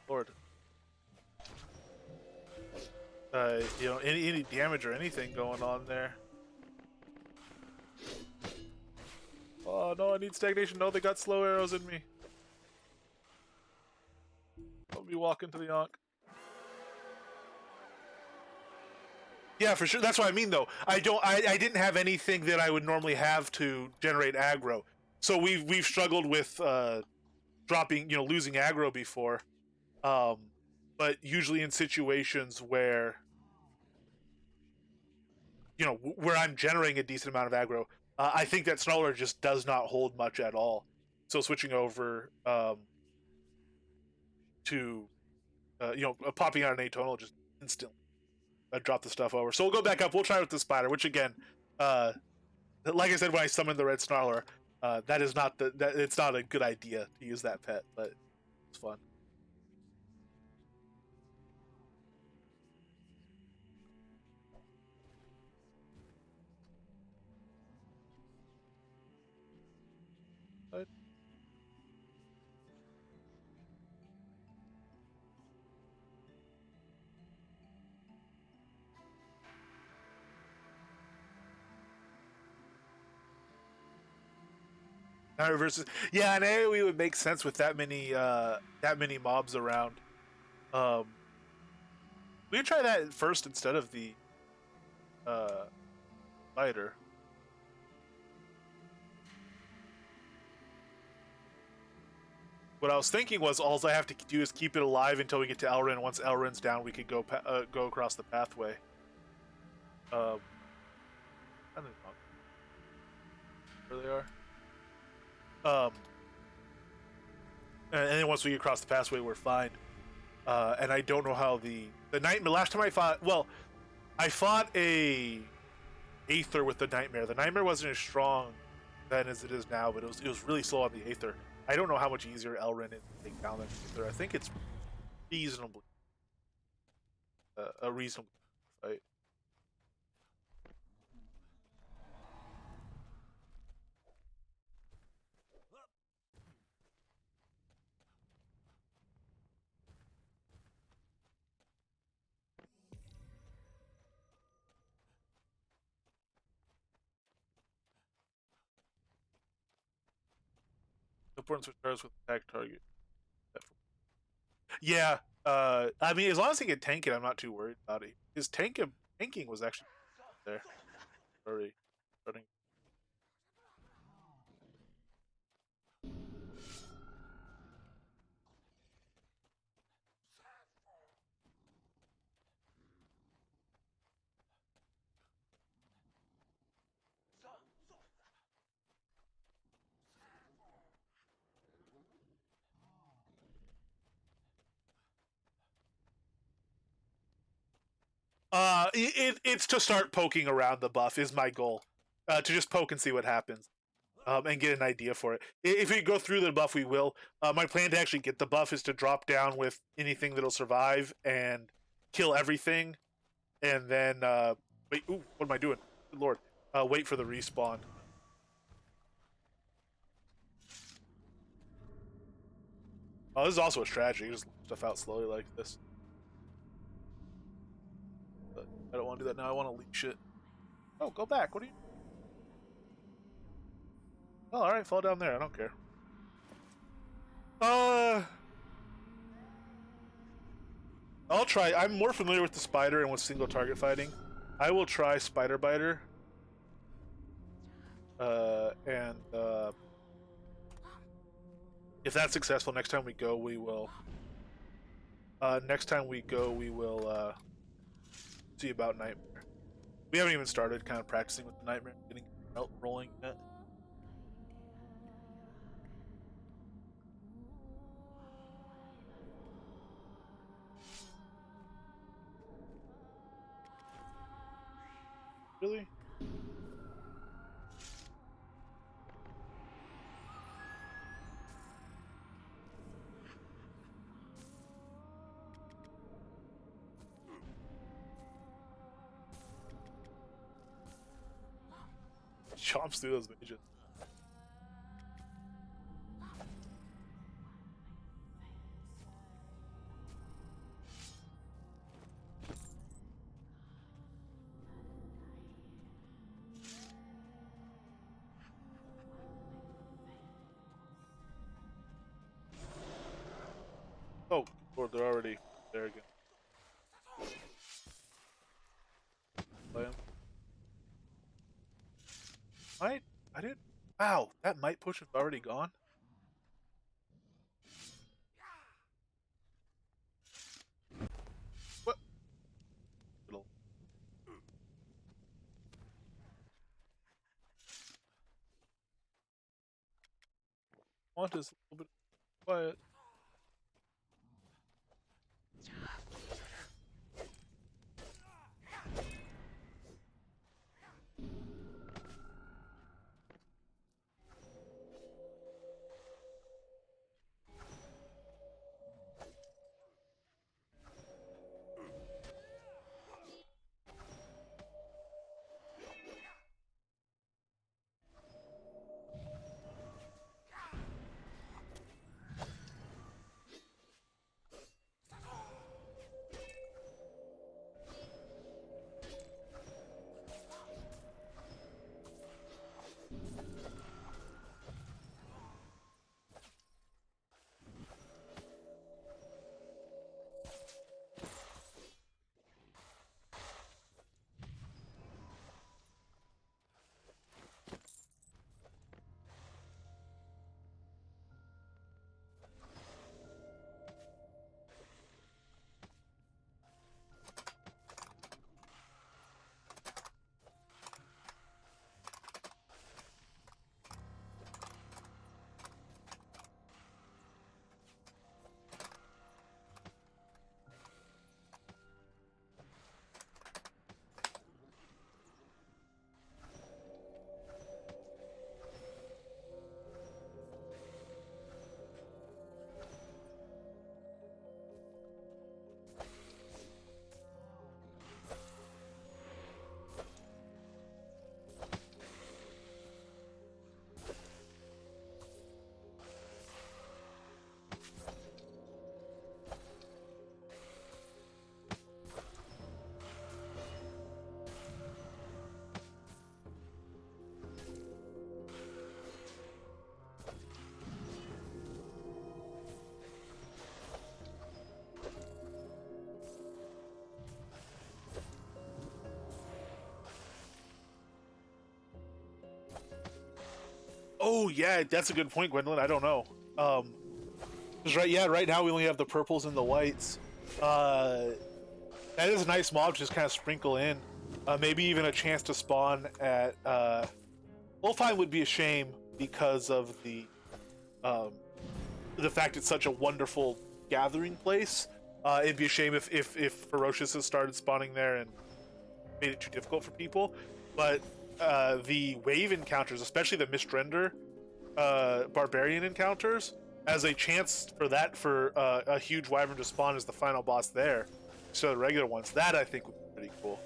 Lord. Any damage or anything going on there. Oh, no, I need stagnation. No, they got slow arrows in me. I'll be walking to the Ankh. Yeah, for sure. That's what I mean, though. I didn't have anything that I would normally have to generate aggro. So we've struggled with dropping, losing aggro before. But usually in situations where, where I'm generating a decent amount of aggro, I think that Snarler just does not hold much at all. So switching over to, popping out an atonal just instantly drop the stuff over. So we'll go back up. We'll try with the spider, which again, like I said when I summoned the red Snarler, that is not it's not a good idea to use that pet, but it's fun. But now versus yeah, and AoE would make sense with that many mobs around. We could try that first instead of the spider. What I was thinking was all I have to do is keep it alive until we get to Elrin. Once Elrin's down, we could go across the pathway. I don't know where they are. And then once we get across the pathway, we're fine. And I don't know how the nightmare. Last time I fought, I fought a Aether with the nightmare. The nightmare wasn't as strong then as it is now, but it was really slow on the Aether. I don't know how much easier Elrin is to take down than Aether. I think it's reasonably a reasonable fight. Important switch cards with attack target. Yeah, I mean, as long as he can tank it, I'm not too worried about it. His tanking was actually there already running. It's to start poking around the buff is my goal. To just poke and see what happens. And get an idea for it. If we go through the buff, we will. My plan to actually get the buff is to drop down with anything that'll survive and kill everything, and then wait. Ooh, what am I doing? Good Lord. Wait for the respawn. Oh, this is also a strategy. Just stuff out slowly like this. But I don't want to do that now. I want to leash it. Oh, go back. What are you? Oh, all right. Fall down there. I don't care. I'll try. I'm more familiar with the spider and with single target fighting. I will try Spider Biter. And if that's successful, next time we go, we will. See about Nightmare. We haven't even started kind of practicing with the Nightmare, getting out rolling yet. Really? chomps through those mages. Oh, Lord, they're already there again. Play 'em. I didn't. Wow, that might push is already gone. What? Little. Want is a little bit quiet. Oh yeah, that's a good point, Gwendolyn. I don't know. 'Cause right now we only have the purples and the whites. That is a nice mob to just kind of sprinkle in. Maybe even a chance to spawn at Wolfheim would be a shame because of the fact it's such a wonderful gathering place. It'd be a shame if Ferocious has started spawning there and made it too difficult for people. But the wave encounters, especially the Mistrender barbarian encounters, as a chance for a huge wyvern to spawn as the final boss there, so the regular ones, that I think would be pretty cool.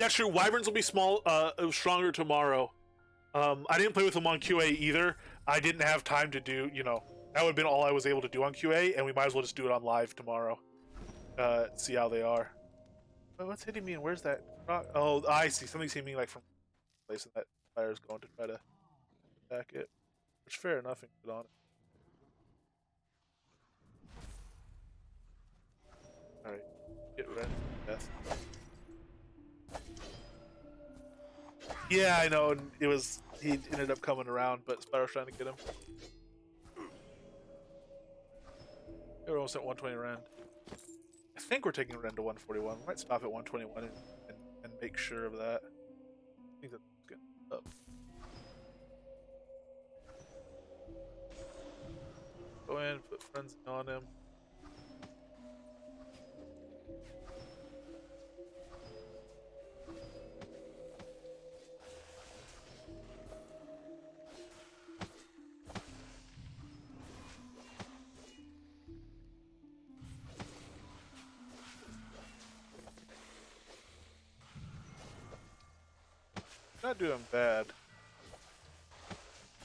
Yeah, sure. Wyverns will be stronger tomorrow. I didn't play with them on QA either. I didn't have time to do, that would have been all I was able to do on QA, and we might as well just do it on live tomorrow. See how they are. Oh, what's hitting me and where's that rock? Oh, I see. Something's hitting me like from the place that fire's going to try to attack it. Which, fair enough, and get on it. Alright. Get red. Death. Yeah, I know. He ended up coming around, but Spyro's trying to get him. We're almost at 120 rend. I think we're taking rend to 141. We might stop at 121 and make sure of that. I think that's good. Up. Go in, put frenzy on him. not doing bad.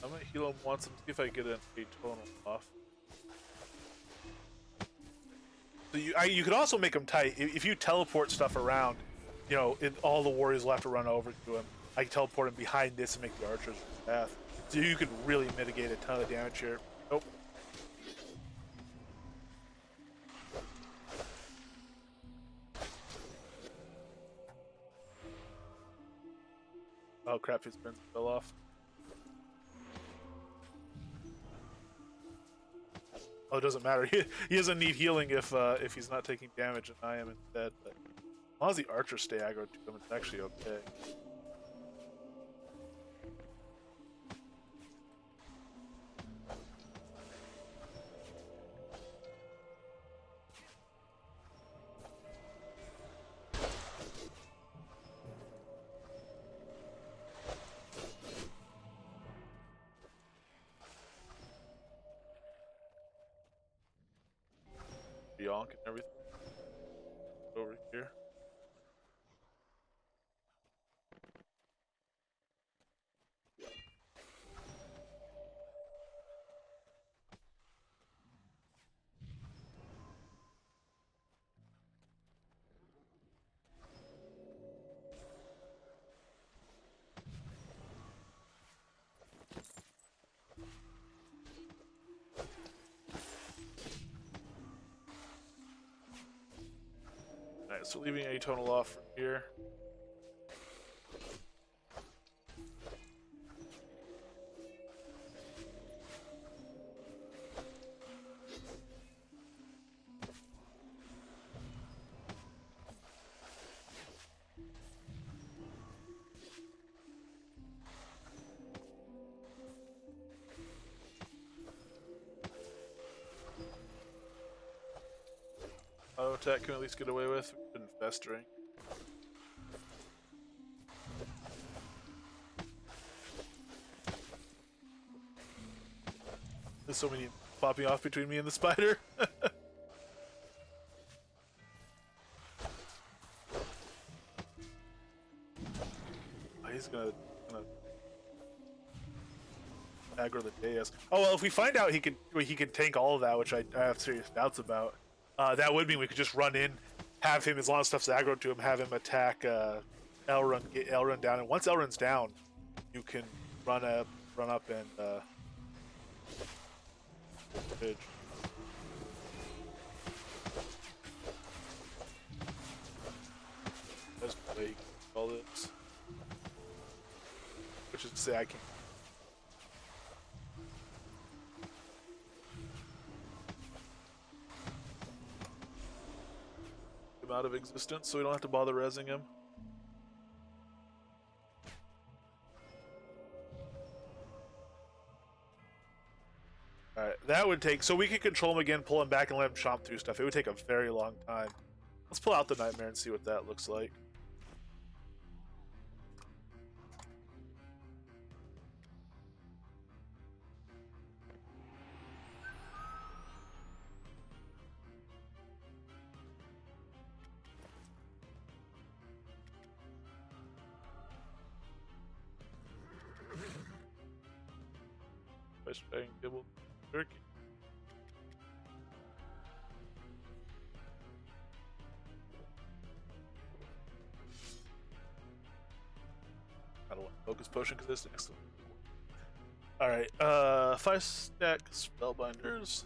I'm gonna heal him once and see if I get an atonal off. So you could also make him tight if you teleport stuff around. You know, all the warriors will have to run over to him. I can teleport him behind this and make the archers path. So you could really mitigate a ton of damage here. Nope. Oh crap! His spins fell off. Oh, it doesn't matter. He doesn't need healing if he's not taking damage, and I am instead. But as long as the archers stay aggro to him, it's actually okay. Yonk and everything over here. Alright, so leaving atonal off from here. Auto attack can at least get away with. We've been festering. There's so many popping off between me and the spider. Oh, he's gonna aggro the dais. Oh well, if we find out he can tank all of that, which I have serious doubts about, that would mean we could just run in, have him, as long as stuff's aggro to him, have him attack Elrond, get Elrond down, and once Elrond's down, you can run up and bridge. That's the way you can call this. Which is to say, I can. Him out of existence, so we don't have to bother rezzing him. Alright, that would take... So we can control him again, pull him back, and let him chomp through stuff. It would take a very long time. Let's pull out the Nightmare and see what that looks like. Fish bang, gibble, turkey. I don't want focus potion because this next one. Alright, 5 stack spellbinders.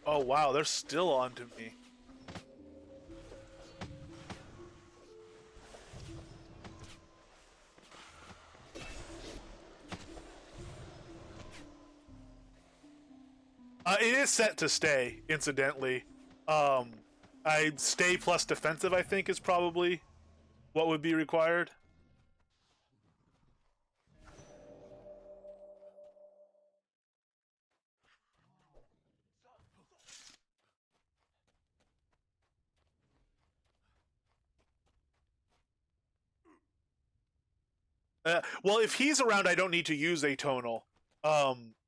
Oh wow, they're still onto me. It is set to stay, incidentally. Um, I stay plus defensive, I think, is probably what would be required. Well, if he's around, I don't need to use a tonal.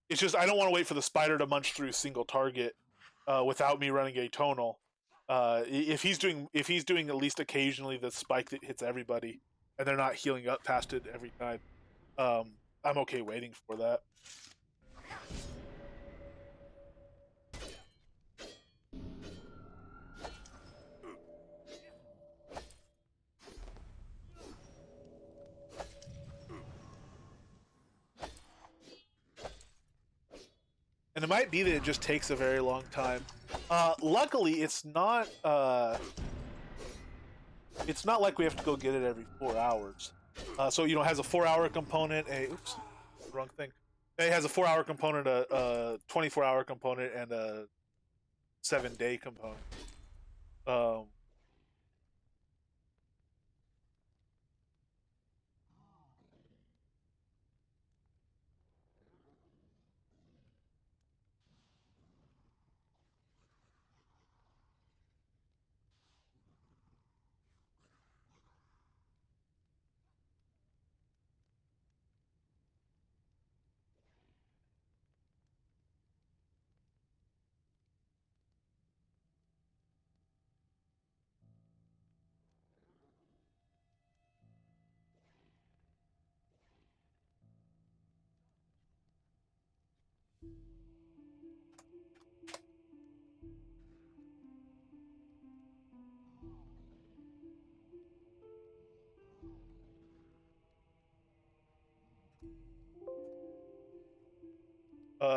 It's just I don't want to wait for the spider to munch through a single target without me running a tonal. If he's doing at least occasionally the spike that hits everybody, and they're not healing up past it every time, I'm okay waiting for that. And it might be that it just takes a very long time. Luckily, it's not. It's not like we have to go get it every 4 hours. So it has a 4-hour component. Oops, wrong thing. It has a 4-hour component, a 24-hour component, and a 7-day component. Um,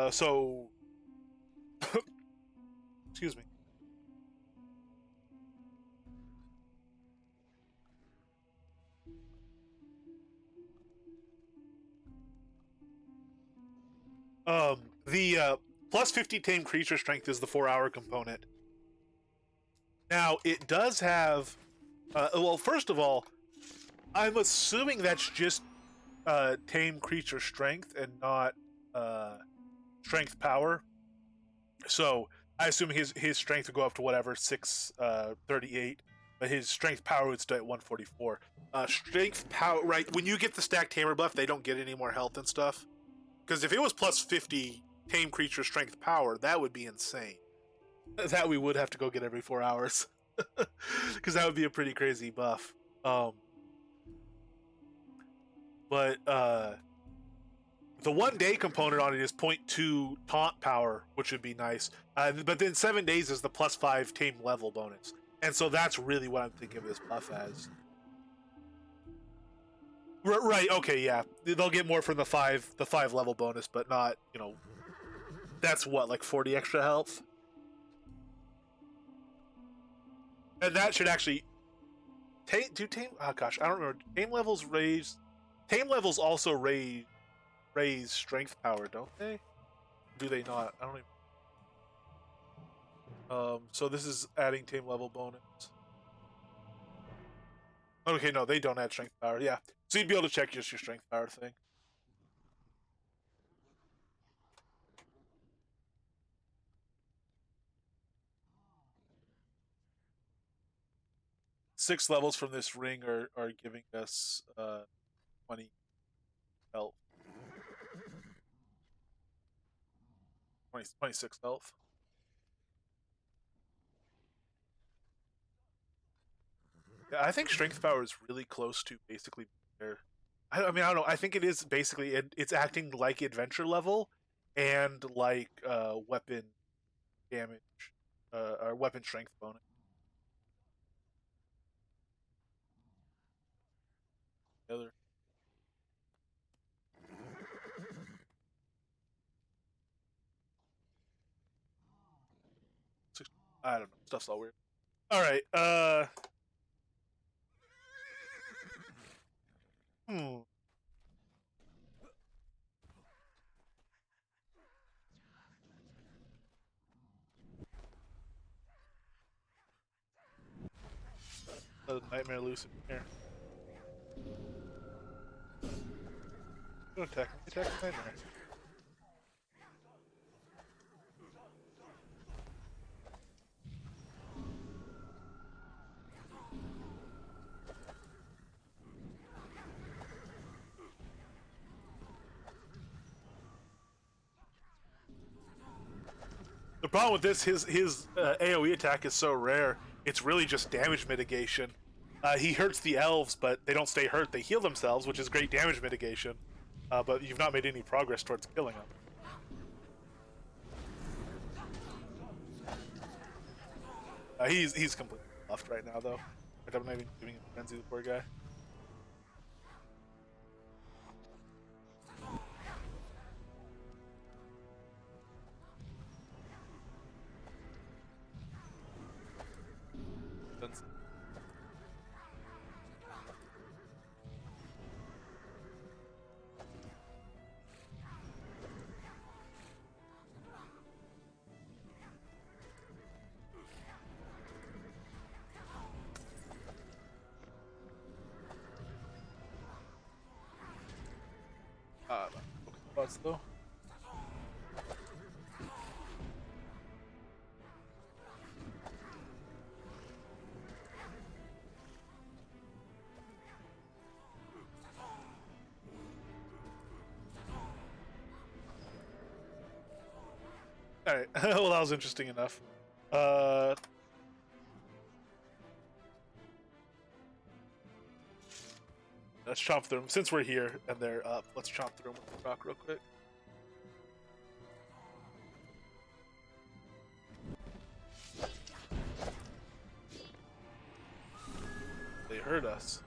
so excuse me. The plus 50 tame creature strength is the 4-hour component. Now it does have. Well, first of all, I'm assuming that's just tame creature strength and not uh, strength power. So I assume his strength would go up to whatever 638, but his strength power would stay at 144. Strength power, right? When you get the stacked tamer buff, they don't get any more health and stuff. Because if it was plus 50 tame creature strength power, that would be insane. That we would have to go get every 4 hours, because that would be a pretty crazy buff. Um, but the 1 day component on it is 0.2 taunt power, which would be nice. But then 7 days is the plus 5 tame level bonus, and so that's really what I'm thinking of this buff as. Right? Okay, yeah, they'll get more from the five level bonus, but not that's what, like 40 extra health, and that should actually tame. Oh gosh, I don't remember. Tame levels raise. Tame levels also raise strength power, don't they? Do they not? I don't even. So this is adding tame level bonus. Okay, no, they don't add strength power. Yeah, so you'd be able to check just your strength power thing. 6 levels from this ring are giving us 20 health, 26 health. Yeah, I think strength power is really close to basically there. I mean, I don't know. I think it is basically it's acting like adventure level, and like weapon damage, or weapon strength bonus. The other. I don't know. Stuff's all weird. All right. Hmm. Nightmare loose in here. Don't attack me. Attack the nightmare. The problem with this, his AOE attack is so rare. It's really just damage mitigation. He hurts the elves, but they don't stay hurt. They heal themselves, which is great damage mitigation. But you've not made any progress towards killing them. He's completely buffed right now, though. I'm not even giving him frenzy, the poor guy. Spots though. Alright, well that was interesting enough. Let's chomp through them. Since we're here and they're up, let's chomp through them with the rock real quick. They hurt us.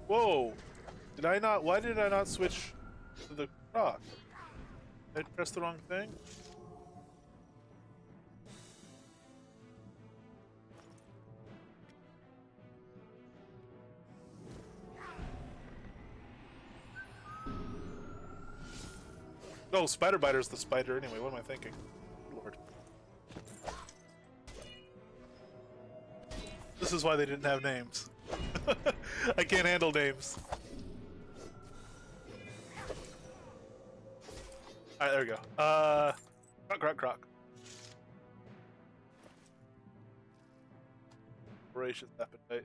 Whoa! Did I not? Why did I not switch to the rock? Did I press the wrong thing? Oh, Spider Biter's the spider anyway. What am I thinking? Lord. This is why they didn't have names. I can't handle names. Alright, there we go. Croc. Ferocious appetite. There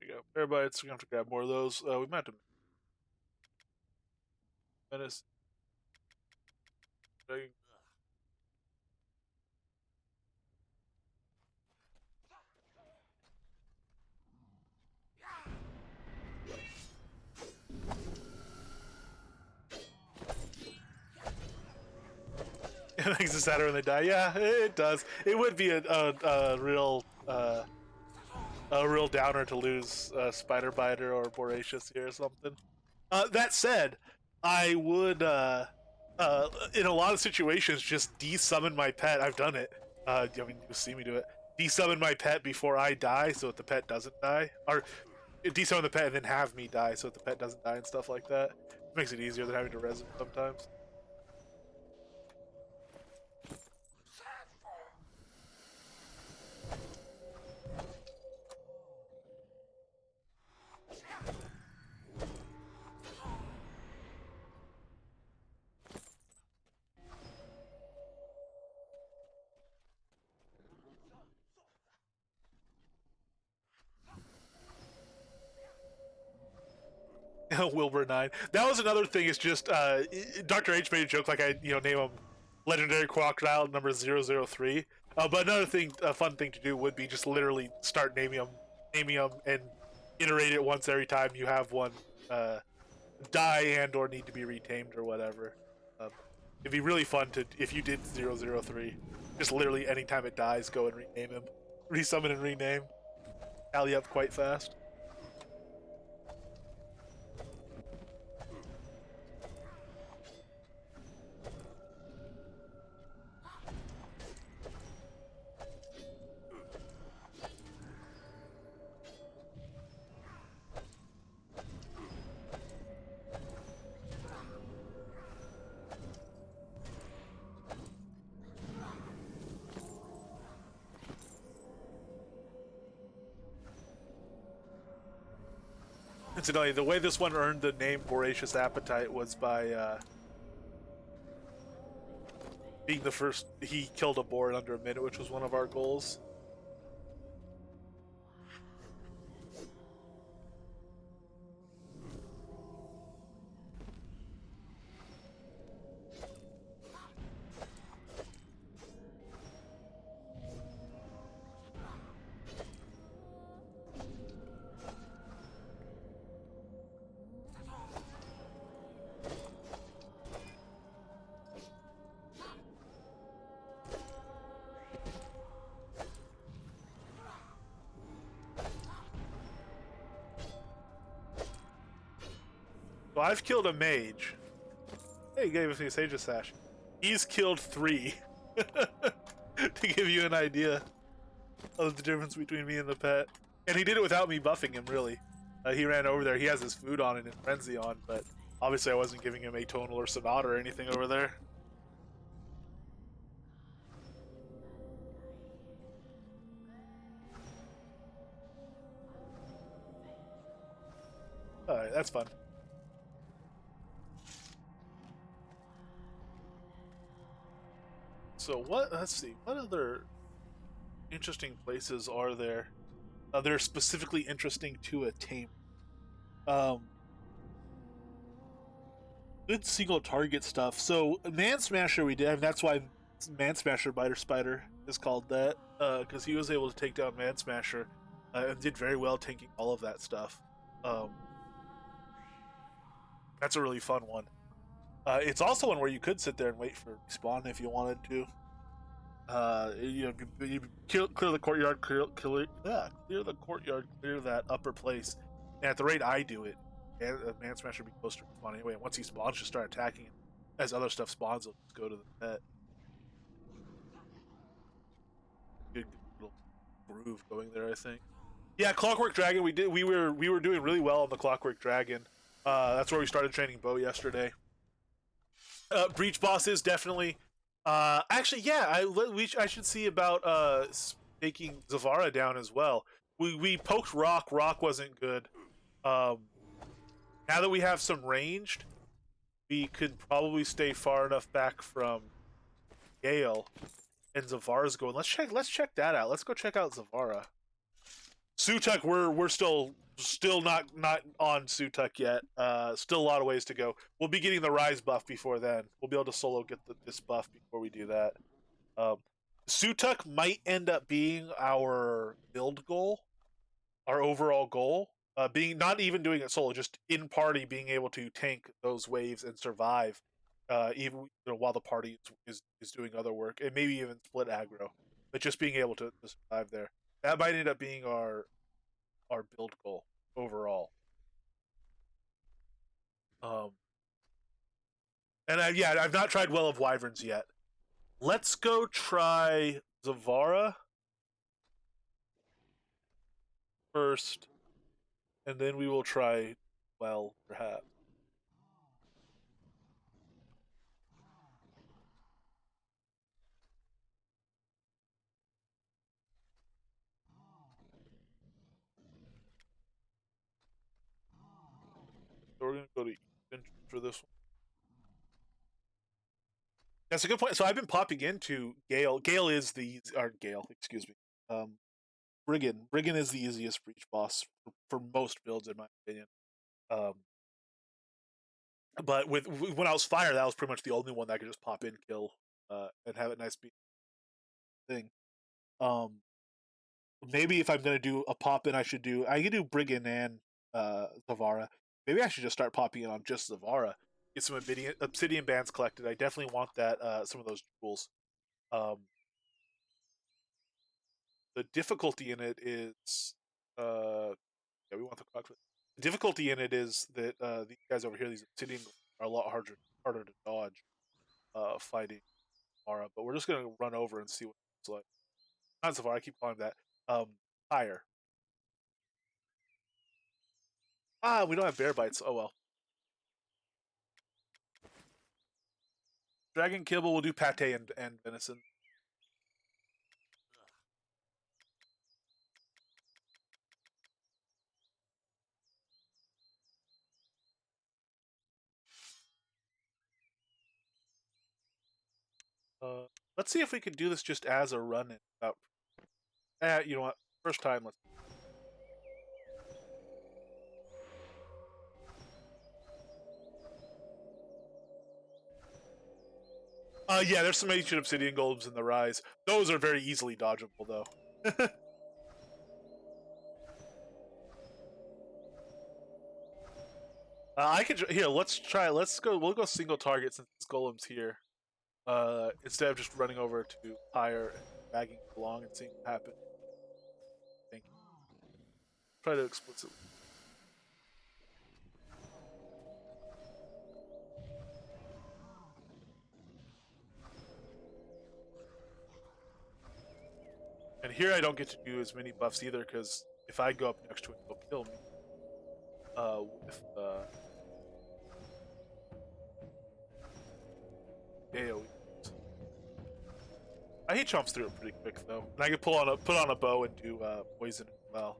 you go. Parabites, we're gonna have to grab more of those. We might have to. Menace. It makes it sadder when they die. Yeah, it does. It would be a real downer to lose Spider Biter or Voracious here or something. That said, I would in a lot of situations just desummon my pet. I've done it. I mean, you see me do it. Desummon my pet before I die, so that the pet doesn't die, or desummon the pet and then have me die, so that the pet doesn't die and stuff like that. It makes it easier than having to res him sometimes. Wilbur 9. That was another thing. Is just Dr. H made a joke like I name him Legendary Crocodile number 003. But another thing, a fun thing to do would be just literally start naming him naming them and iterate it once every time you have one die and or need to be retamed or whatever. It'd be really fun to if you did 003. Just literally anytime it dies, go and rename him, resummon and rename. Tally up quite fast. Incidentally, the way this one earned the name Voracious Appetite was by being the first. He killed a boar in under a minute, which was one of our goals. So I've killed a mage. Hey, he gave us a Sage Sash. He's killed 3. To give you an idea of the difference between me and the pet. And he did it without me buffing him, really. He ran over there. He has his food on and his frenzy on, but obviously I wasn't giving him Atonal or Sonata or anything over there. Alright, that's fun. So what? Let's see. What other interesting places are there? That are specifically interesting to a Tamed. Good single target stuff. So Man Smasher we did, and that's why Man Smasher Biter Spider is called that, because he was able to take down Man Smasher and did very well tanking all of that stuff. That's a really fun one. It's also one where you could sit there and wait for respawn if you wanted to. You clear the courtyard, clear the courtyard, clear that upper place. And at the rate I do it, Man Smasher will be close to respawn anyway. And once he spawns, just start attacking him. As other stuff spawns, he'll just go to the pet. Good little groove going there, I think. Yeah, Clockwork Dragon. We were doing really well on the Clockwork Dragon. That's where we started training Bo yesterday. Breach bosses definitely. Actually, yeah, I should see about taking Zavara down as well. We poked Rock. Rock wasn't good. Now that we have some ranged, we could probably stay far enough back from Gale, and Zavara's going. Let's check that out. Let's go check out Zavara. Sutuk, we're still not on Sutuk yet. Still a lot of ways to go. We'll be getting the Rise buff before then. We'll be able to solo get this buff before we do that. Sutuk might end up being our build goal, our overall goal. Being not even doing it solo, just in party, being able to tank those waves and survive, even while the party is doing other work, and maybe even split aggro. But just being able to survive there, that might end up being our build goal overall. And I've not tried Well of Wyverns yet. Let's go try Zavara first, and then we will try Well, perhaps. So we're gonna go to Ethan for this one. That's a good point. So I've been popping into Gale. Gale is Gale, excuse me. Brigand. Brigand is the easiest breach boss for most builds, in my opinion. But when I was Fire, that was pretty much the only one that I could just pop in, kill, and have it nice be thing. maybe if I'm gonna do a pop in, I could do Brigand and Zavara. Maybe I should just start popping in on just Zavara. Get some obsidian bands collected. I definitely want that some of those jewels. Um, the difficulty in it is yeah, we want the crocodile. The difficulty in it is that these guys over here, these obsidian, are a lot harder to dodge fighting Mara. But we're just gonna run over and see what it's like. Not Zavara, I keep calling that higher. Ah, we don't have bear bites. Oh well. Dragon kibble, we'll do pate and venison. Uh, let's see if we can do this just as a run in. You know what? First time, let's. Yeah, there's some ancient obsidian golems in the rise. Those are very easily dodgeable, though. I could here. Let's try. Let's go. We'll go single target since this golem's here. Instead of just running over to higher and bagging along and seeing what happens. Thank you. Try to explicitly. And here I don't get to do as many buffs either because if I go up next to it, it'll kill me. With AoE. He chomps through it pretty quick though, and I can put on a bow and do poison as well.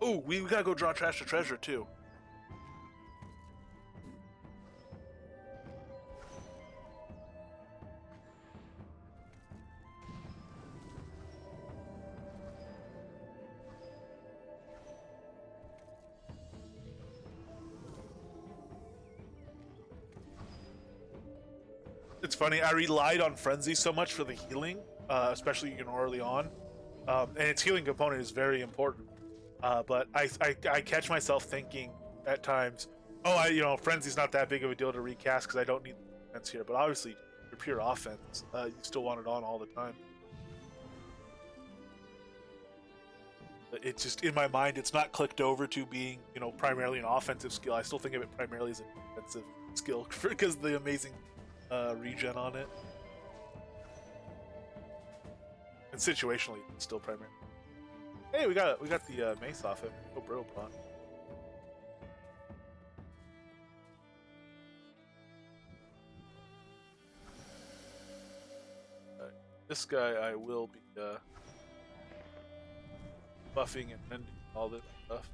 Oh, we gotta go draw trash to treasure too. It's funny. I relied on Frenzy so much for the healing, especially early on, and its healing component is very important. But I catch myself thinking at times, oh, Frenzy's not that big of a deal to recast because I don't need the defense here. But obviously, for pure offense, you still want it on all the time. It's just in my mind, it's not clicked over to being, primarily an offensive skill. I still think of it primarily as a defensive skill because of the amazing regen on it. And situationally, it's still primary. Hey, we got the mace off him. Oh, bro, pot. This guy I will be buffing and mending all this stuff.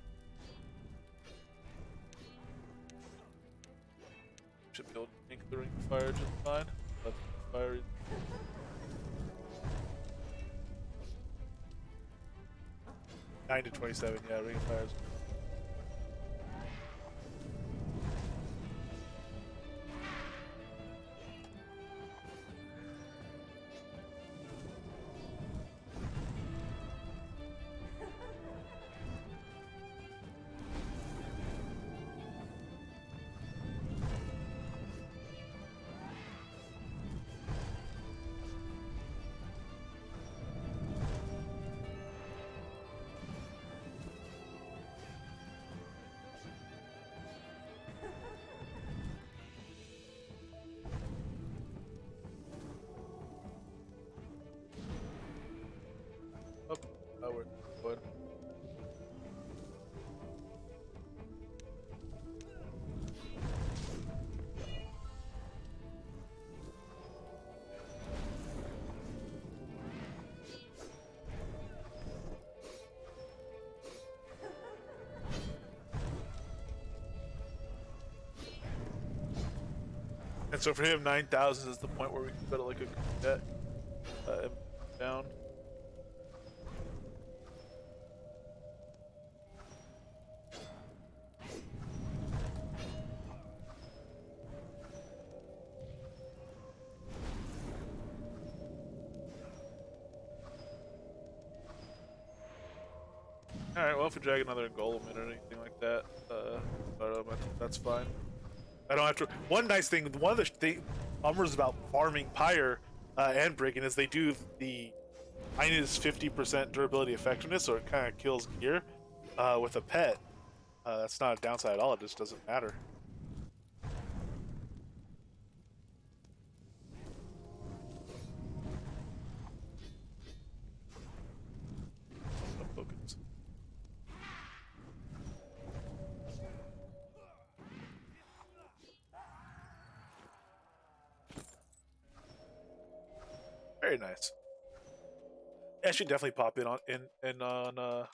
Should be able to make the ring of fire just fine. But fire. 9 to 27, yeah, ring of fire is. Oh, we're good. And so for him, 9,000 is the point where we can go to like a good bet down. Alright, well, if we drag another golem in or anything like that, that's fine. I don't have to. One nice thing, one of the bummers about farming Pyre and Brigand is they do the minus 50% durability effectiveness, so it kind of kills gear with a pet. That's not a downside at all, it just doesn't matter. Focus. Very nice. Yeah, I should definitely pop in on the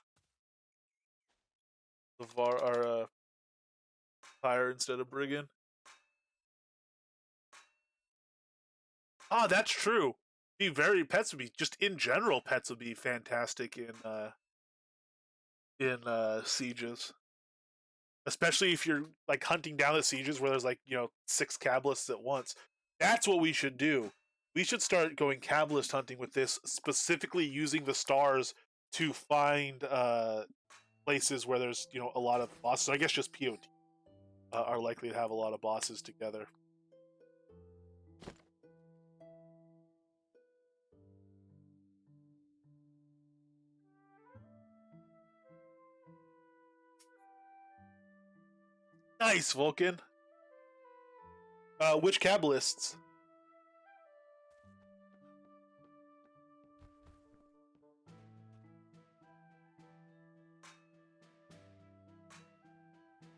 Var our Pyre instead of Brigand. Ah, that's true. Pets would be just in general. Pets would be fantastic in sieges, especially if you're like hunting down the sieges where there's like 6 Cabalists at once. That's what we should do. We should start going Cabalist hunting with this, specifically using the stars to find places where there's a lot of bosses. I guess just POT are likely to have a lot of bosses together. Nice, Vulcan. Which Cabalists?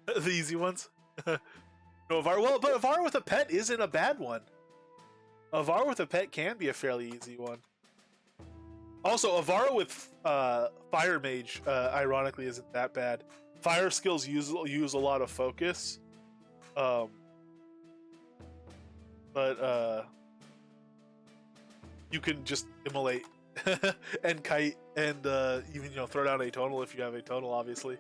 The easy ones? No, but Avar with a pet isn't a bad one. Avar with a pet can be a fairly easy one. Also, Avara with Fire Mage, ironically, isn't that bad. Fire skills use a lot of focus. But you can just immolate and kite and even throw down a tonal if you have a tonal, obviously.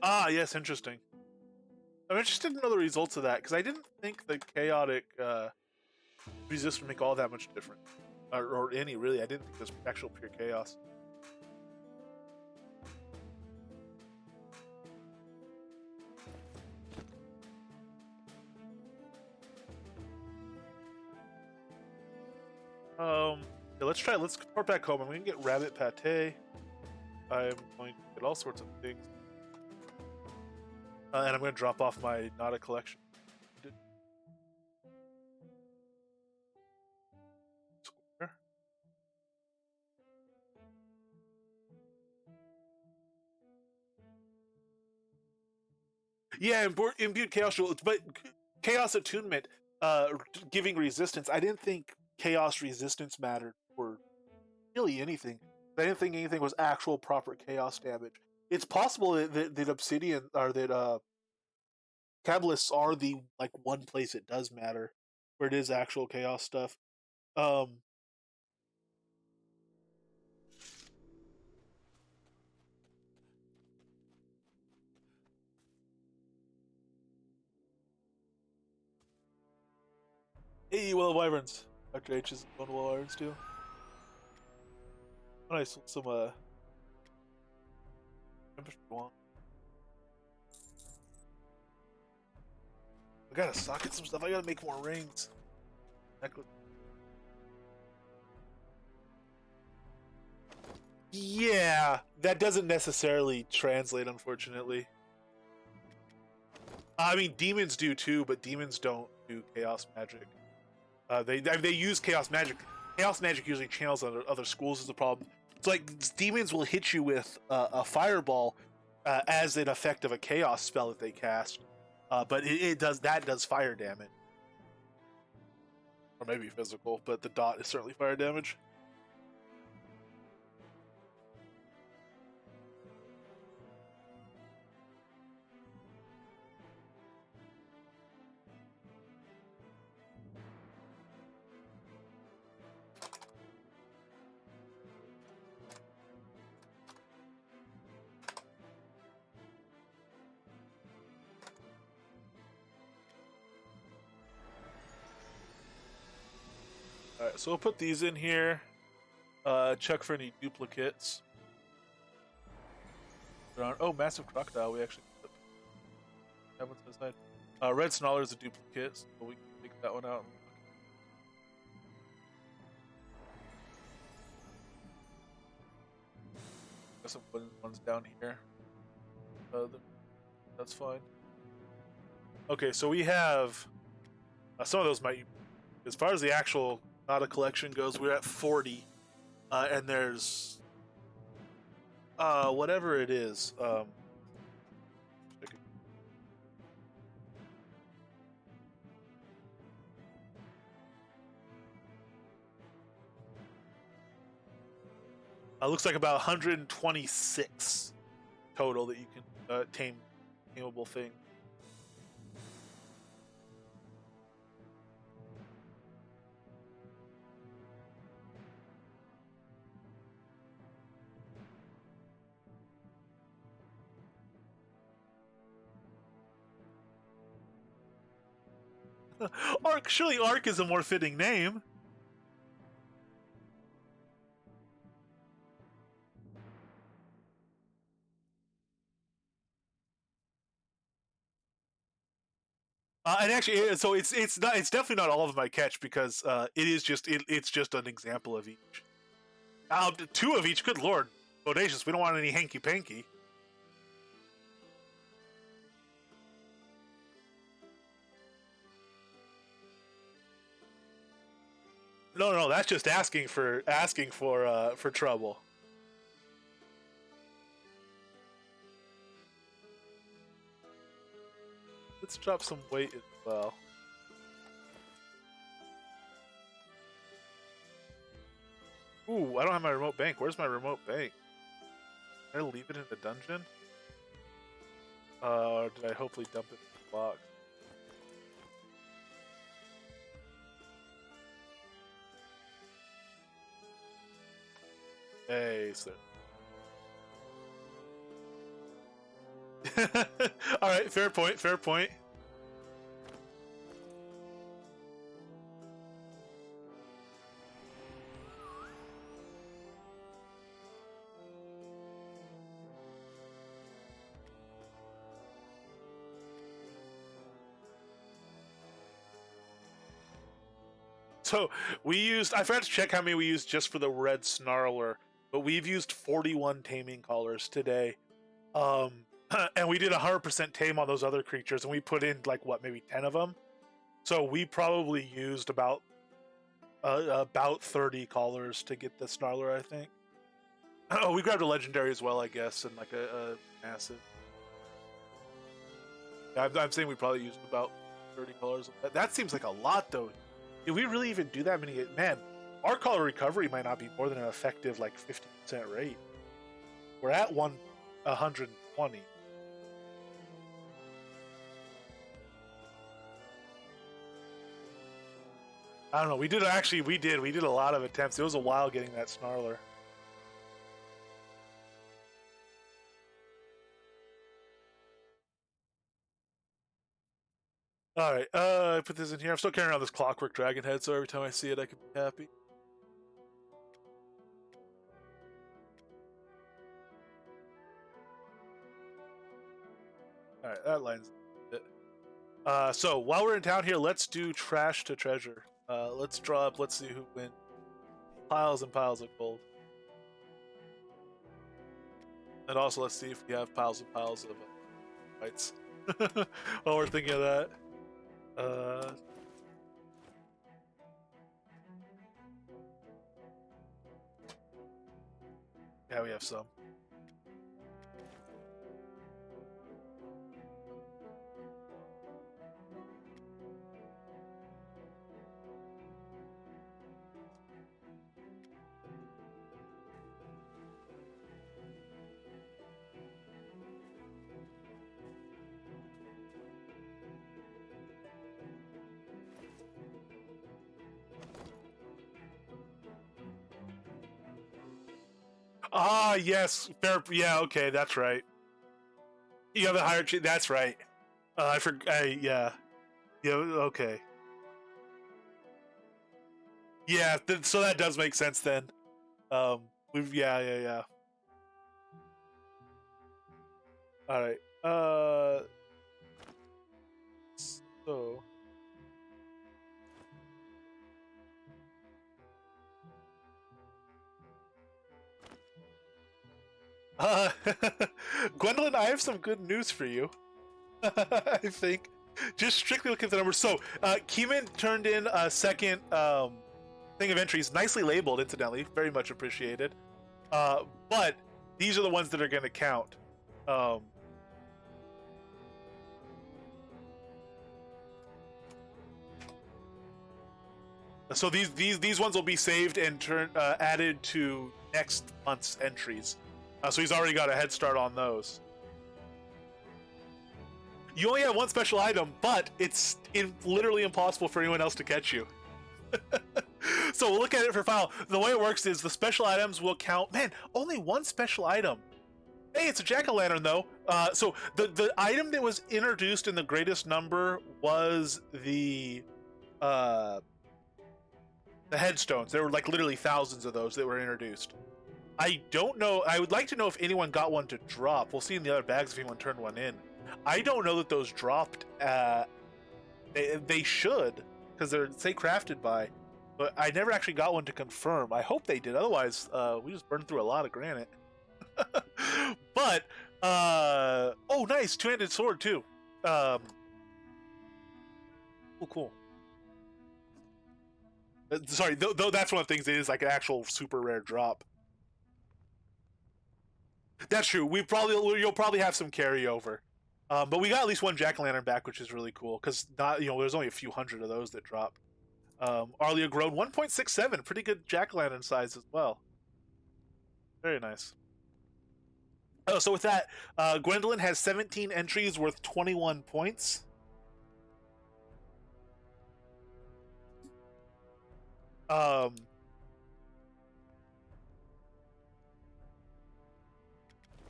Ah, yes, interesting. I'm interested to know the results of that, because I didn't think the chaotic resist would make all that much difference. Or any, really. I didn't think it was actual pure chaos. Yeah, let's report back home. I'm going to get rabbit pate. I'm going to get all sorts of things. And I'm going to drop off my Nada collection. Square. Yeah, imbued chaos shield, but chaos attunement, giving resistance. I didn't think chaos resistance mattered for really anything. I didn't think anything was actual proper chaos damage. It's possible that Obsidian or that Cabalists are the one place it does matter, where it is actual chaos stuff. Hey, Will of Wyverns. Dr. H is one Will of Wyverns too. Nice, some temperature one. I gotta socket some stuff. I gotta make more rings. Necklace. Yeah, that doesn't necessarily translate, unfortunately. I mean, demons do too, but demons don't do chaos magic. They use chaos magic. Chaos magic usually channels other schools is the problem. It's like demons will hit you with a fireball as an effect of a chaos spell that they cast. But it does fire damage, or maybe physical. But the dot is certainly fire damage. Alright, so we'll put these in here. Check for any duplicates. Oh, massive crocodile. We actually have one to the side. Red Snarler is a duplicate, so we can take that one out. Got some ones down here. That's fine. Okay, so we have some of those might. As far as the actual not a collection goes, we're at 40, and there's whatever it is. Looks like about 126 total that you can tameable thing. Ark, surely Ark is a more fitting name. And actually, so it's definitely not all of them I catch because it's just an example of each. 2 of each. Good lord, bodacious. We don't want any hanky panky. No, that's just asking for trouble. Let's drop some weight as well. Ooh, I don't have my remote bank. Where's my remote bank? Did I leave it in the dungeon? Or did I hopefully dump it in the box? Hey, sir. Alright, fair point, fair point. So I forgot to check how many we used just for the red Snarler, but we've used 41 taming collars today. And we did 100% tame on those other creatures, and we put in like maybe 10 of them. So we probably used about 30 collars to get the Snarler, I think. Oh, we grabbed a legendary as well, I guess, and like a massive. I'm saying we probably used about 30 collars. That seems like a lot, though. Did we really even do that many? Man, our collar recovery might not be more than an effective like 50% rate. We're at 120. I don't know. We did a lot of attempts. It was a while getting that Snarler. All right. I put this in here. I'm still carrying around this clockwork dragon head, so every time I see it, I can be happy. All right, that lines it. So while we're in town here, let's do trash to treasure. Let's draw up. Let's see who wins. Piles and piles of gold. And also, let's see if we have piles and piles of fights. While we're thinking of that. Yeah, we have some. Ah, yes, fair. Yeah, okay, that's right. You have a higher. That's right. I forgot. Yeah, yeah. Okay. Yeah. So that does make sense then. We've yeah. All right. So. Uh, Gwendolyn, I have some good news for you. I think, just strictly looking at the numbers. So, Keeman turned in a second thing of entries, nicely labeled, incidentally, very much appreciated. But these are the ones that are going to count. Um, so these ones will be saved and added to next month's entries. So he's already got a head start on those. You only have one special item, but it's literally impossible for anyone else to catch you. So we'll look at it for file. The way it works is the special items will count. Man, only one special item. Hey, it's a jack-o'-lantern though. So the item that was introduced in the greatest number was the headstones. There were like literally thousands of those that were introduced. I don't know. I would like to know if anyone got one to drop. We'll see in the other bags if anyone turned one in. I don't know that those dropped. They should, because they're say crafted by, but I never actually got one to confirm. I hope they did. Otherwise, we just burned through a lot of granite. But oh, nice two-handed sword too. Oh, cool. Sorry, though that's one of the things that is like an actual super rare drop. That's true. You'll probably have some carryover. But we got at least one jack-o'-lantern back, which is really cool because there's only a few hundred of those that drop. Arlia grown 1.67, pretty good jack-o'-lantern size as well. Very nice. Oh, so with that, Gwendolyn has 17 entries worth 21 points.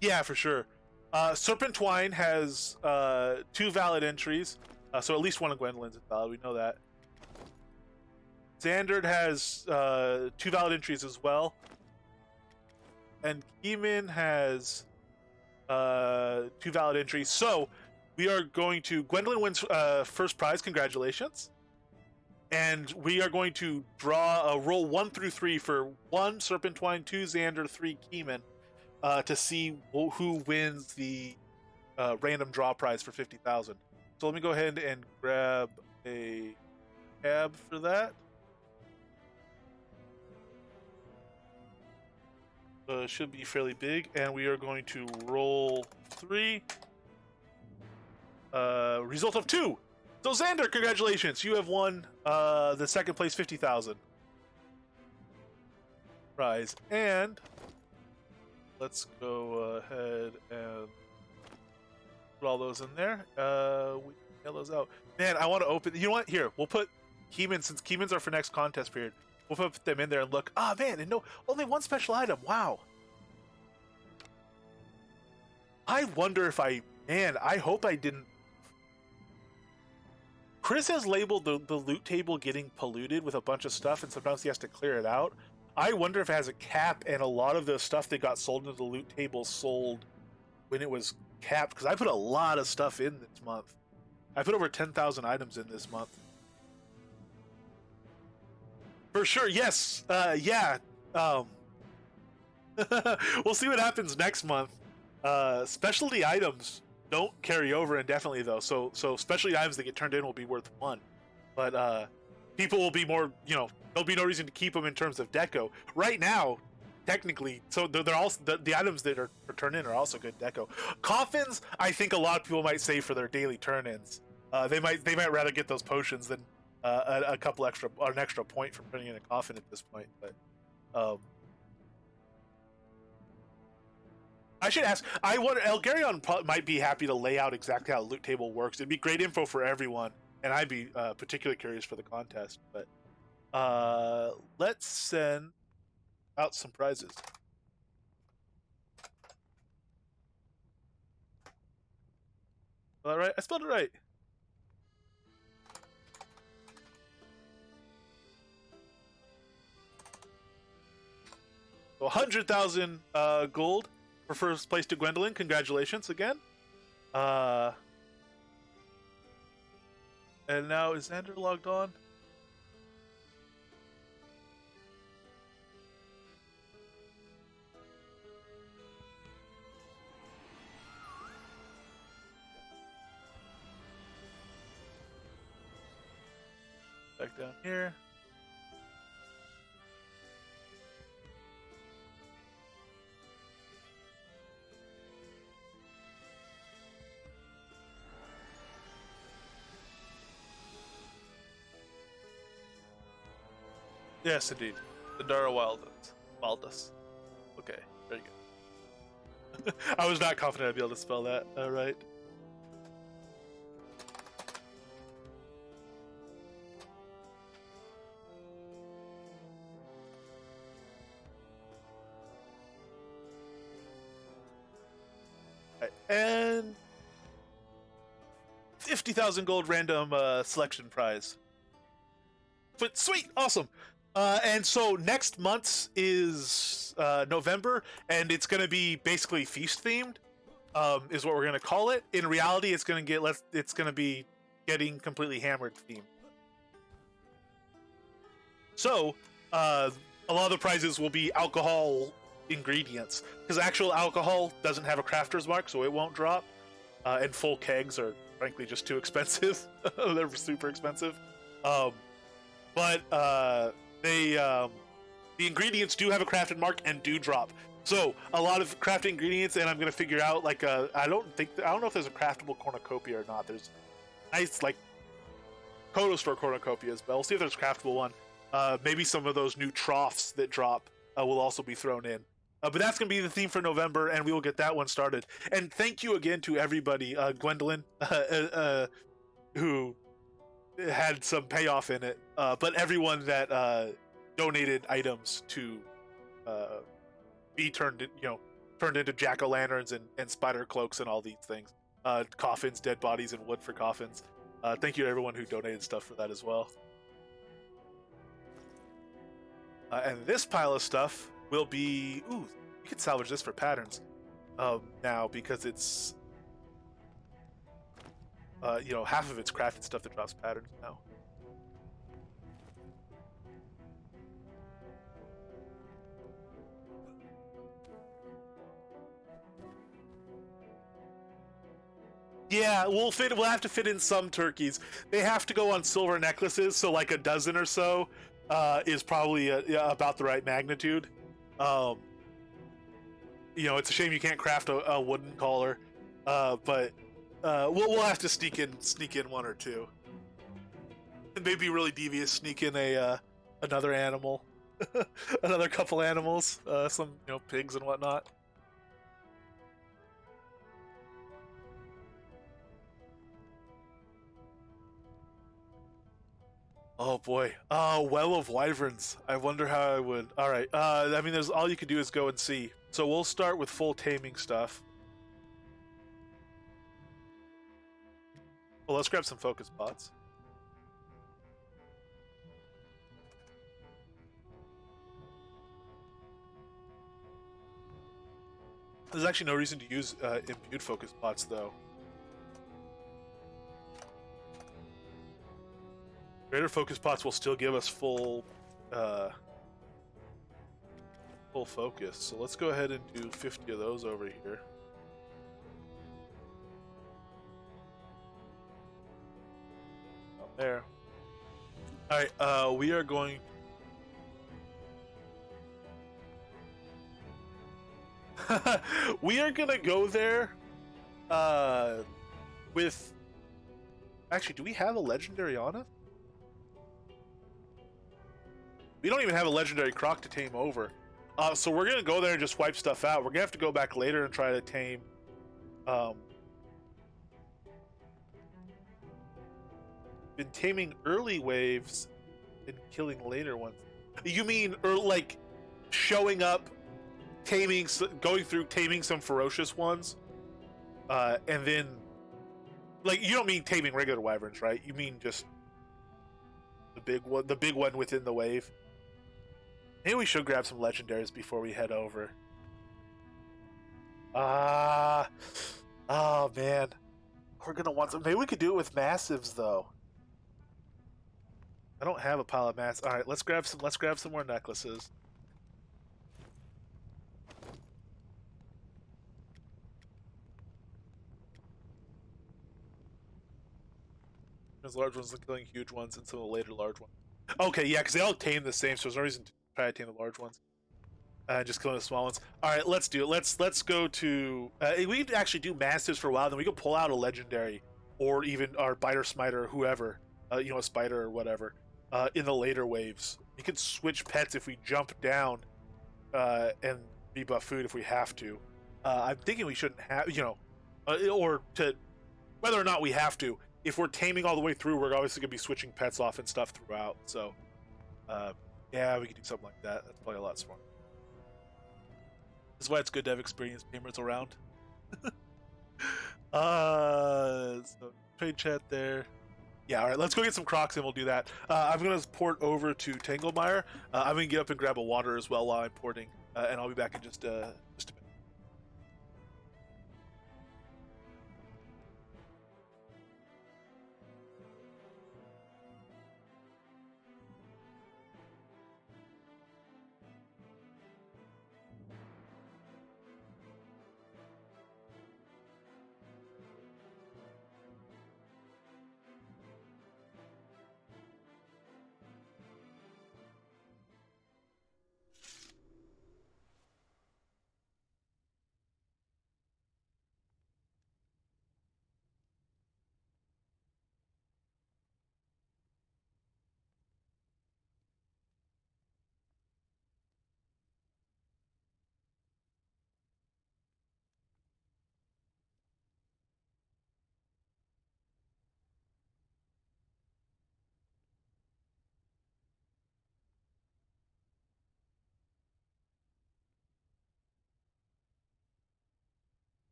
Yeah, for sure. Serpentwine has 2 valid entries, so at least one of Gwendolyn's is valid. We know that. Xander has 2 valid entries as well, and Keeman has 2 valid entries. So we are going to Gwendolyn wins first prize. Congratulations! And we are going to draw a roll 1 through 3 for 1 Serpentwine, 2 Xander, 3 Keeman. To see who wins the random draw prize for 50,000. So let me go ahead and grab a tab for that. It should be fairly big, and we are going to roll 3. Result of 2. So Xander, congratulations! You have won the second place 50,000 prize, and let's go ahead and put all those in there. We can mail those out. Man, I want to open. You know what? Here, we'll put Keeman, since Keeman's are for next contest period. We'll put them in there and look. Ah, man, and no, only one special item. Wow. I wonder if I hope I didn't. Chris has labeled the loot table getting polluted with a bunch of stuff, and sometimes he has to clear it out. I wonder if it has a cap, and a lot of the stuff that got sold into the loot table sold when it was capped, because I put a lot of stuff in this month. I put over 10,000 items in this month. For sure, yes. Yeah. We'll see what happens next month. Specialty items don't carry over indefinitely, though. So specialty items that get turned in will be worth 1. But people will be more, there'll be no reason to keep them in terms of deco. Right now, technically, so they're also the items that are turned in are also good deco. Coffins, I think a lot of people might save for their daily turn-ins. They might rather get those potions than a couple extra or an extra point for putting in a coffin at this point. But I should ask. I wonder. Elgarion might be happy to lay out exactly how the loot table works. It'd be great info for everyone, and I'd be particularly curious for the contest. But let's send out some prizes. All right, I spelled it right. So 100,000 gold for first place to Gwendolyn. Congratulations again. And now is Xander logged on? Back down here. Yes, indeed. The Dara Wildus. Okay, very good. I was not confident I'd be able to spell that. All right. And 50,000 gold random selection prize. But sweet, awesome. And so next month is November, and it's going to be basically feast themed, is what we're going to call it. In reality, it's going to be getting completely hammered themed. So a lot of the prizes will be alcohol ingredients, because actual alcohol doesn't have a crafter's mark, so it won't drop. And full kegs are frankly just too expensive. They're super expensive. But the ingredients do have a crafted mark and do drop. So a lot of crafted ingredients, and I'm gonna figure out like I don't know if there's a craftable cornucopia or not. There's nice like Kodo store cornucopias, but we'll see if there's a craftable one. Maybe some of those new troughs that drop will also be thrown in. But that's going to be the theme for November, and we will get that one started. And thank you again to everybody, Gwendolyn, who had some payoff in it, but everyone that donated items to be turned into jack-o'-lanterns and spider cloaks and all these things. Coffins, dead bodies, and wood for coffins. Thank you to everyone who donated stuff for that as well. And this pile of stuff will be... Ooh, you can salvage this for patterns now, because it's... half of it's crafted stuff that drops patterns now. Yeah, we'll have to fit in some turkeys. They have to go on silver necklaces, so like a dozen or so is probably about the right magnitude. It's a shame you can't craft a wooden collar, but we'll have to sneak in one or two, and maybe really devious sneak in another animal, another couple animals, some pigs and whatnot. Oh boy. Well of Wyverns. I wonder how I would... Alright, there's all you can do is go and see. So we'll start with full taming stuff. Well, let's grab some focus pots. There's actually no reason to use imbued focus pots, though. Greater focus pots will still give us full focus. So let's go ahead and do 50 of those over here. There. Alright, we are going... we are gonna go there with... Actually, do we have a legendary on us? We don't even have a legendary croc to tame over. So we're gonna go there and just wipe stuff out. We're gonna have to go back later and try to tame... been taming early waves and killing later ones. You mean like showing up, going through taming some ferocious ones, and then Like, you don't mean taming regular wyverns, right? You mean just the big one within the wave. Maybe we should grab some legendaries before we head over. Ah, oh man, we're gonna want some. Maybe we could do it with massives though. I don't have a pile of mass. All right, let's grab some. Let's grab some more necklaces. There's large ones killing huge ones and some of the later large ones. Okay, yeah, because they all tame the same, so there's no reason to try to tame the large ones. Just killing the small ones. All right, let's do it. Let's go to. We could actually do mastiffs for a while, then we could pull out a legendary, or even our biter smiter, or whoever, a spider or whatever, in the later waves. We could switch pets if we jump down, and rebuff food if we have to. I'm thinking we shouldn't have, or to whether or not we have to. If we're taming all the way through, we're obviously gonna be switching pets off and stuff throughout. So, yeah, we could do something like that. That's probably a lot smarter. That's why it's good to have experienced gamers around. So trade chat there. Yeah, all right, let's go get some Crocs and we'll do that. I'm gonna port over to Tanglemire. I'm gonna get up and grab a water as well while I'm porting, and I'll be back in just a minute.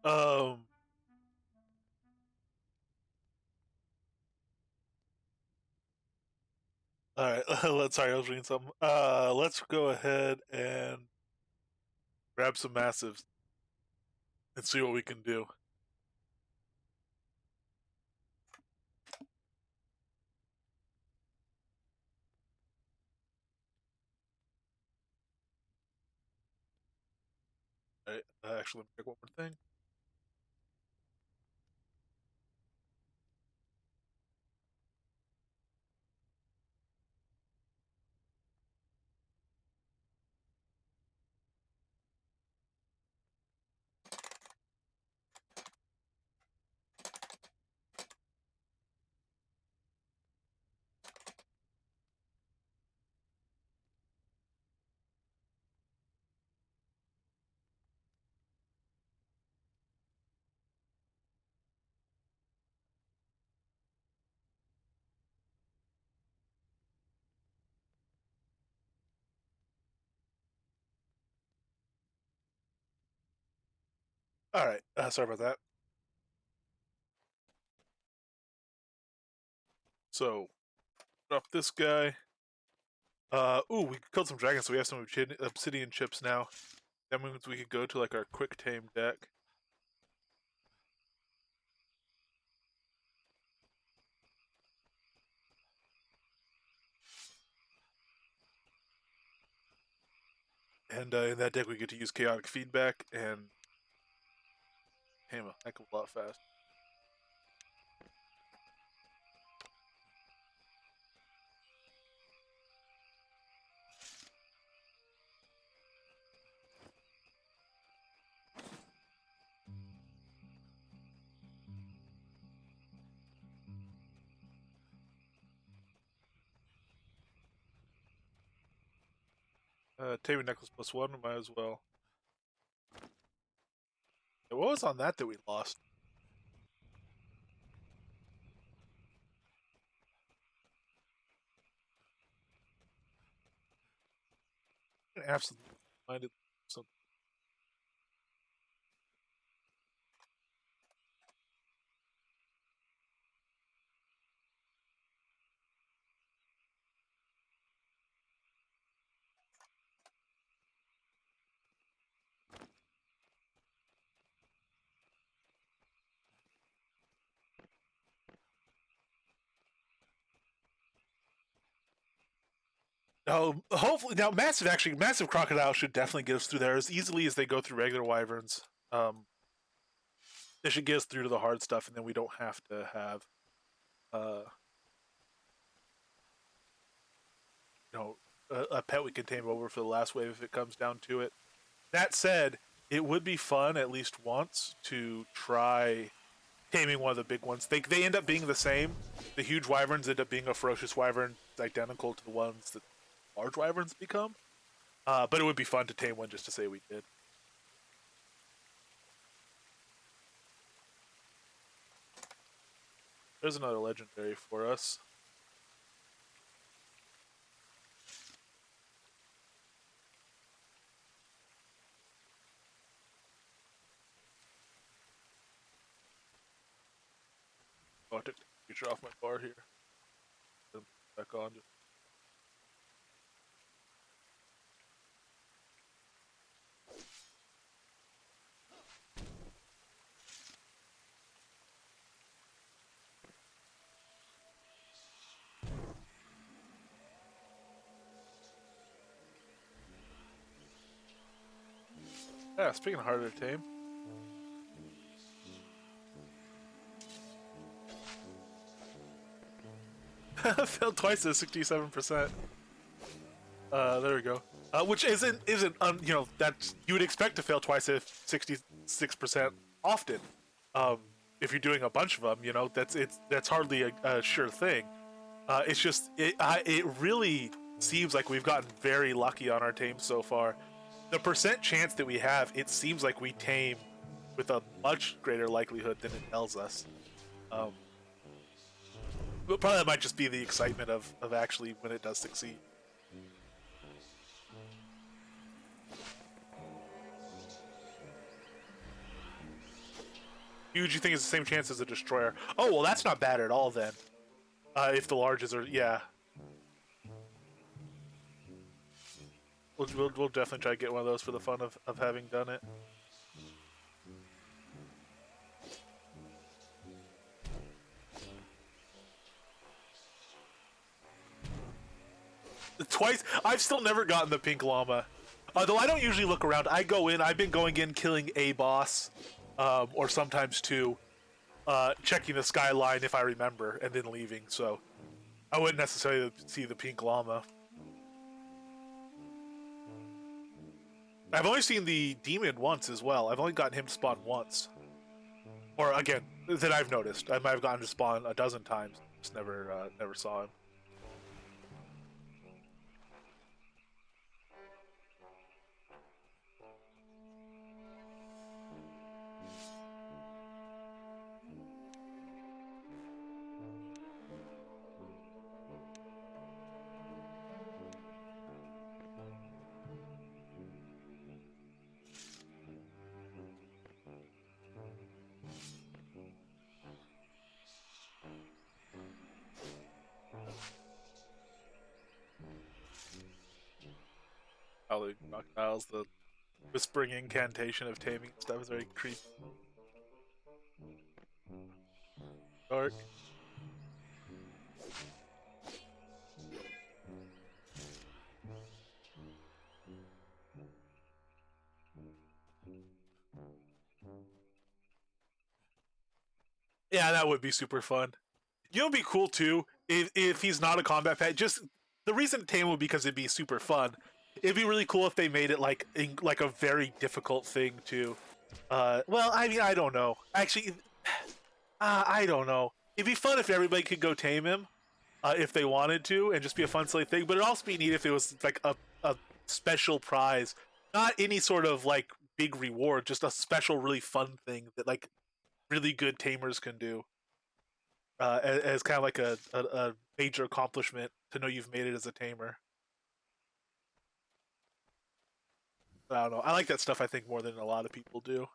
Um. All right. Let's. Sorry, I was reading something. Let's go ahead and grab some massives and see what we can do. All right. Actually, let me check one more thing. All right. Sorry about that. So, drop this guy. Ooh, we killed some dragons, so we have some obsidian chips now. That means we could go to like our quick tame deck. And in that deck, we get to use chaotic feedback and tame a heck of a lot fast. Taming necklace +1, might as well. Yeah, what was on that we lost? Absolutely minded something. No, hopefully now massive crocodile should definitely get us through there as easily as they go through regular wyverns. Um, they should get us through to the hard stuff, and then we don't have to have, uh, you know, a pet we can tame over for the last wave if it comes down to it. That said, it would be fun at least once to try taming one of the big ones. They end up being the same. The huge wyverns end up being a ferocious wyvern identical to the ones that large wyverns become. But it would be fun to tame one just to say we did. There's another legendary for us. Oh, I took the future off my bar here. Back on. Yeah, speaking of harder to tame. Failed twice at 67%. There we go. Which isn't that you would expect to fail twice at 66% often. Um, if you're doing a bunch of them, that's hardly a sure thing. It's just it really seems like we've gotten very lucky on our tame so far. The percent chance that we have, it seems like we tame with a much greater likelihood than it tells us. Um, but probably that might just be the excitement of actually when it does succeed. Huge, you think it's the same chance as a destroyer? Oh well, that's not bad at all then. If the larges are, yeah. We'll definitely try to get one of those for the fun of having done it. Twice, I've still never gotten the pink llama. Though I don't usually look around. I go in. I've been going in, killing a boss, or sometimes two, checking the skyline if I remember, and then leaving. So I wouldn't necessarily see the pink llama. I've only seen the demon once as well. I've only gotten him to spawn once. Or again, that I've noticed. I might have gotten to spawn a dozen times. Just never saw him. Probably crocodiles, the whispering incantation of taming stuff is very creepy. Dark. Yeah, that would be super fun. You know, it'd be cool too if he's not a combat pet. Just the reason to tame would be because it'd be super fun. It'd be really cool if they made it like like a very difficult thing to. Well, I mean, I don't know. Actually, I don't know. It'd be fun if everybody could go tame him, if they wanted to, and just be a fun, silly thing. But it'd also be neat if it was like a special prize, not any sort of like big reward, just a special, really fun thing that like really good tamers can do. As kind of like a major accomplishment to know you've made it as a tamer. I don't know. I like that stuff. I think more than a lot of people do.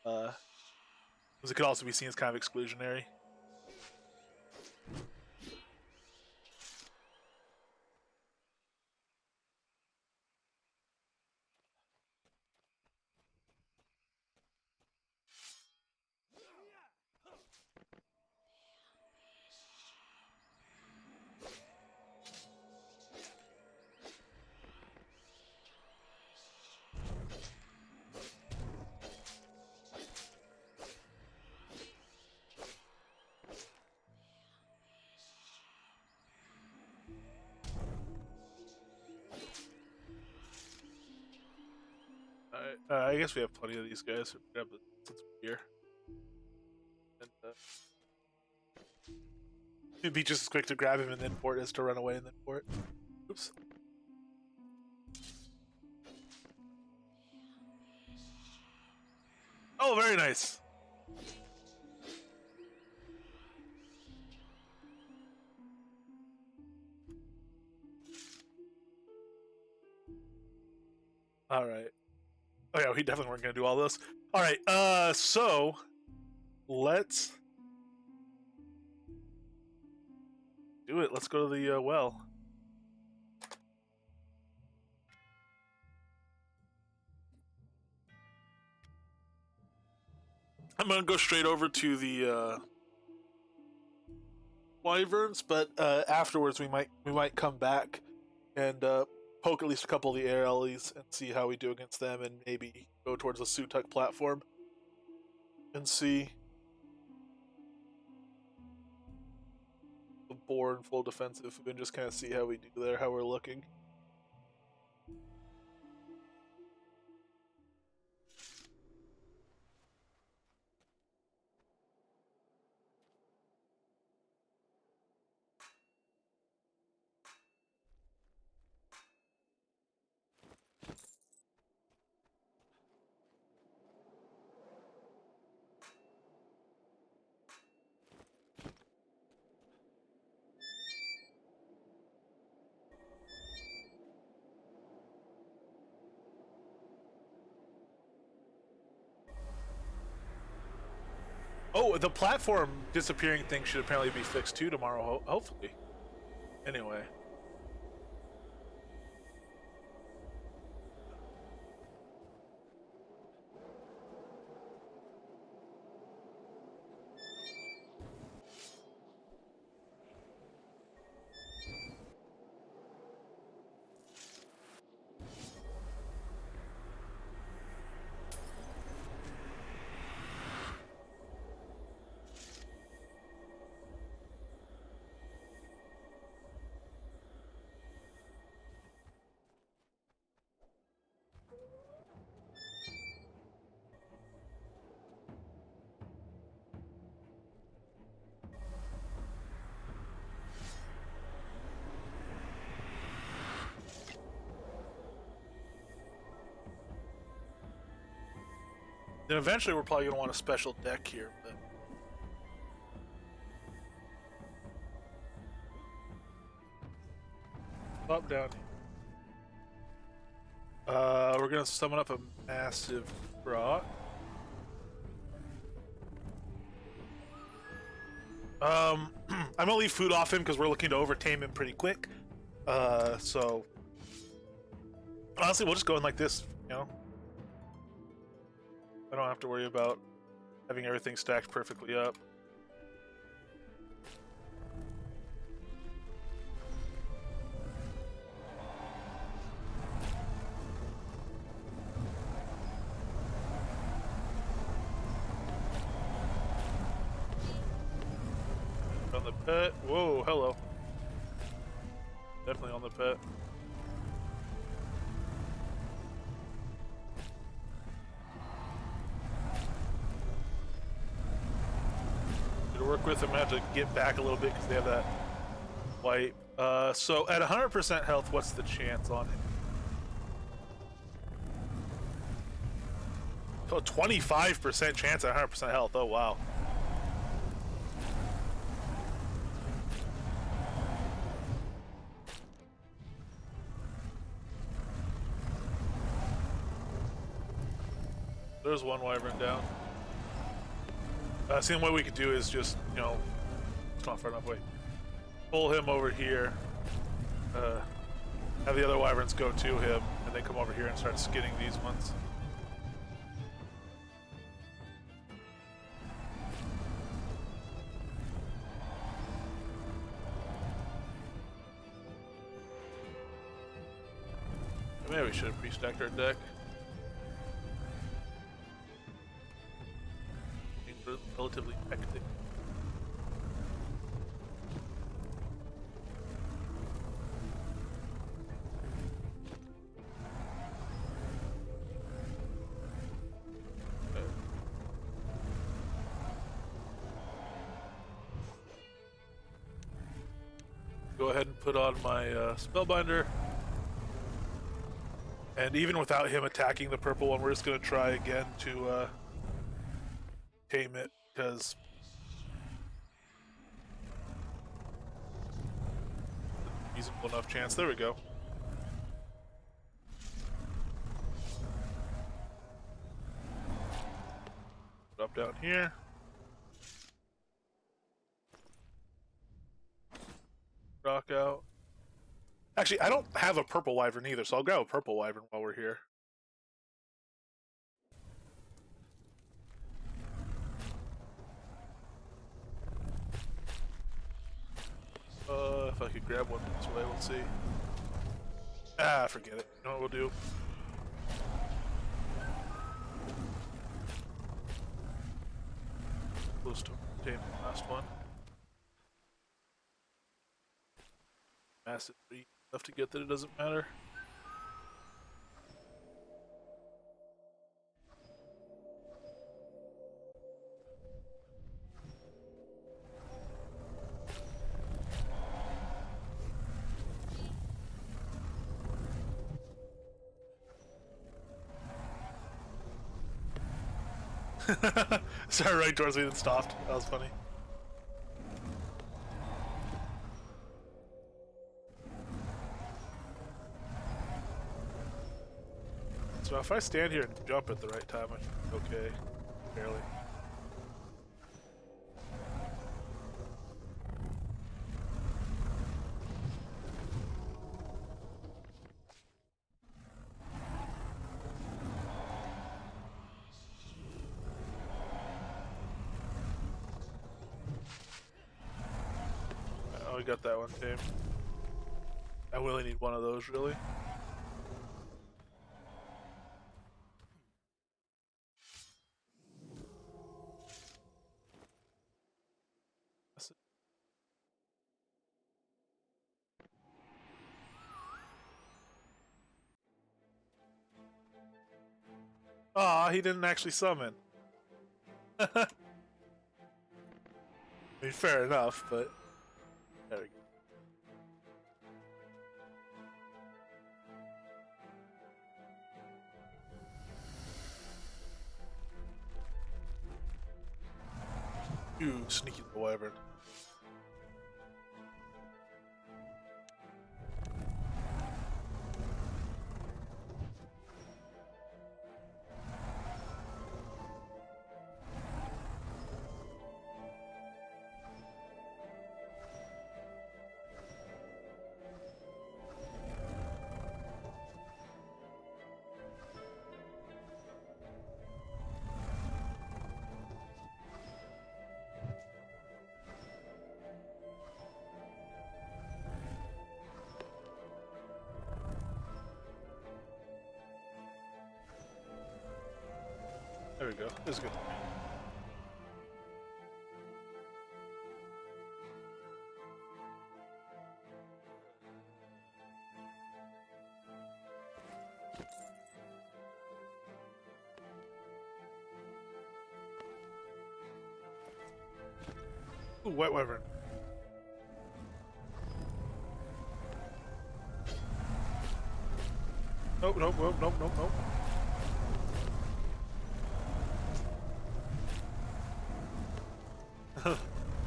Because it could also be seen as kind of exclusionary. Alright, I guess we have plenty of these guys. Grab the since we're here. And, it'd be just as quick to grab him and then port as to run away and then port. Oops. Oh, very nice. All right. Oh yeah, we definitely weren't gonna do all this. All right. So let's do it. Let's go to the well. I'm gonna go straight over to the wyverns, but afterwards we might come back and poke at least a couple of the air ellies and see how we do against them, and maybe go towards the Sutuk platform and see the boar in full defensive and just kind of see how we do there, how we're looking. Oh, the platform disappearing thing should apparently be fixed too tomorrow, hopefully. Anyway. Then eventually we're probably going to want a special deck here. But... Up, down. We're going to summon up a massive rot. I'm going to leave food off him because we're looking to overtame him pretty quick. So... Honestly, we'll just go in like this, you know? I don't have to worry about having everything stacked perfectly up. On the pet. Whoa, hello. Definitely on the pet. Work with them. I have to get back a little bit because they have that wipe. So at 100% health, what's the chance on it? Oh, 25% chance at 100% health. Oh, wow. There's one wyvern down. See, what we could do is just, you know, it's not far enough away. Pull him over here. Have the other wyverns go to him, and then come over here and start skinning these ones. Maybe we should have pre-stacked our deck. Relatively hectic. Okay. Go ahead and put on my spellbinder. And even without him attacking the purple one, we're just going to try again to tame it, because reasonable enough chance. There we go. Drop down here. Rock out. Actually, I don't have a purple wyvern either, so I'll grab a purple wyvern while we're here. If I could grab one this way, we'll see. Ah, forget it. You know what we'll do? Close to tame the last one. Massive enough to get that it doesn't matter. Started right towards me and stopped. That was funny. So if I stand here and jump at the right time, I should be okay. Barely. we got that one tamed. I really need one of those, really. Aw, he didn't actually summon. I mean, fair enough, but there we go. Ooh, sneaky little wyvern. There we go. This is good. Ooh, white wyvern. Nope, nope, nope, nope, nope, nope.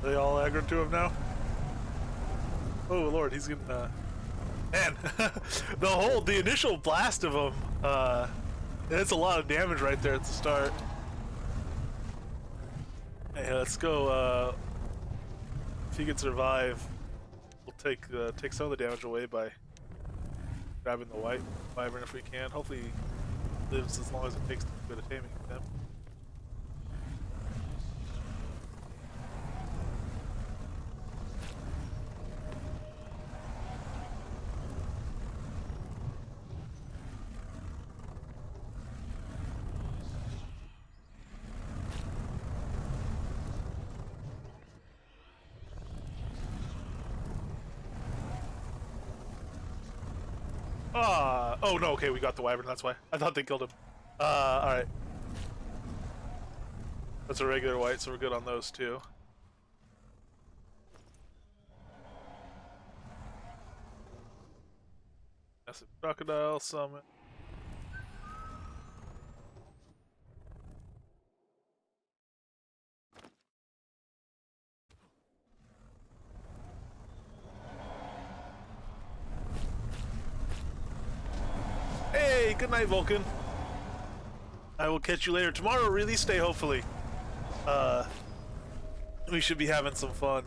They all aggro to him now? Oh lord, he's getting man, the initial blast of him, it's a lot of damage right there at the start. Hey, let's go, if he can survive, we'll take some of the damage away by grabbing the white wyvern if we can. Hopefully he lives as long as it takes to get a taming with him. Oh no, okay, we got the wyvern, that's why. I thought they killed him. Alright. That's a regular white, so we're good on those too. That's a crocodile summon. Hey, good night, Vulcan. I will catch you later. Tomorrow, release day, hopefully. We should be having some fun.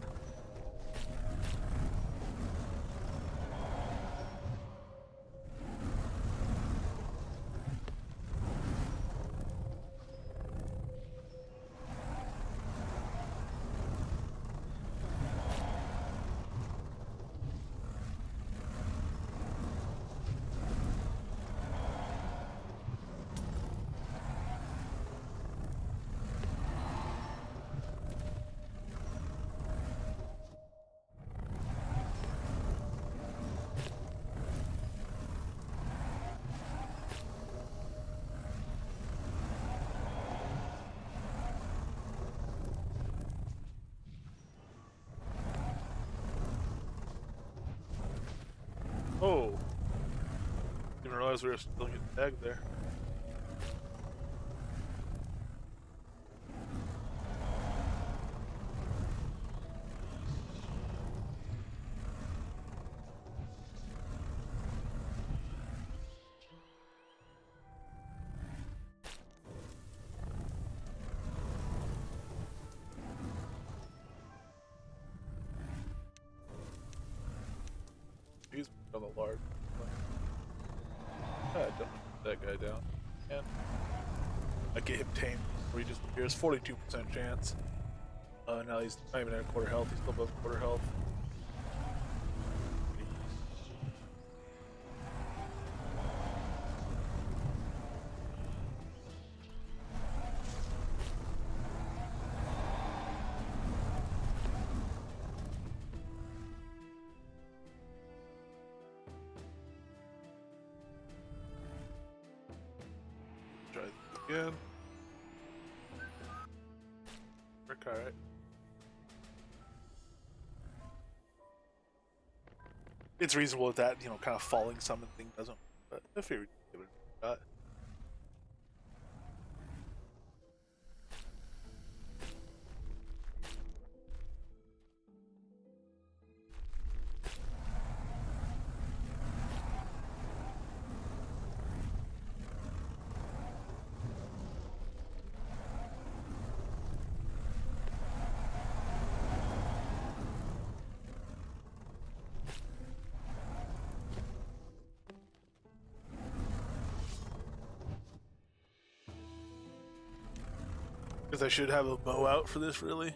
Oh. Didn't realize we were still getting tagged there. He's on the large. I don't put that guy down. And I get him tamed where he just appears. 42% chance. Now he's not even at a quarter health. He's still above quarter health. Try this again. Work, alright. It's reasonable that, you know, kind of falling summon thing doesn't, but I figured we'd give it a shot. Because I should have a bow out for this, really.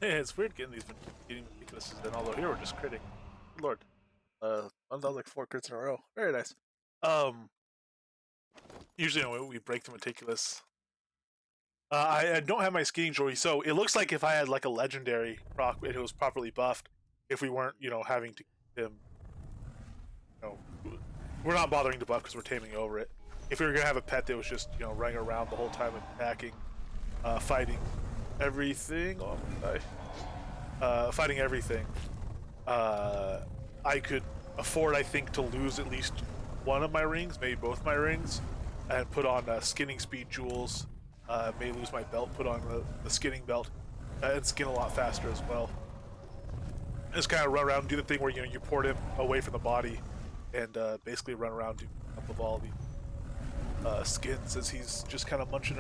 Yeah, it's weird getting ridiculouses then, although here we're just critting. Good lord. That was like 4 crits in a row. Very nice. Usually when we break the meticulous. I don't have my skiing jewelry, so it looks like if I had like a legendary proc, it was properly buffed. If we weren't, you know, having to keep him, you know, we're not bothering to buff because we're taming over it. If we were gonna have a pet that was just, you know, running around the whole time attacking, fighting everything. Oh, I'm gonna die. Fighting everything. I could afford, I think, to lose at least one of my rings, maybe both my rings, and put on skinning speed jewels. May lose my belt, put on the skinning belt, and skin a lot faster as well. Just kind of run around and do the thing where, you know, you port him away from the body, and basically run around do up of all the skins as he's just kind of munching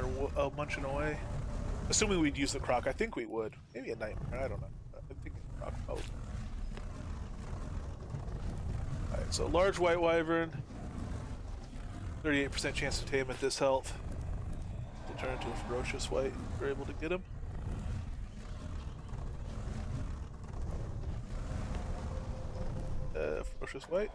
away. Assuming we'd use the croc, I think we would. Maybe a nightmare, I don't know. I'm thinking croc probably. Alright, so large white wyvern. 38% chance to tame at this health. We'll turn into a ferocious white if we're able to get him. Ferocious white.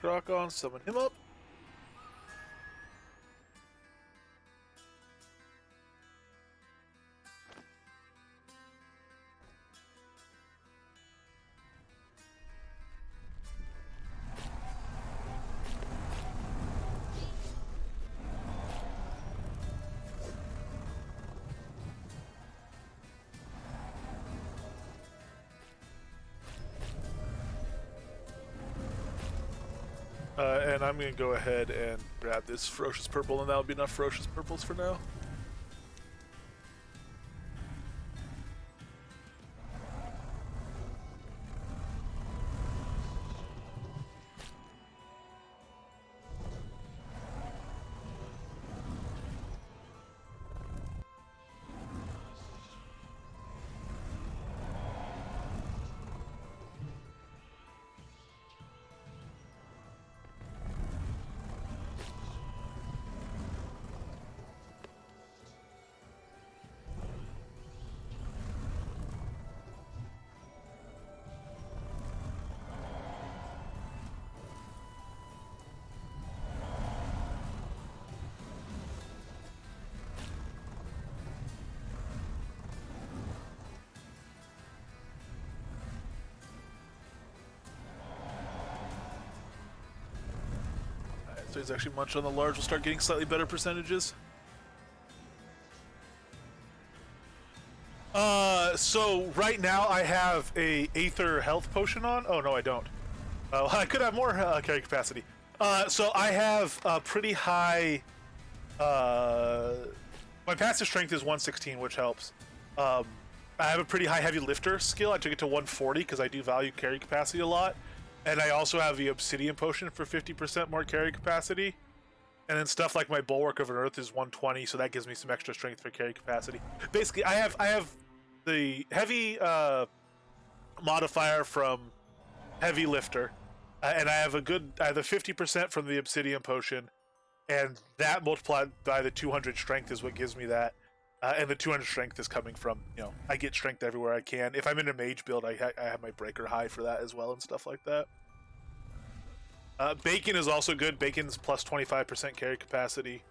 Croc on, summon him up. And I'm going to go ahead and grab this Ferocious Purple, and that'll be enough Ferocious Purples for now. So he's actually munched on the large. We'll start getting slightly better percentages. So right now I have a Aether health potion on. Oh no, I don't. I could have more carry capacity. So I have a pretty high. My passive strength is 116, which helps. I have a pretty high heavy lifter skill. I took it to 140 because I do value carry capacity a lot. And I also have the obsidian potion for 50% more carry capacity. And then stuff like my bulwark of an earth is 120, so that gives me some extra strength for carry capacity. Basically, I have the heavy modifier from heavy lifter, and I have the 50% from the obsidian potion, and that multiplied by the 200 strength is what gives me that. And the 200 strength is coming from, I get strength everywhere I can. If I'm in a mage build, I have my breaker high for that as well and stuff like that. Bacon is also good. Bacon's plus 25% carry capacity.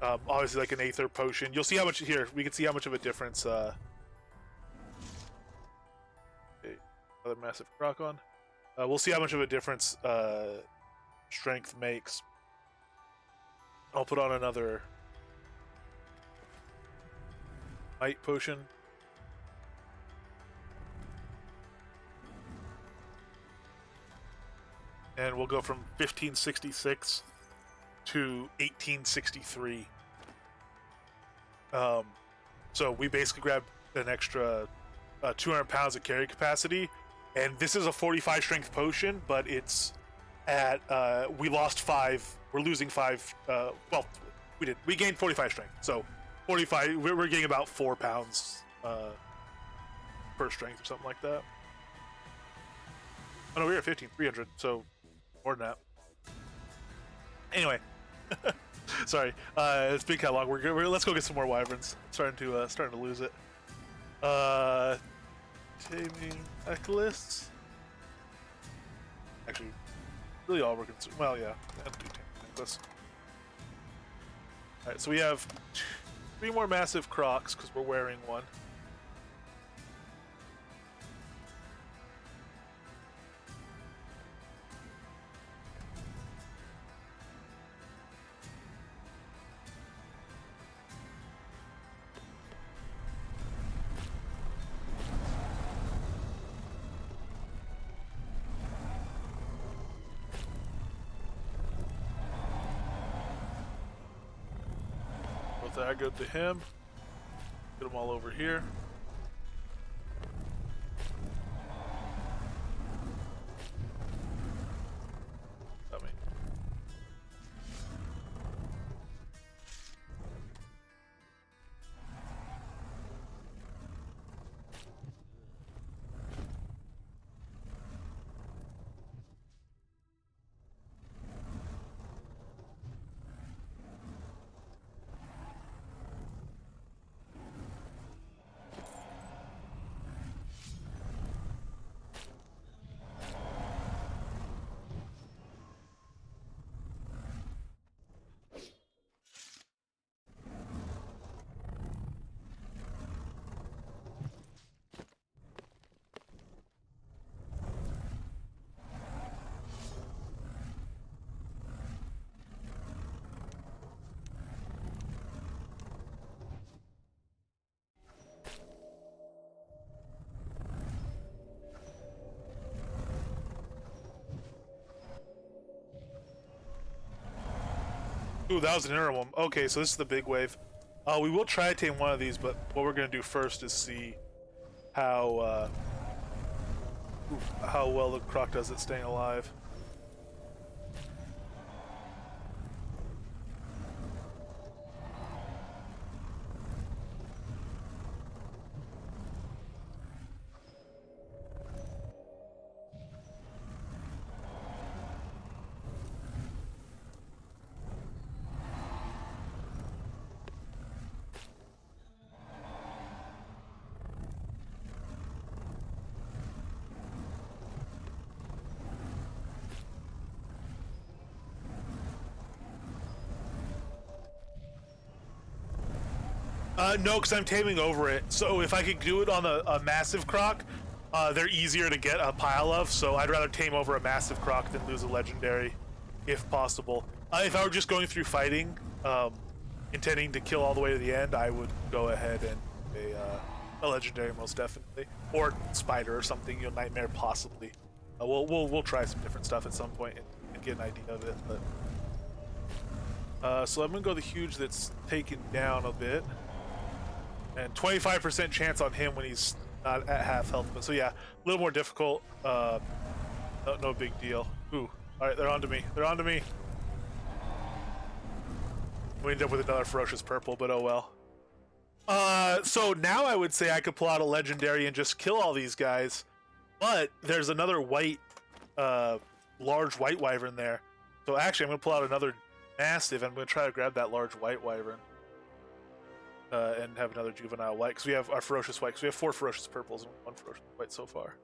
Obviously, like an Aether potion. You'll see how much here. We can see how much of a difference. Okay, another massive croc on. We'll see how much of a difference strength makes. I'll put on another might potion. And we'll go from 1566 to 1863. So we basically grabbed an extra 200 pounds of carry capacity, and this is a 45 strength potion, but it's at we lost 5. We're losing 5. Well, we gained 45 strength, so 45. We're getting about 4 pounds per strength or something like that. Oh no, we're at 15,300, so more than that. Anyway, sorry, it's been kind of long. Let's go get some more wyverns. Starting to lose it. Taming echolists. Actually, really all we're concerned. Well, yeah, I have to do taming echolists. All right, so we have 3 more massive crocs because we're wearing one. That go to him. Get them all over here. Got me. Ooh, that was an inner one. Okay, so this is the big wave. We will try to tame one of these, but what we're going to do first is see how well the croc does at staying alive. No, because I'm taming over it. So if I could do it on a massive croc, they're easier to get a pile of. So I'd rather tame over a massive croc than lose a legendary. if possible. If I were just going through fighting, intending to kill all the way to the end, I would go ahead and a legendary most definitely, or spider or something. Nightmare possibly. We'll try some different stuff at some point and get an idea of it. But so I'm gonna go the huge that's taken down a bit, and 25% chance on him when he's not at half health. But so yeah, a little more difficult. No big deal. Ooh, all right, they're onto me. They're onto me. We end up with another ferocious purple, but oh well. So now I would say I could pull out a legendary and just kill all these guys, but there's another white, large white wyvern there. So actually, I'm gonna pull out another mastiff. I'm gonna try to grab that large white wyvern, and have another juvenile white because we have our ferocious white. Because we have 4 ferocious purples and 1 ferocious white so far.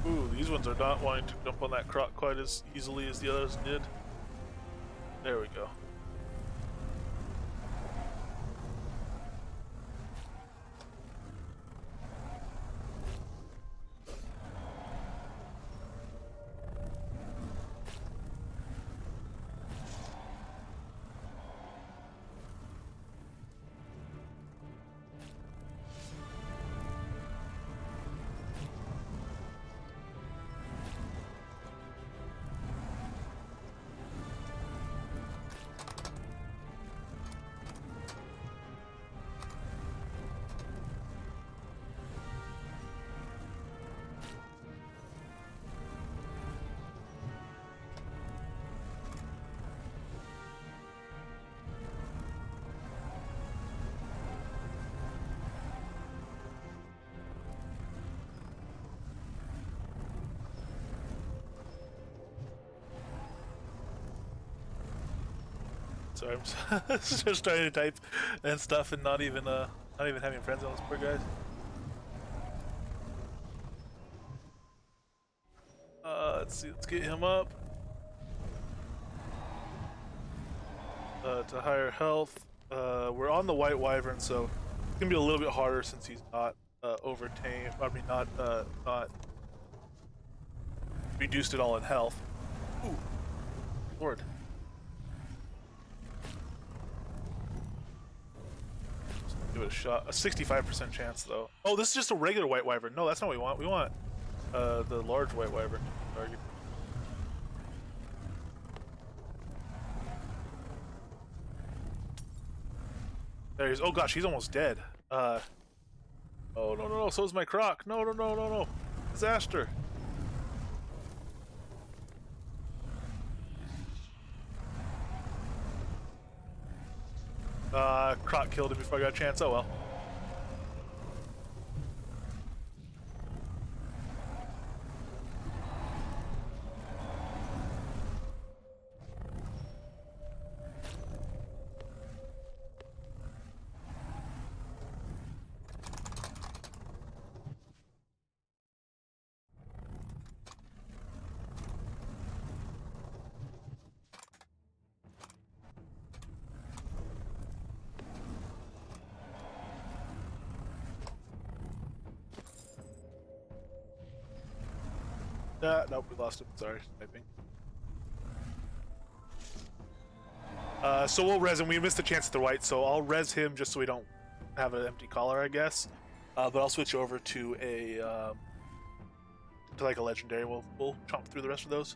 Ooh, these ones are not wanting to jump on that croc quite as easily as the others did. There we go. Sorry, I'm just trying to type and stuff, and not even having friends on those poor guys. Let's see. Let's get him up to higher health. We're on the white wyvern, so it's gonna be a little bit harder since he's not overtamed. I mean, not reduced at all in health. Ooh, Lord. Give it a shot. A 65% chance, though. Oh, this is just a regular white wyvern. No, that's not what we want. We want the large white wyvern target. There he's. Oh gosh, he's almost dead. Oh no! So is my croc. No! Disaster. Croc killed him before I got a chance. Oh well. Nope, we lost him. Sorry, typing. So we'll res him. We missed a chance at the white, so I'll res him just so we don't have an empty collar, I guess. But I'll switch over to like a legendary. We'll chomp through the rest of those.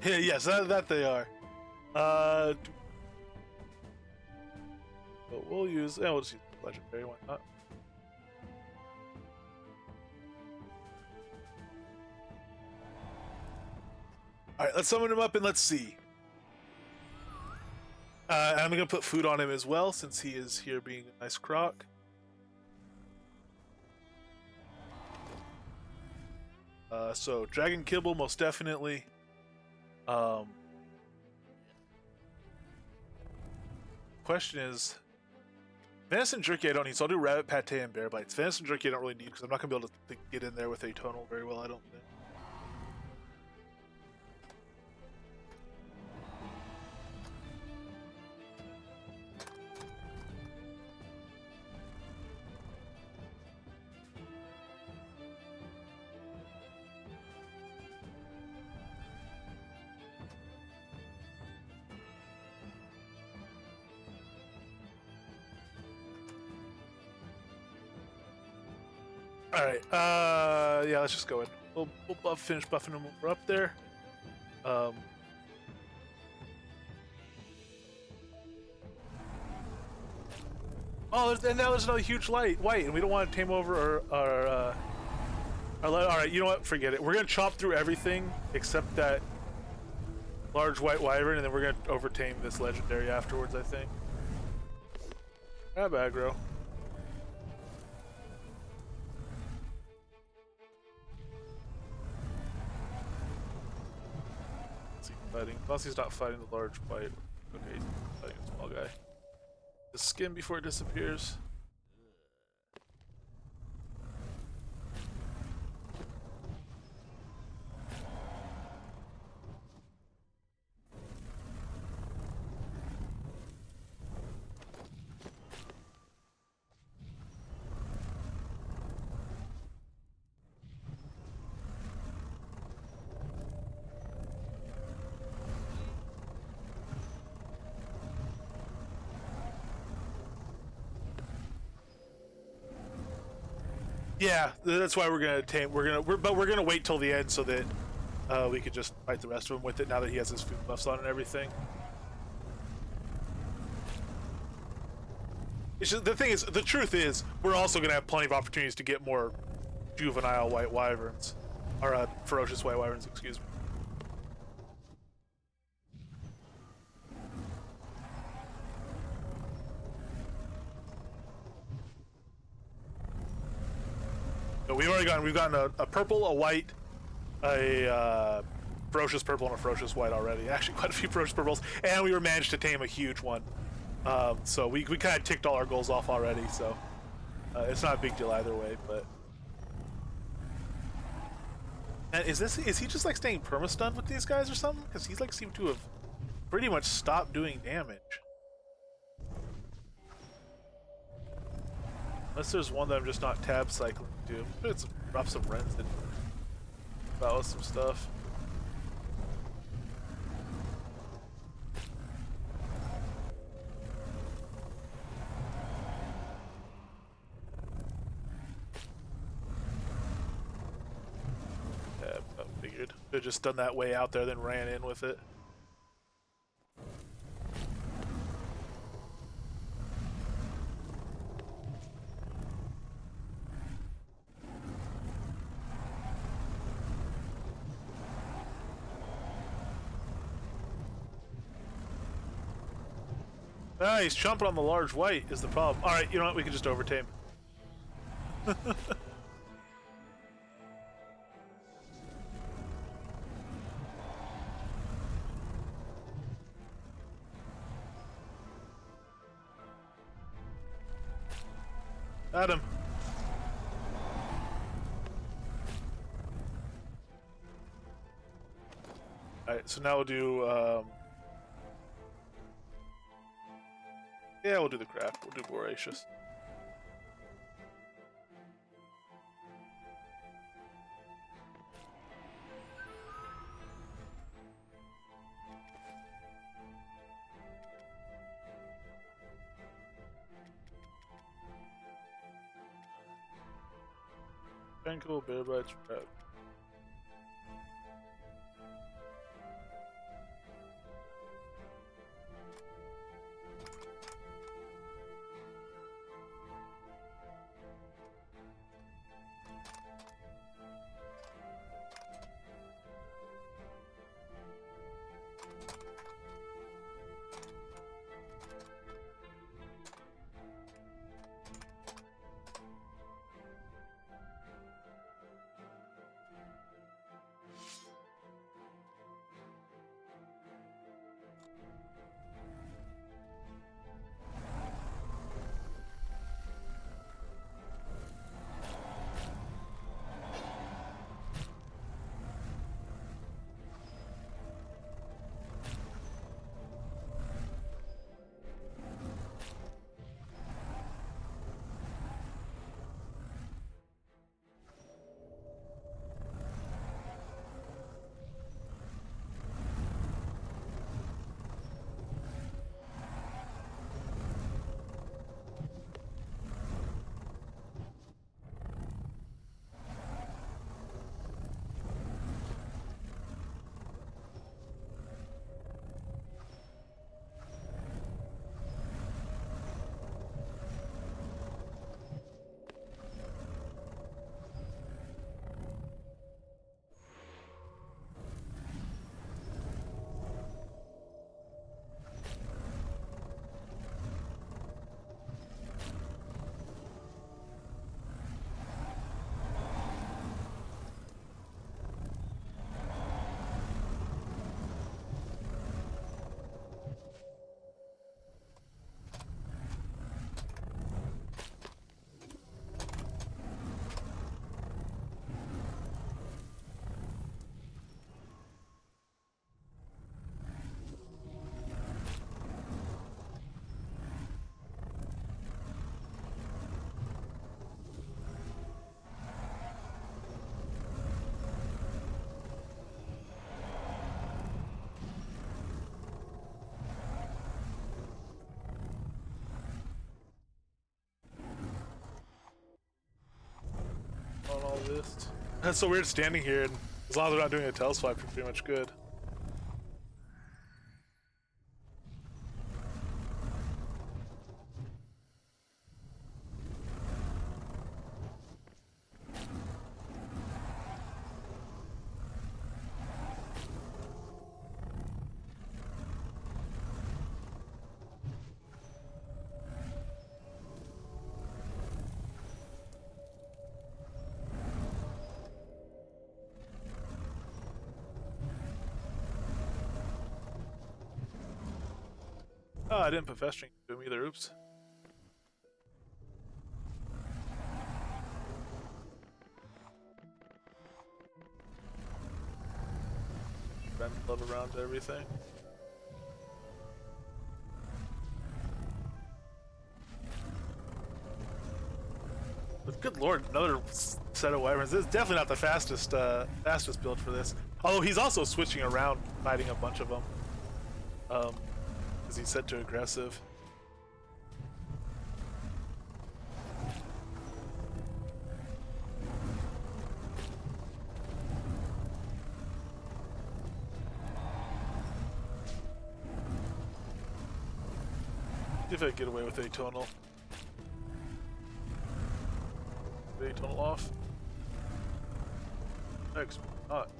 Yeah, yes, that they are. But we'll use. Yeah, we'll just use legendary. Why not? All right, let's summon him up and let's see. I'm gonna put food on him as well since he is here being a nice croc. So dragon kibble most definitely. Question is, venison jerky I don't need, so I'll do rabbit pate and bear bites. Venison jerky I don't really need because I'm not gonna be able to get in there with a tonal very well. I don't think. All right. Yeah. Let's just go in. We'll finish buffing him when we're up there. Oh, and now there's another huge white, and we don't want to tame over our all right, you know what? Forget it. We're gonna chop through everything except that large white wyvern, and then we're gonna overtame this legendary afterwards. I think. Grab aggro. Fighting. Unless he's not fighting the large white. Okay, he's fighting a small guy. The skin before it disappears. Yeah, that's why we're gonna tame. But we're gonna wait till the end so that we could just fight the rest of him with it. Now that he has his food buffs on and everything. It's just, the thing is, the truth is, we're also gonna have plenty of opportunities to get more juvenile white wyverns, or ferocious white wyverns. Excuse me. So we've gotten a purple, a white, a ferocious purple, and a ferocious white already. Actually, quite a few ferocious purples, and we managed to tame a huge one. So we kind of ticked all our goals off already. So it's not a big deal either way. But and is he just like staying perma-stunned with these guys or something? Because he's like seemed to have pretty much stopped doing damage. Unless there's one that I'm just not tab cycling to. Let's drop some rents and balance some stuff. Yeah, I figured. They've just done that way out there, then ran in with it. Ah, he's chomping on the large white is the problem. Alright, you know what? We can just overtame. Got him. Alright, so now we'll do yeah, we'll do the craft. We'll do Voracious. Cool, bear bites, trap. this. That's so weird standing here, and as long as they're not doing a tail swipe, you're pretty much good. Oh, I didn't put festering to him either. Oops. Bend love around everything. But good lord, another set of wyverns. This is definitely not the fastest fastest build for this. Although he's also switching around, fighting a bunch of them. Because he's set to aggressive. See if I can get away with atonal. Atonal off. Next, not.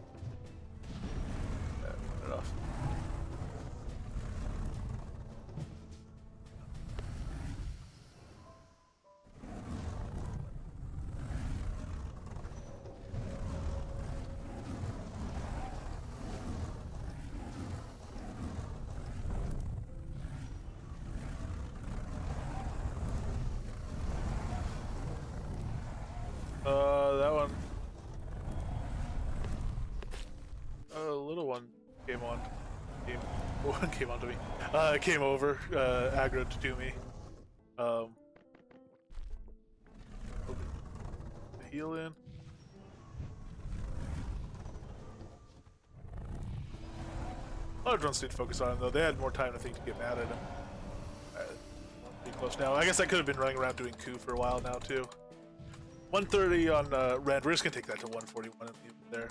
Yeah, turn it off. That one. Little one came on. One came onto me. Came over, aggroed to me. Heal in. A lot of drones need to focus on him though. They had more time, I think, to get mad at him. Pretty close now. I guess I could have been running around doing coup for a while now too. 130 on Rend. We're just gonna take that to 141 and leave it there.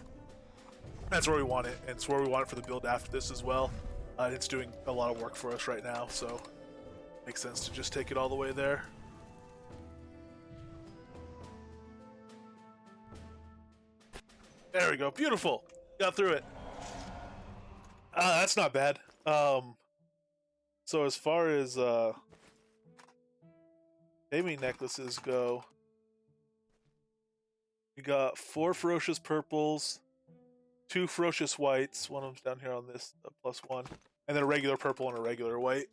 That's where we want it, and it's where we want it for the build after this as well. It's doing a lot of work for us right now, so it makes sense to just take it all the way there. There we go. Beautiful. Got through it. That's not bad. So as far as Taming necklaces go, we got 4 ferocious purples, 2 ferocious whites. One of them's down here on this +1, and then a regular purple and a regular white.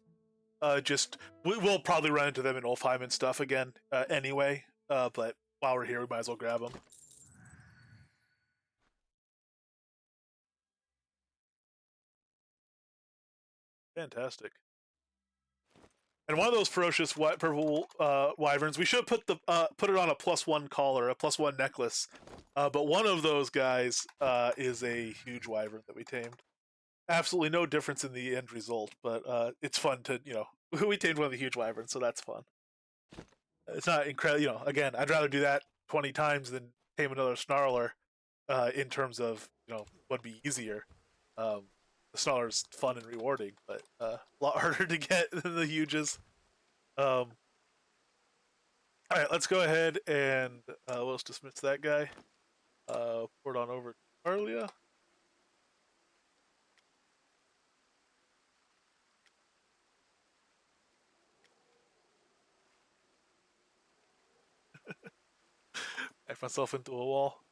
We'll probably run into them in Ulfheim and stuff again anyway. But while we're here, we might as well grab them. Fantastic. And one of those ferocious purple wyverns, we should put it on a +1 collar, a +1 necklace. But one of those guys is a huge wyvern that we tamed. Absolutely no difference in the end result, but it's fun to, we tamed one of the huge wyverns, so that's fun. It's not incredible, again, I'd rather do that 20 times than tame another Snarler in terms of, what'd be easier. The Snarler's fun and rewarding, but a lot harder to get than the huges. Alright, let's go ahead and we'll just dismiss that guy. Port on over to Arlia. Back myself into a wall.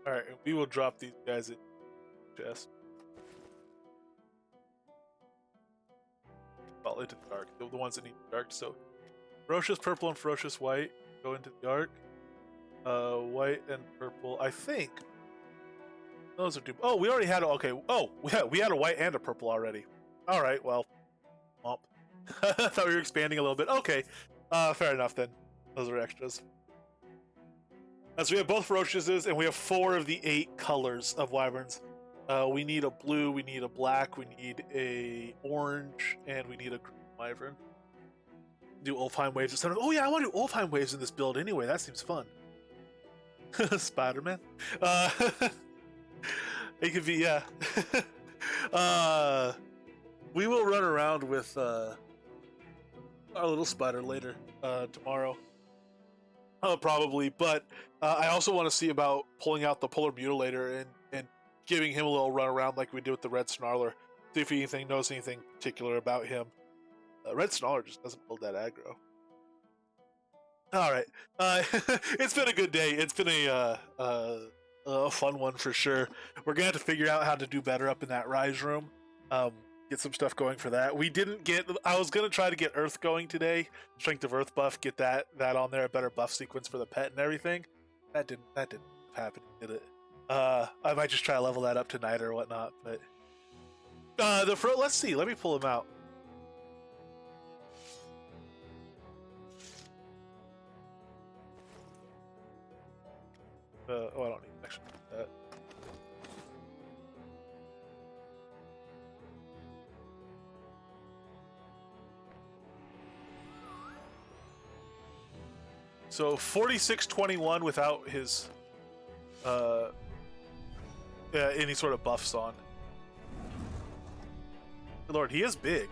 Alright, we will drop these guys in chest. Well, into the dark. The ones that need dark, so Ferocious purple and ferocious white go into the arc. White and purple. I think those are two. Oh, we already had. Okay. Oh, we had a white and a purple already. All right. Well, I thought we were expanding a little bit. Okay. Fair enough then. Those are extras. So we have both ferociouses, and we have 4 of the 8 colors of wyverns. We need a blue, we need a black, we need a orange, and we need a green wyvern. Do Ulfheim waves instead of. Oh yeah, I want to do Ulfheim waves in this build anyway. That seems fun. Spider-Man. It could be, yeah. We will run around with our little spider later tomorrow. Probably, but I also want to see about pulling out the Polar Mutilator and giving him a little run around like we did with the Red Snarler. See if he knows anything particular about him. Red Snarler just doesn't build that aggro. All right, it's been a good day. It's been a fun one for sure. We're gonna have to figure out how to do better up in that Rise room. Get some stuff going for that. We didn't get. I was gonna try to get Earth going today. Strength of Earth buff. Get that on there. A better buff sequence for the pet and everything. That didn't happen, did it? I might just try to level that up tonight or whatnot. But let's see. Let me pull him out. I don't need actually that. So 4621 without his any sort of buffs on. Good Lord, he is big.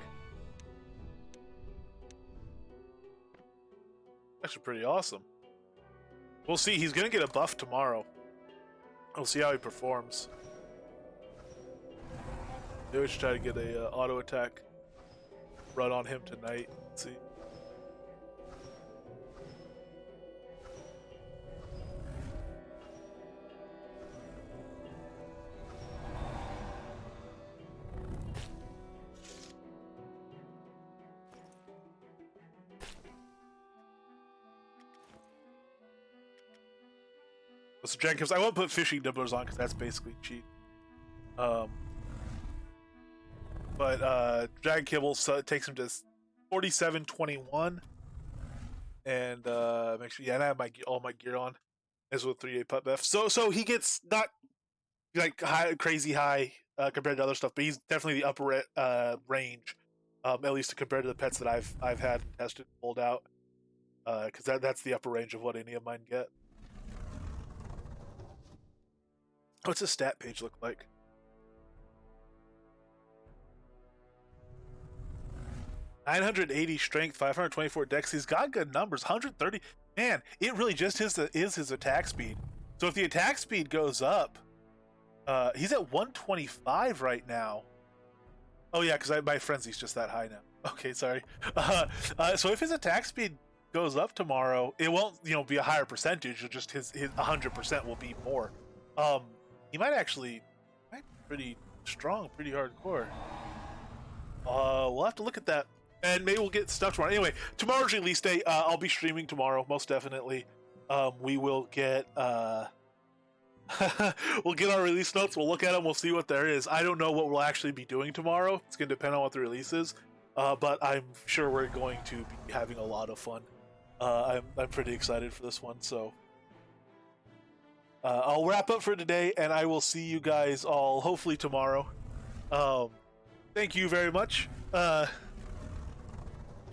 Actually pretty awesome. We'll see. He's gonna get a buff tomorrow. We'll see how he performs. Maybe we should try to get a auto attack run on him tonight. Let's see. So Dragon Kibbles, I won't put fishing nibblers on because that's basically cheat. But Dragon Kibbles takes him to 4721, and make sure and I have all my gear on as with 3-day putt buff. So he gets not like crazy high compared to other stuff, but he's definitely the upper range, at least compared to the pets that I've had and tested and pulled out, because that's the upper range of what any of mine get. What's his stat page look like? $980 strength, 524 dex. He's got good numbers. 130. Man, it really just is his attack speed. So if the attack speed goes up, he's at 125 right now. Oh yeah, because my frenzy's just that high now. Okay, sorry. So if his attack speed goes up tomorrow, it won't be a higher percentage. It'll just his 100% will be more. He might be pretty strong, pretty hardcore. We'll have to look at that, and maybe we'll get stuff tomorrow. Anyway, tomorrow's release day. I'll be streaming tomorrow, most definitely. We will get we'll get our release notes. We'll look at them. We'll see what there is. I don't know what we'll actually be doing tomorrow. It's going to depend on what the release is, but I'm sure we're going to be having a lot of fun. I'm pretty excited for this one. So. I'll wrap up for today, and I will see you guys all hopefully tomorrow. Thank you very much. Good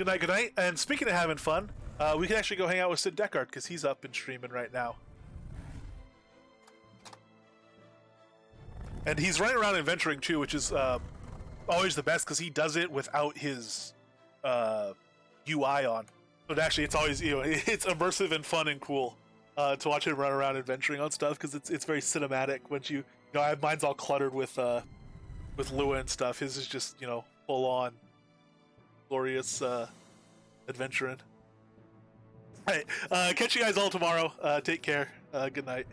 night. And speaking of having fun, we can actually go hang out with Sid Deckard because he's up and streaming right now. And he's running around adventuring too, which is always the best because he does it without his UI on. But actually, it's always it's immersive and fun and cool. To watch him run around adventuring on stuff because it's very cinematic. Once mine's all cluttered with Lua and stuff. His is just full on glorious adventuring. All right, catch you guys all tomorrow. Take care. Good night.